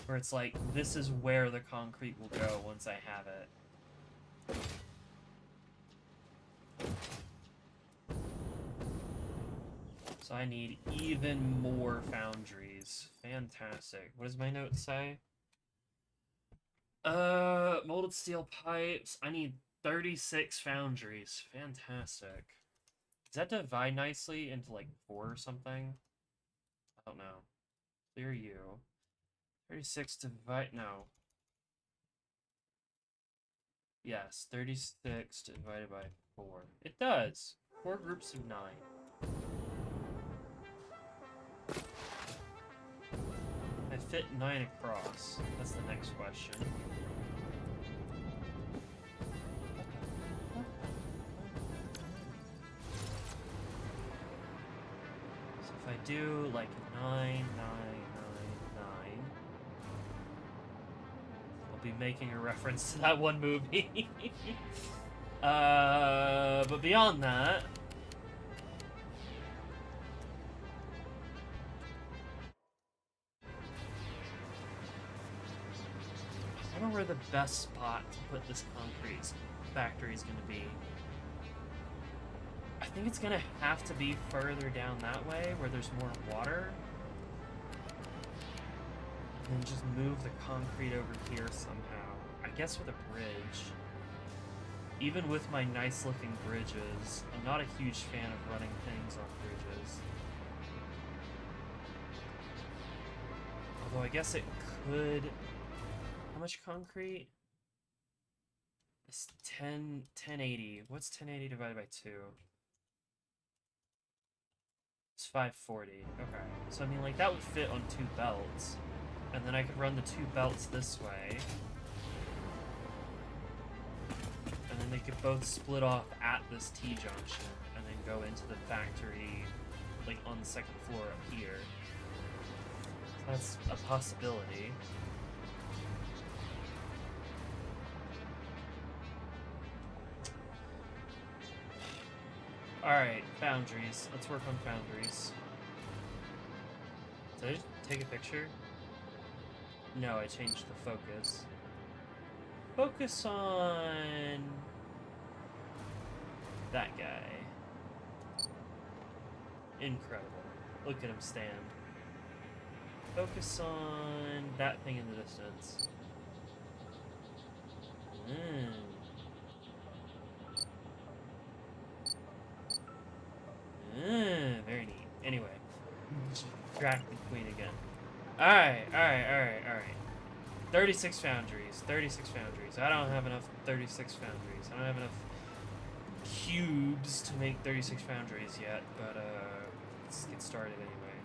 where it's like, this is where the concrete will go once I have it. So I need even more foundries. Fantastic. What does my note say? Molded steel pipes. I need 36 foundries. Fantastic. Does that divide nicely into like 4 or something? I don't know. Clear you. 36 divide... no. Yes, 36 divided by 4. It does. 4 groups of 9. I fit 9 across. That's the next question. So if I do like 9, 9, 9, 9, I'll be making a reference to that one movie. But beyond that, I don't know where the best spot to put this concrete factory is going to be. I think it's going to have to be further down that way where there's more water. And then just move the concrete over here somehow. I guess with a bridge. Even with my nice looking bridges, I'm not a huge fan of running things on bridges. Although I guess it could... How much concrete? It's 1080. What's 1080 divided by 2? It's 540. Okay. So I mean, like, that would fit on 2 belts. And then I could run the 2 belts this way. And then they could both split off at this T-junction. And then go into the factory, like, on the 2nd floor up here. So that's a possibility. Alright, foundries. Let's work on foundries. Did I just take a picture? No, I changed the focus. Focus on... that guy. Incredible. Look at him stand. Focus on that thing in the distance. Very neat. Anyway, crack the queen again. Alright. 36 foundries. 36 foundries. I don't have enough 36 foundries. I don't have enough cubes to make 36 foundries yet, but let's get started anyway.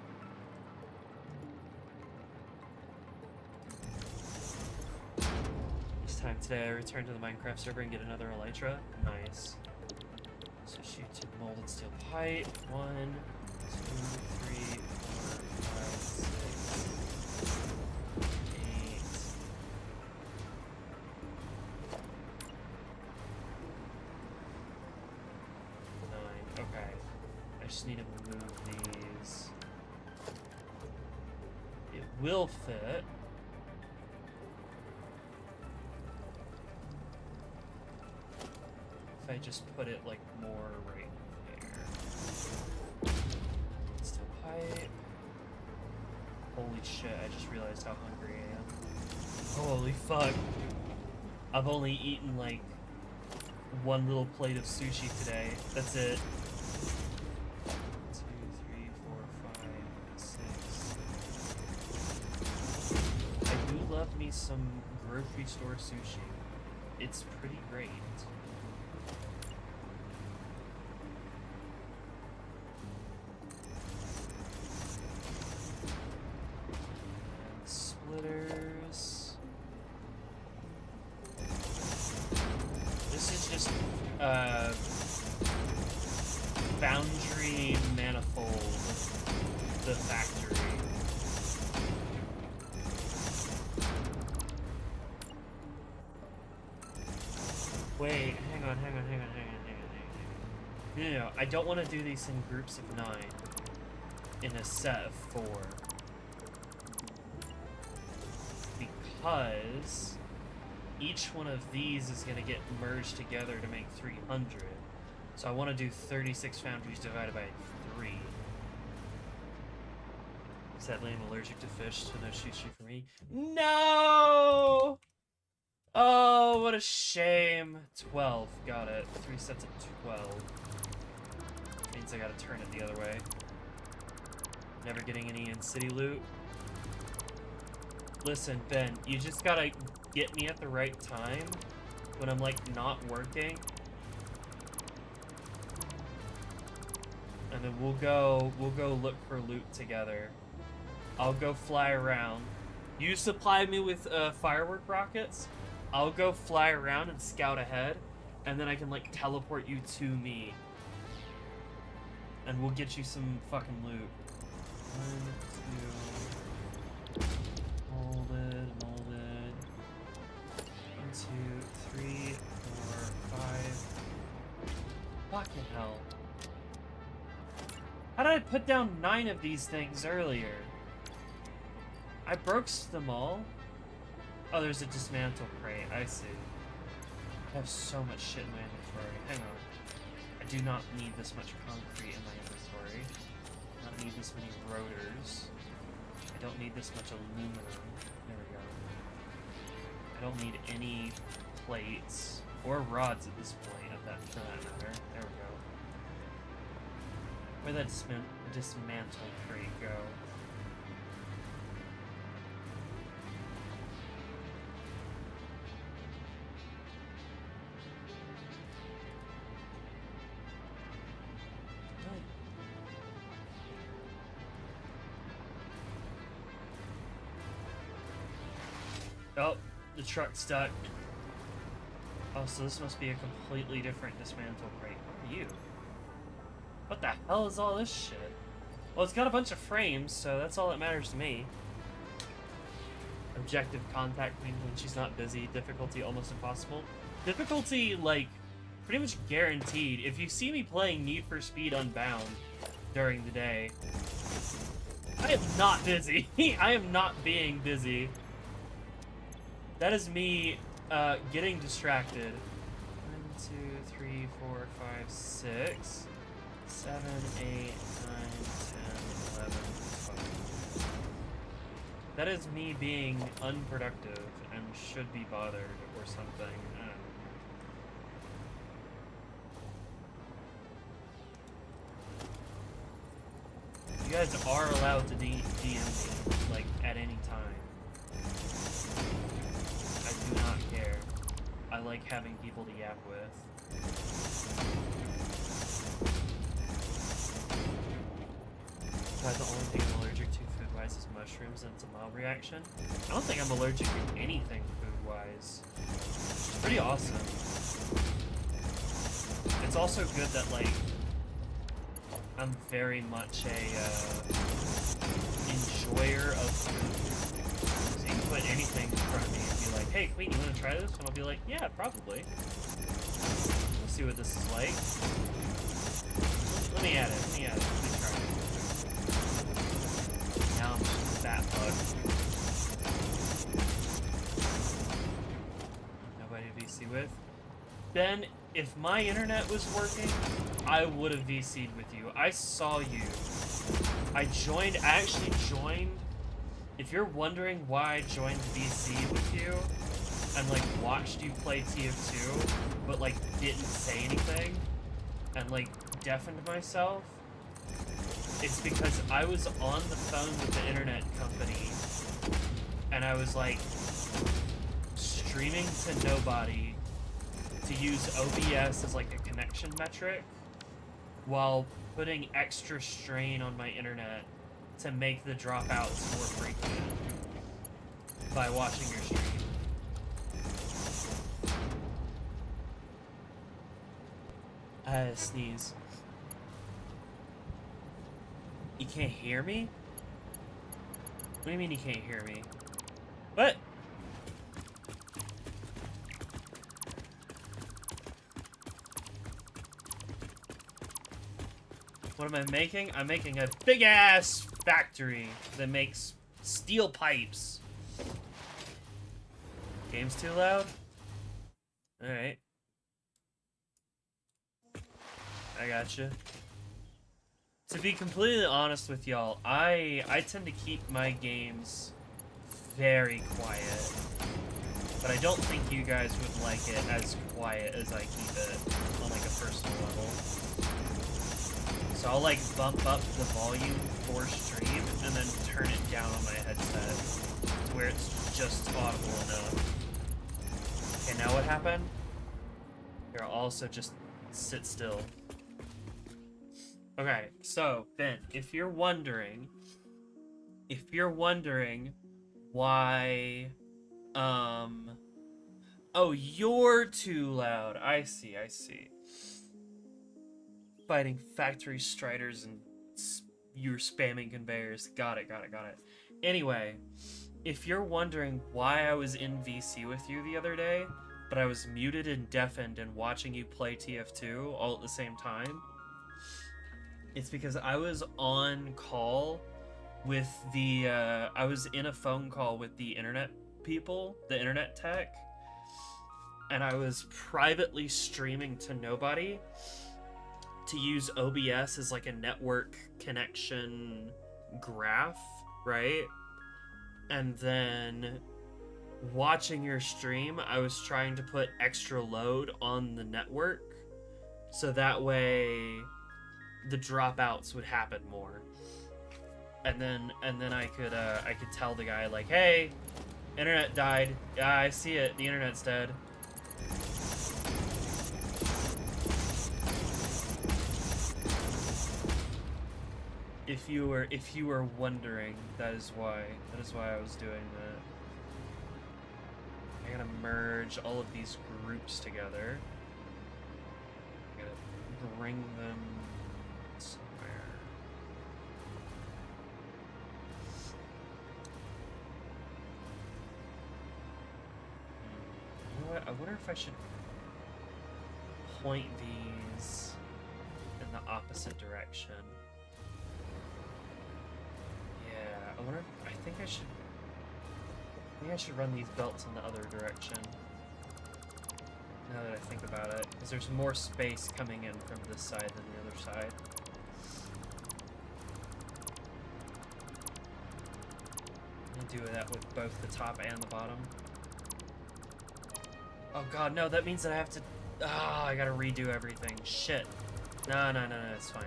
This time today I return to the Minecraft server and get another Elytra. Nice. So shoot to molded steel pipe. 1, 2, 3, 4, 5, 6, 8, 9. Okay. I just need to move these. It will fit. If I just put it like more right there. Steel pipe. Holy shit, I just realized how hungry I am. Holy fuck. I've only eaten like 1 little plate of sushi today. That's it. 2, 3, 4, 5, 6. I do love me some grocery store sushi. It's pretty great. Splitters. This is just foundry manifold, the factory. Wait, hang on. No, I don't want to do these in groups of 9 in a set of 4. Because each one of these is going to get merged together to make 300. So I want to do 36 foundries divided by 3. Sadly, I'm allergic to fish, so no sushi for me. No! Oh, what a shame. 12, got it. 3 sets of 12. Means I gotta turn it the other way. Never getting any in-city loot. Listen, Ben, you just gotta get me at the right time when I'm, like, not working. And then we'll go look for loot together. I'll go fly around. You supply me with firework rockets. I'll go fly around and scout ahead, and then I can, like, teleport you to me. And we'll get you some fucking loot. 1, 2... Molded. 1, 2, 3, 4, 5... Fucking hell. How did I put down 9 of these things earlier? I broke them all? Oh, there's a dismantle crate. I see. I have so much shit in my inventory. Hang on. I do not need this much concrete in my inventory. I don't need this many rotors. I don't need this much aluminum. There we go. I don't need any plates or rods at this point, for that matter. There we go. Where'd that dismantle crate go? Oh, the truck's stuck. Oh, so this must be a completely different dismantle crate. What are you? What the hell is all this shit? Well, it's got a bunch of frames, so that's all that matters to me. Objective contact when she's not busy. Difficulty almost impossible. Difficulty, like, pretty much guaranteed. If you see me playing Need for Speed Unbound during the day, I am not busy. I am not being busy. That is me getting distracted. 1, 2, 3, 4, 5, 6, 7, 8, 9, 10, 11, 12. That is me being unproductive and should be bothered or something. You guys are allowed to DM me, like, at any time. I do not care. I like having people to yap with. Probably the only thing I'm allergic to food-wise is mushrooms, and it's a mild reaction. I don't think I'm allergic to anything food-wise. It's pretty awesome. It's also good that, like, I'm very much a enjoyer of food. So you can put anything in front of me and be like, hey, Queen, you want to try this? And I'll be like, yeah, probably. Let's see what this is like. Let me add it. Let me try it. Now I'm just a fat bug. Nobody to VC with. Ben, if my internet was working, I would have VC'd with you. I saw you. I actually joined. If you're wondering why I joined VC with you and, like, watched you play TF2, but, like, didn't say anything and, like, deafened myself, it's because I was on the phone with the internet company and I was, like, streaming to nobody to use OBS as, like, a connection metric while putting extra strain on my internet to make the dropouts more frequent by watching your stream. I had a sneeze. You can't hear me? What do you mean you can't hear me? What? What am I making? I'm making a big-ass factory that makes steel pipes. Game's too loud? Alright. I gotcha. To be completely honest with y'all, I tend to keep my games very quiet. But I don't think you guys would like it as quiet as I keep it on like a personal level. So I'll like bump up the volume for stream and then turn it down on my headset to where it's just audible enough. Okay, now what happened? Here, I'll also just sit still. Okay, so Ben, if you're wondering why, oh, you're too loud. I see. Fighting factory striders and you're spamming conveyors. Got it. Anyway, if you're wondering why I was in VC with you the other day, but I was muted and deafened and watching you play TF2 all at the same time, it's because I was on call with the, I was in a phone call with the internet people, the internet tech, and I was privately streaming to nobody to use OBS as like a network connection graph, right? And then watching your stream, I was trying to put extra load on the network so that way the dropouts would happen more. And then I could tell the guy like, hey, internet died. Yeah, I see it. The internet's dead. If you were wondering, that is why I was doing that. I gotta merge all of these groups together. I gotta bring them somewhere. You know what? I wonder if I should point these in the opposite direction. Yeah, I think I should run these belts in the other direction. Now that I think about it, because there's more space coming in from this side than the other side. I'm gonna do that with both the top and the bottom. Oh god, no, that means that I have to... Ah, I gotta redo everything. Shit. No, it's fine.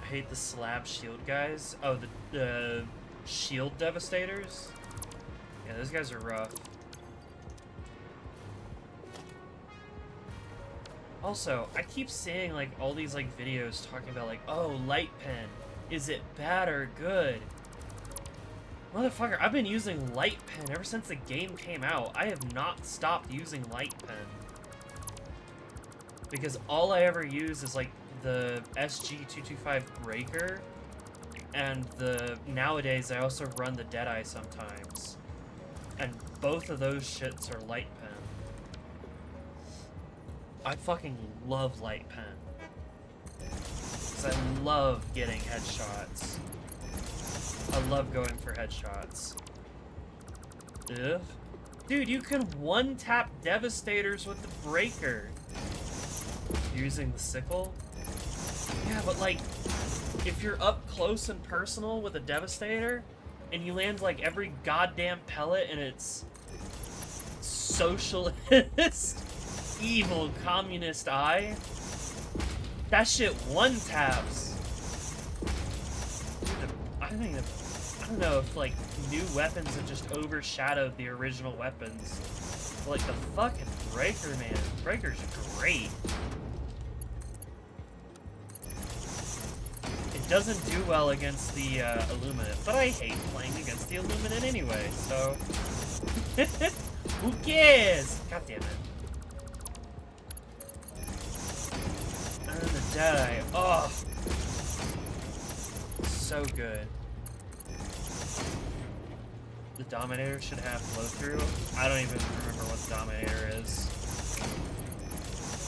I hate the slab shield guys. Oh, the shield devastators? Yeah, those guys are rough. Also, I keep seeing like all these like videos talking about like, oh, light pen. Is it bad or good? Motherfucker, I've been using light pen ever since the game came out. I have not stopped using light pen. Because all I ever use is like the SG-225 breaker, and nowadays I also run the Deadeye sometimes, and both of those shits are light pen. I fucking love light pen, because I love getting headshots. I love going for headshots. Ugh. Dude, you can one-tap Devastators with the breaker. You're using the sickle? Yeah, but like, if you're up close and personal with a Devastator, and you land like every goddamn pellet in its socialist, evil communist eye, that shit one-taps. Dude, I don't know if like new weapons have just overshadowed the original weapons. But, like the fucking breaker, man. Breaker's great. It doesn't do well against the Illuminate, but I hate playing against the Illuminate anyway, so who cares? God damn it. And then the Deadeye. Oh, so good. The Dominator should have flow through. I don't even remember what the Dominator is.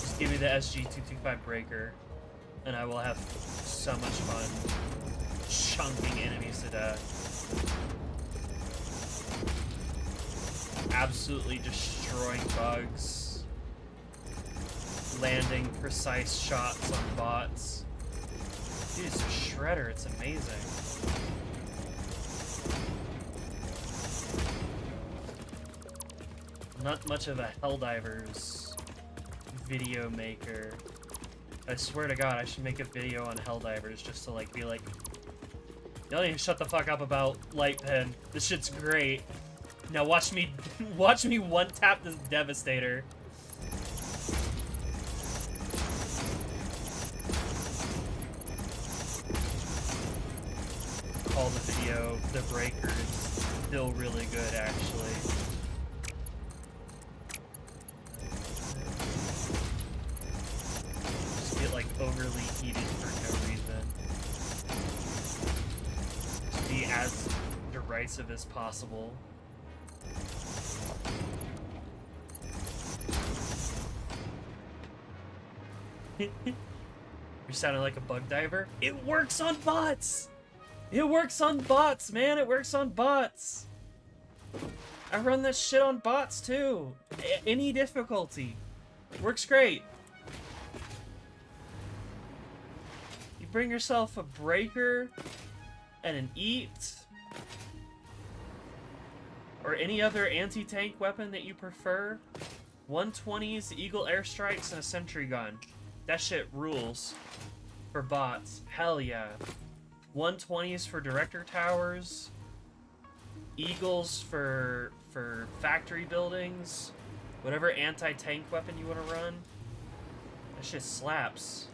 Just give me the SG-225 breaker, and I will have so much fun chunking enemies to death. Absolutely destroying bugs. landing precise shots on bots. Dude, it's a shredder. It's amazing. Not much of a Helldivers video maker. I swear to God, I should make a video on Helldivers just to like be like, y'all need to shut the fuck up about Light Pen. This shit's great. Now watch me, watch me one tap this Devastator. Call the video The Breaker. It's still really good, actually. Just get like overly heated for no reason. Just be as derisive as possible. You're sounding like a bug diver. It works on bots! It works on bots, man! It works on bots! I run this shit on bots, too! Any difficulty. Works great. You bring yourself a breaker and an eat, or any other anti-tank weapon that you prefer. 120s, Eagle airstrikes, and a sentry gun. That shit rules for bots. Hell yeah. 120s for director towers. Eagles for factory buildings. Whatever anti-tank weapon you want to run. That shit slaps.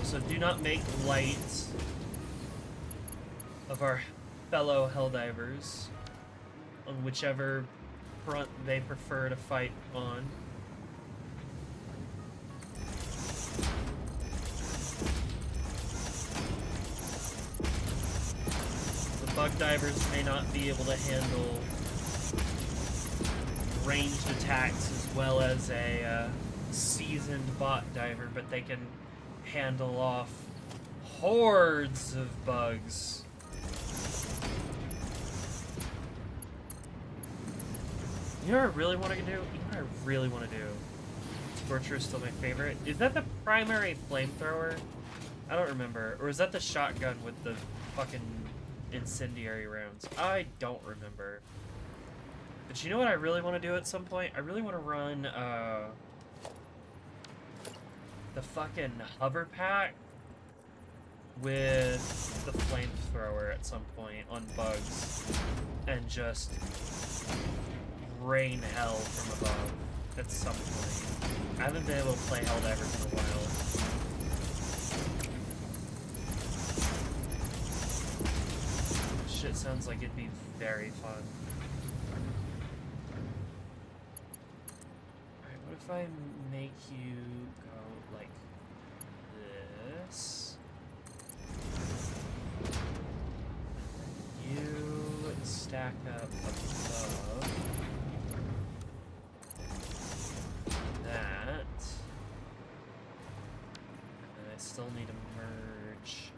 So do not make light of our fellow Helldivers on whichever front they prefer to fight on. The bug divers may not be able to handle ranged attacks as well as a seasoned bot diver, but they can handle off hordes of bugs. You know what I really want to do? You know what I really want to do? Scorcher is still my favorite. Is that the primary flamethrower? I don't remember. Or is that the shotgun with the fucking incendiary rounds? I don't remember. But you know what I really want to do at some point? I really want to run, the fucking hover pack with the flamethrower at some point on bugs and just rain hell from above at some point. I haven't been able to play Helldivers in a while. Shit sounds like it'd be very fun. Alright, what if I make you go like this? You stack up above that. And I still need to merge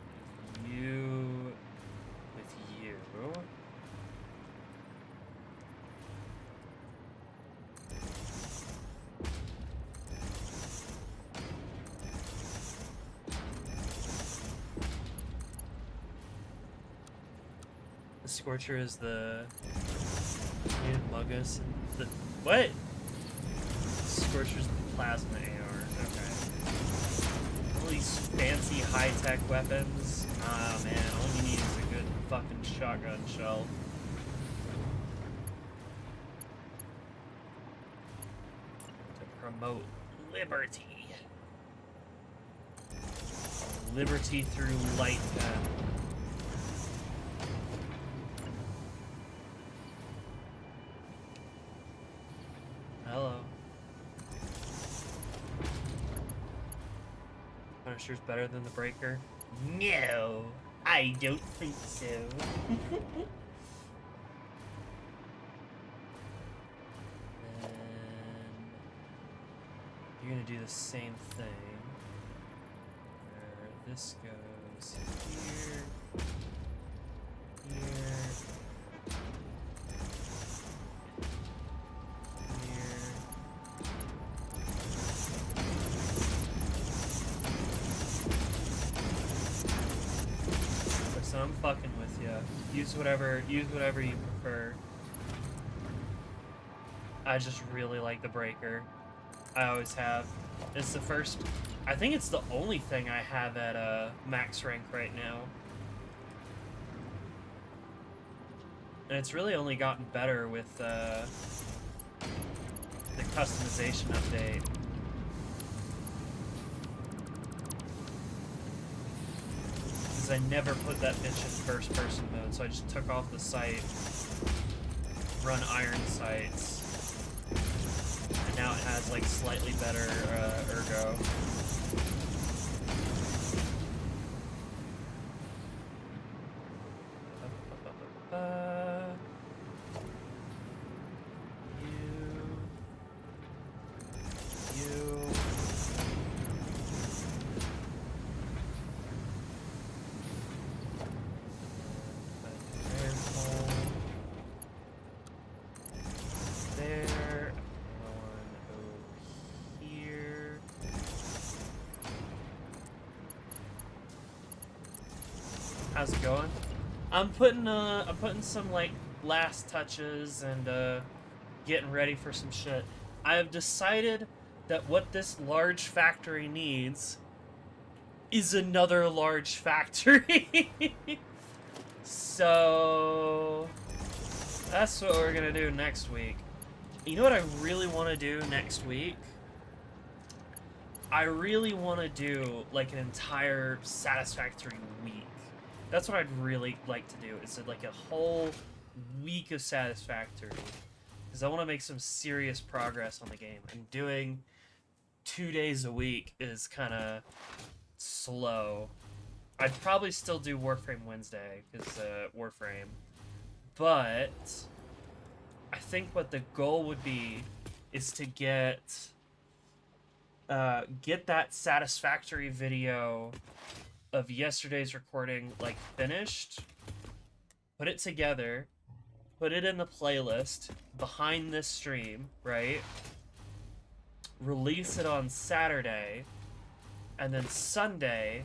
you with you. The Scorcher is the Muggus and the what? Scorcher's the plasma AR. Okay. All these fancy high-tech weapons. Ah man, all you need is a good fucking shotgun shell. To promote liberty. Liberty through light pen. Hello. Punisher's better than the Breaker? No, I don't think so. And you're gonna do the same thing. this goes here, here, here. Listen, I'm fucking with you. Use whatever you prefer. I just really like the breaker. I always have. It's the first. I think it's the only thing I have at max rank right now. And it's really only gotten better with the customization update. Because I never put that bitch in first person mode, so I just took off the sight, run iron sights. And now it has like slightly better ergo. How's it going? I'm putting some like last touches and getting ready for some shit. I have decided that what this large factory needs is another large factory. So that's what we're gonna do next week. You know what I really want to do next week? I really want to do like an entire Satisfactory week. That's what I'd really like to do, is like a whole week of Satisfactory. Because I want to make some serious progress on the game. And doing 2 days a week is kind of slow. I'd probably still do Warframe Wednesday, because Warframe. But I think what the goal would be is to get that Satisfactory video of yesterday's recording like finished, put it together, put it in the playlist behind this stream, right? Release it on Saturday, and then Sunday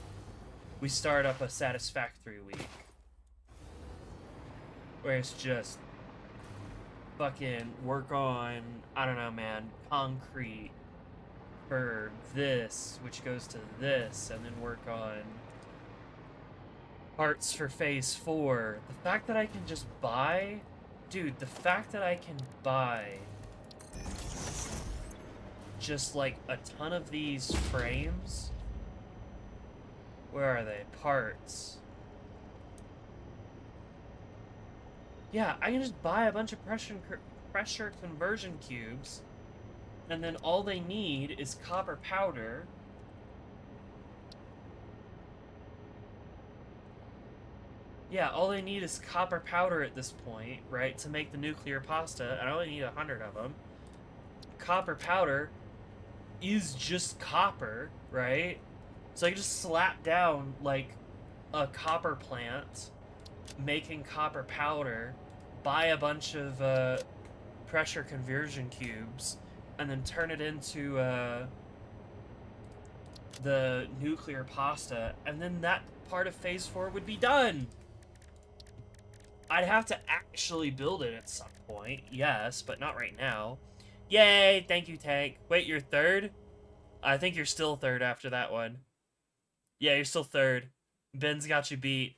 we start up a Satisfactory week where it's just fucking work on, I don't know, man, concrete for this, which goes to this, and then work on parts for phase 4. The fact that I can just buy... Dude, the fact that I can buy just like a ton of these frames... Where are they? Parts. Yeah, I can just buy a bunch of pressure conversion cubes, and then all they need is copper powder. Yeah, all they need is copper powder at this point, right, to make the nuclear pasta. I only need 100 of them. Copper powder is just copper, right? So I can just slap down, like, a copper plant, making copper powder, buy a bunch of pressure conversion cubes, and then turn it into the nuclear pasta, and then that part of phase 4 would be done. I'd have to actually build it at some point, yes, but not right now. Yay, thank you, Tank. Wait, you're third? I think you're still third after that one. Yeah, you're still third. Ben's got you beat.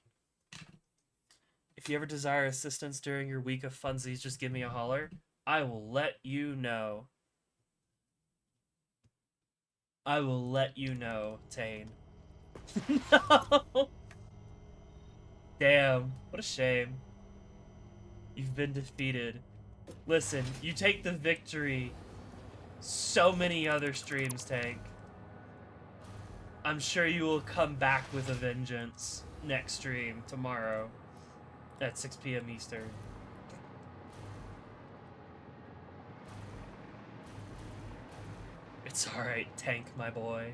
If you ever desire assistance during your week of funsies, just give me a holler. I will let you know. I will let you know, Tane. No! Damn, what a shame. You've been defeated. Listen, you take the victory so many other streams, Tank. I'm sure you will come back with a vengeance next stream tomorrow at 6 p.m. Eastern. It's alright, Tank, my boy.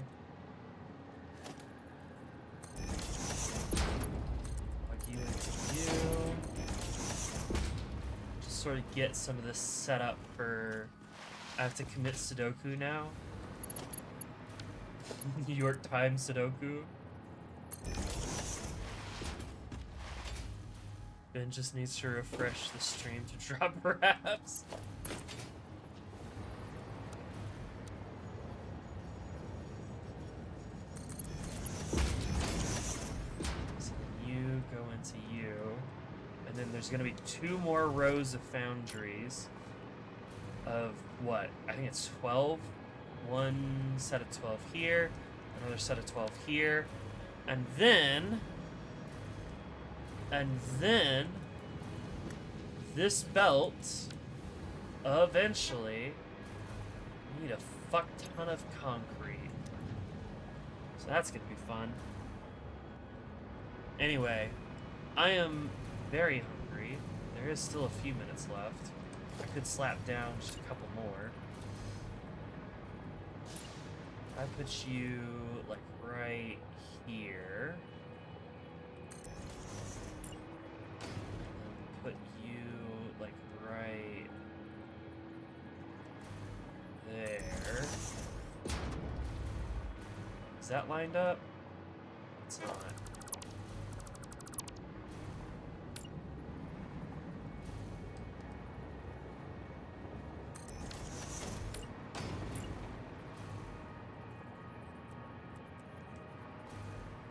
sort of get some of this set up for... I have to commit Sudoku now. New York Times Sudoku. Ben just needs to refresh the stream to drop raps. So you go into you. And then there's gonna be 2 more rows of foundries. Of what? I think it's 12. One set of 12 here. Another set of 12 here. And then this belt eventually need a fuck ton of concrete. So that's gonna be fun. Anyway, I am very hungry. There is still a few minutes left. I could slap down just a couple more. I put you like right here. Put you like right there. Is that lined up? It's not.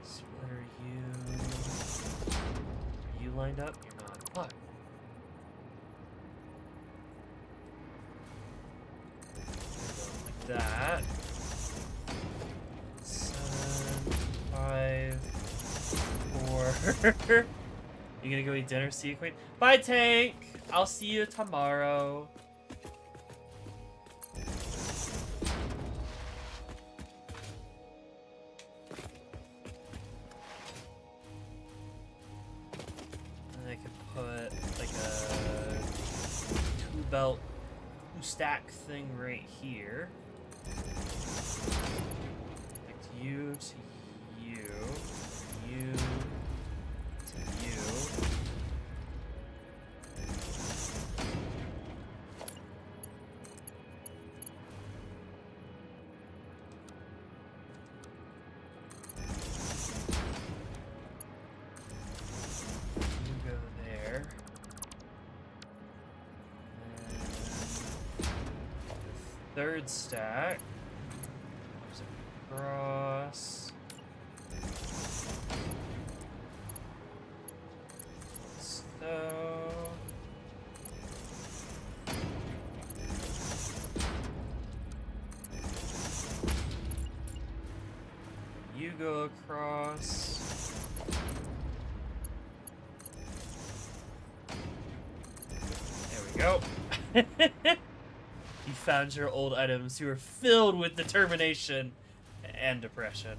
Splitter you. Are you lined up? You're not. Fuck. Like that. 7, 5, 4. You gonna go eat dinner, see you, Queen? Bye, Tank! I'll see you tomorrow. And I could put like a 2-belt 2-stack thing right here. Connect you to you, you to you. You go there. And the 3rd stack goes across. So you go across. There we go. You found your old items. You were filled with determination and depression.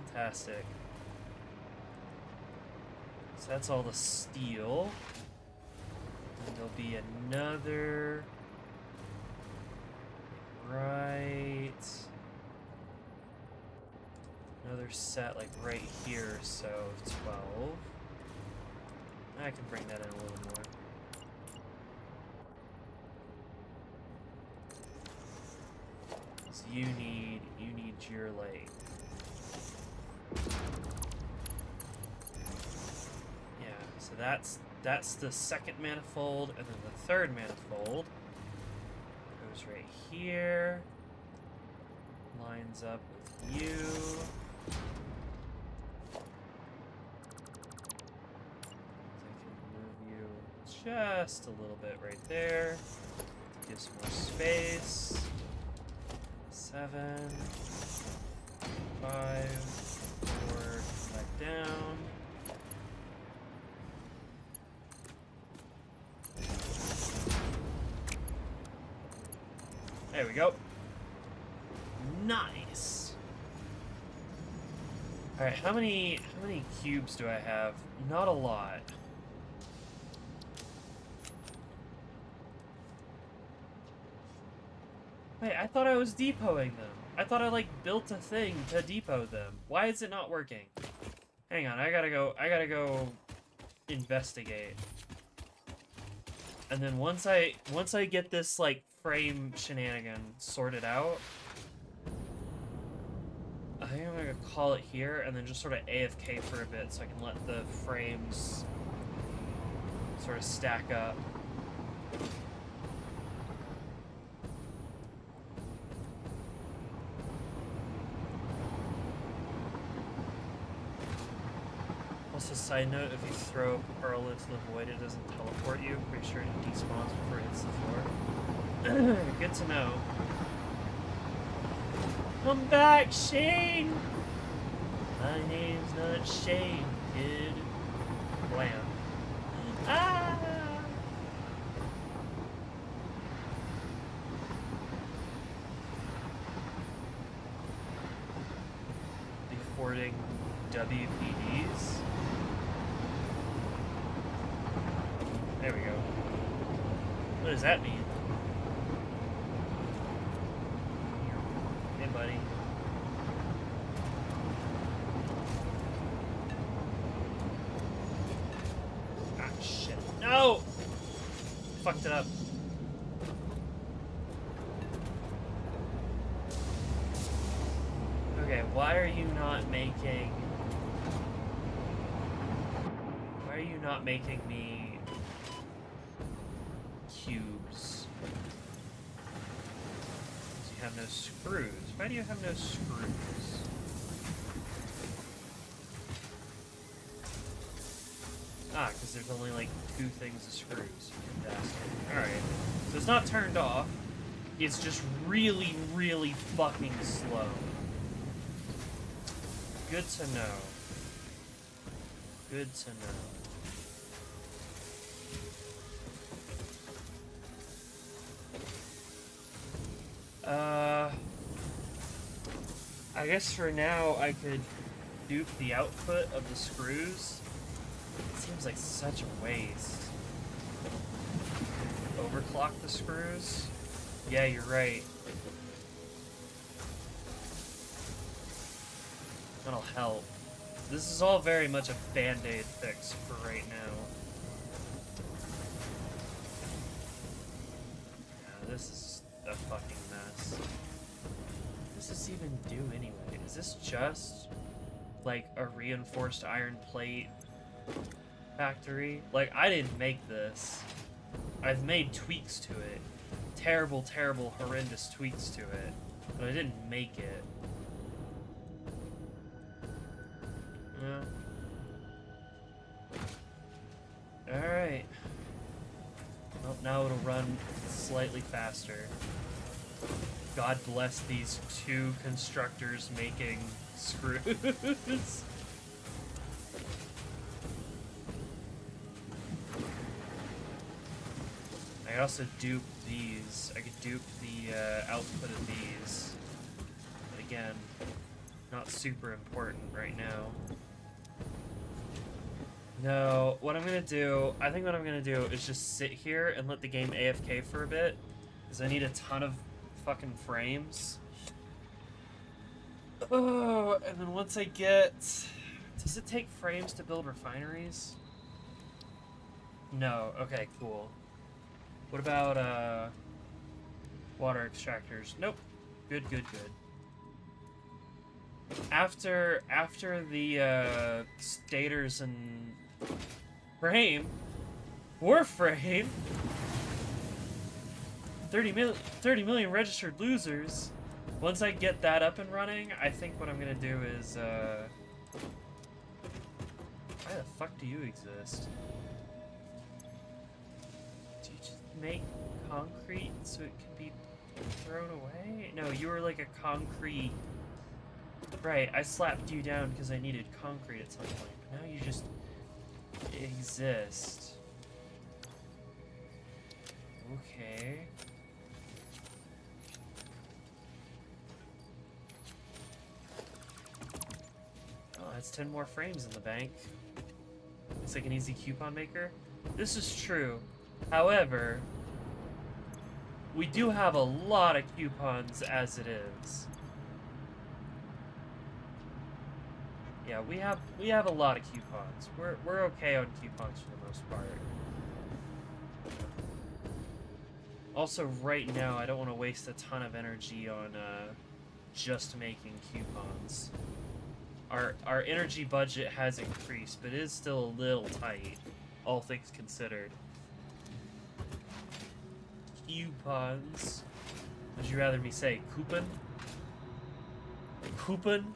Fantastic. So that's all the steel. And there'll be another right. Another set like right here or so of 12. I can bring that in a little more. So you need your like so that's the 2nd manifold, and then the 3rd manifold goes right here, lines up with you. I can move you just a little bit right there to give some more space. 7, 5, 4, back down. There we go. Nice. All right, how many cubes do I have? Not a lot. Wait, I thought I was depoting them. I thought I like built a thing to depot them. Why is it not working? Hang on, I gotta go investigate. And then once I get this like frame shenanigan sorted out, I think I'm gonna call it here and then just sort of AFK for a bit so I can let the frames sort of stack up. Also, side note, if you throw a pearl into the void, it doesn't teleport you. Pretty sure it despawns before it hits the floor. Good to know. Come back, Shane! My name's not Shane, kid. Blam. Ah! Affording WPDs. There we go. What does that mean? Hey, buddy. Ah, shit. No! Fucked it up. Okay, why are you not making... Why are you not making me... cubes? Because you have no screws. Why do you have no screws? Ah, because there's only like 2 things of screws. Fantastic. Alright. So it's not turned off. It's just really, really fucking slow. Good to know. Good to know. I guess for now I could dupe the output of the screws. It seems like such a waste. Overclock the screws? Yeah, you're right. That'll help. This is all very much a band-aid fix for right now. Yeah, this is a fucking mess. What does this even do anyway? Is this just like a reinforced iron plate factory? Like, I didn't make this. I've made tweaks to it. Terrible, terrible, horrendous tweaks to it. But I didn't make it. Yeah. Alright. Well, now it'll run slightly faster. God bless these 2 constructors making screws. I also dupe these. I could dupe the output of these. But again, not super important right now. No, what I'm gonna do, I think what I'm gonna do is just sit here and let the game AFK for a bit. Because I need a ton of fucking frames. Oh, and then once I get... Does it take frames to build refineries? No, okay, cool. What about, water extractors? Nope. Good, good, good. After the, stators and frame, Warframe, 30 million registered losers. Once I get that up and running, I think what I'm gonna do is, why the fuck do you exist? Do you just make concrete so it can be thrown away? No, you were like a concrete... Right, I slapped you down because I needed concrete at some point, but now you just exist. Okay. Oh, that's 10 more frames in the bank. Looks like an easy coupon maker. This is true. However, we do have a lot of coupons as it is. Yeah, we have a lot of coupons. We're okay on coupons for the most part. Also, right now, I don't want to waste a ton of energy on just making coupons. Our energy budget has increased, but it is still a little tight, all things considered. Coupons. Would you rather me say coupon? Coupon?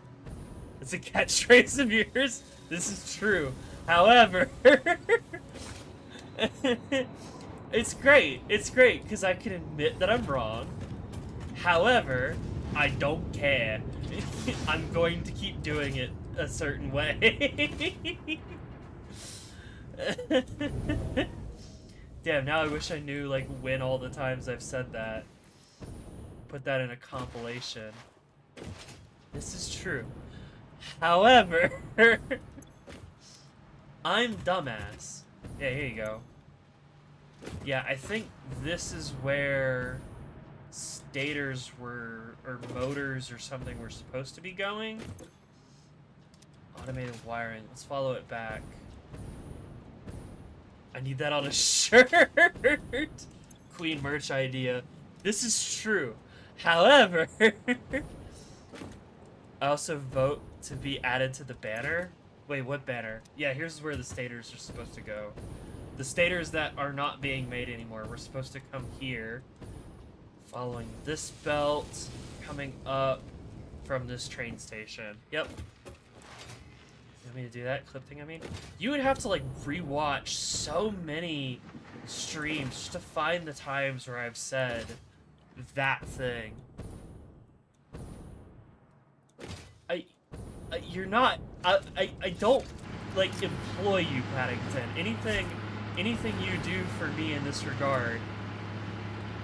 It's a catchphrase of yours? This is true. However, it's great. It's great because I can admit that I'm wrong. However, I don't care. I'm going to keep doing it a certain way. Damn, now I wish I knew, like, when all the times I've said that. Put that in a compilation. This is true. However, I'm dumbass. Yeah, here you go. Yeah, I think this is where stators were, or motors or something were supposed to be going. Automated wiring. Let's follow it back. I need that on a shirt. Queen merch idea. This is true. However, I also vote to be added to the banner. Wait, what banner? Yeah, here's where the stators are supposed to go. The stators that are not being made anymore. We're supposed to come here, following this belt, coming up from this train station. Yep. You want me to do that clip thing, I mean? You would have to, like, rewatch so many streams just to find the times where I've said that thing. You're not... I don't, like, employ you, Paddington. Anything you do for me in this regard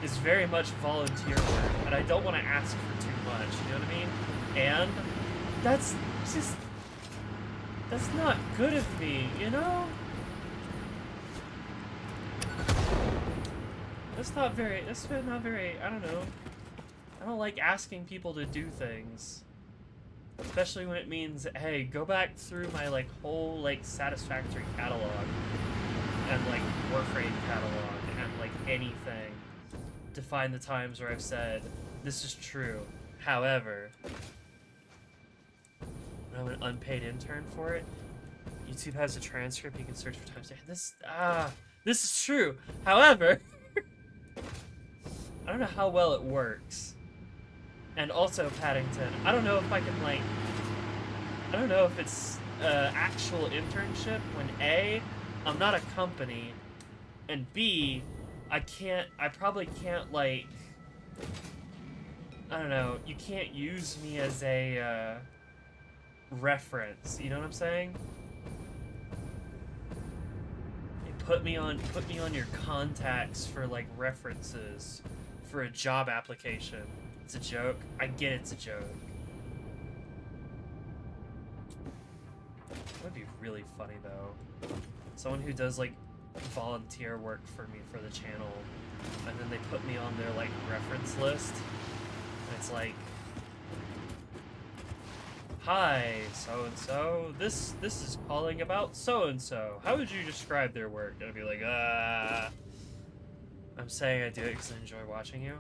is very much volunteer work, and I don't want to ask for too much, you know what I mean? And that's just... that's not good of me, you know? That's not very, I don't know. I don't like asking people to do things. Especially when it means, hey, go back through my, like, whole, like, Satisfactory catalog. And, like, Warframe catalog. And, like, anything. To find the times where I've said, this is true. However, I'm an unpaid intern for it. YouTube has a transcript, you can search for times. This is true. However, I don't know how well it works. And also, Paddington, I don't know if I can, like, I don't know if it's actual internship when A, I'm not a company, and B, I probably can't, like, I don't know, you can't use me as a reference, you know what I'm saying? Put me on your contacts for, like, references for a job application. It's a joke. I get it's a joke. That would be really funny, though. Someone who does, like, volunteer work for me for the channel, and then they put me on their, like, reference list. And it's like, hi, so-and-so, this is calling about so-and-so. How would you describe their work? And I'd be like, I'm saying I do it because I enjoy watching you.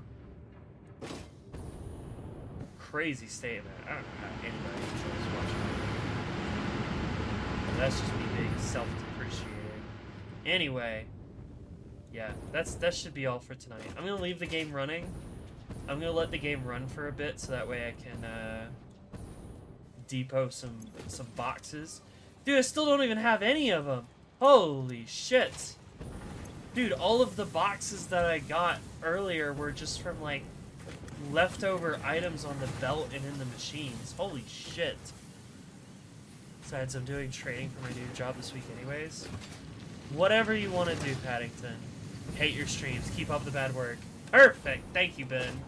Crazy statement. I don't know how anybody enjoys watching me. That's just me being self-depreciating. Anyway, yeah, that should be all for tonight. I'm gonna leave the game running. I'm gonna let the game run for a bit so that way I can, depot some boxes. Dude, I still don't even have any of them. Holy shit. Dude, all of the boxes that I got earlier were just from, like, leftover items on the belt and in the machines. Holy shit. Besides, I'm doing training for my new job this week anyways. Whatever you want to do, Paddington. Hate your streams. Keep up the bad work. Perfect. Thank you, Ben.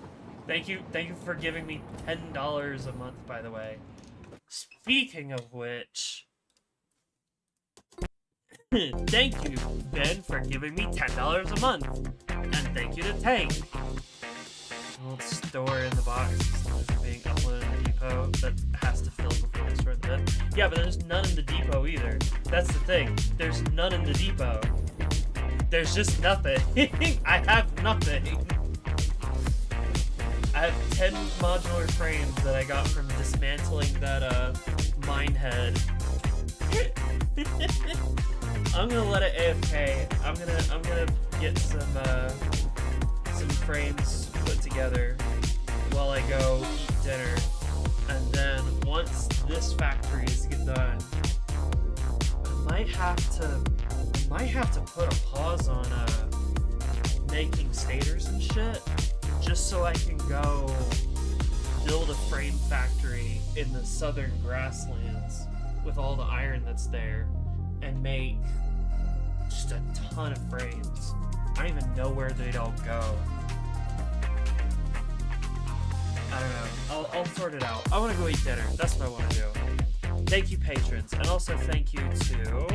Thank you for giving me $10 a month, by the way. Speaking of which, thank you, Ben, for giving me $10 a month. And thank you to Tank. A little store in the box being uploaded in the depot that has to fill before they store in the bin. Yeah, but there's none in the depot either. That's the thing. There's none in the depot. There's just nothing. I have nothing. I have 10 modular frames that I got from dismantling that mine head. I'm gonna let it AFK. I'm gonna get some frames put together while I go eat dinner, and then once this factory is done, I might have to put a pause on making stators and shit, just so I can go build a frame factory in the southern grasslands with all the iron that's there and make just a ton of frames. I don't even know where they'd all go. I don't know. I'll sort it out. I want to go eat dinner. That's what I want to do. Thank you, patrons. And also thank you to...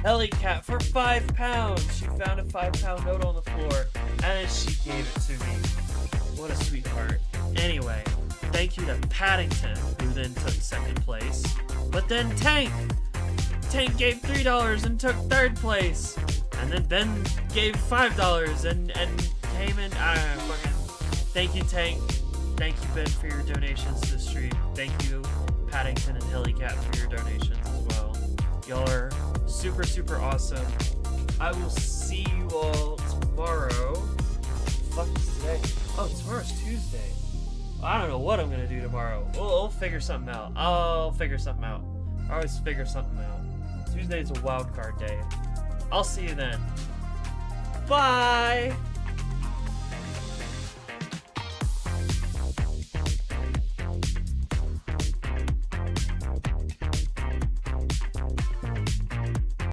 Helicat for £5. She found a £5 note on the floor, and she gave it to me. What a sweetheart. Anyway, thank you to Paddington, who then took second place. But then Tank gave $3 and took third place. And then Ben gave $5 and came in. I don't know, fucking. Thank you, Tank. Thank you, Ben, for your donations to the stream. Thank you, Paddington and Helicat, for your donations as well. Y'all are super, super awesome. I will see you all tomorrow. Fuck is today? Oh, tomorrow's Tuesday. I don't know what I'm gonna do tomorrow. We'll figure something out. I'll figure something out. I always figure something out. Tuesday's a wild card day. I'll see you then. Bye!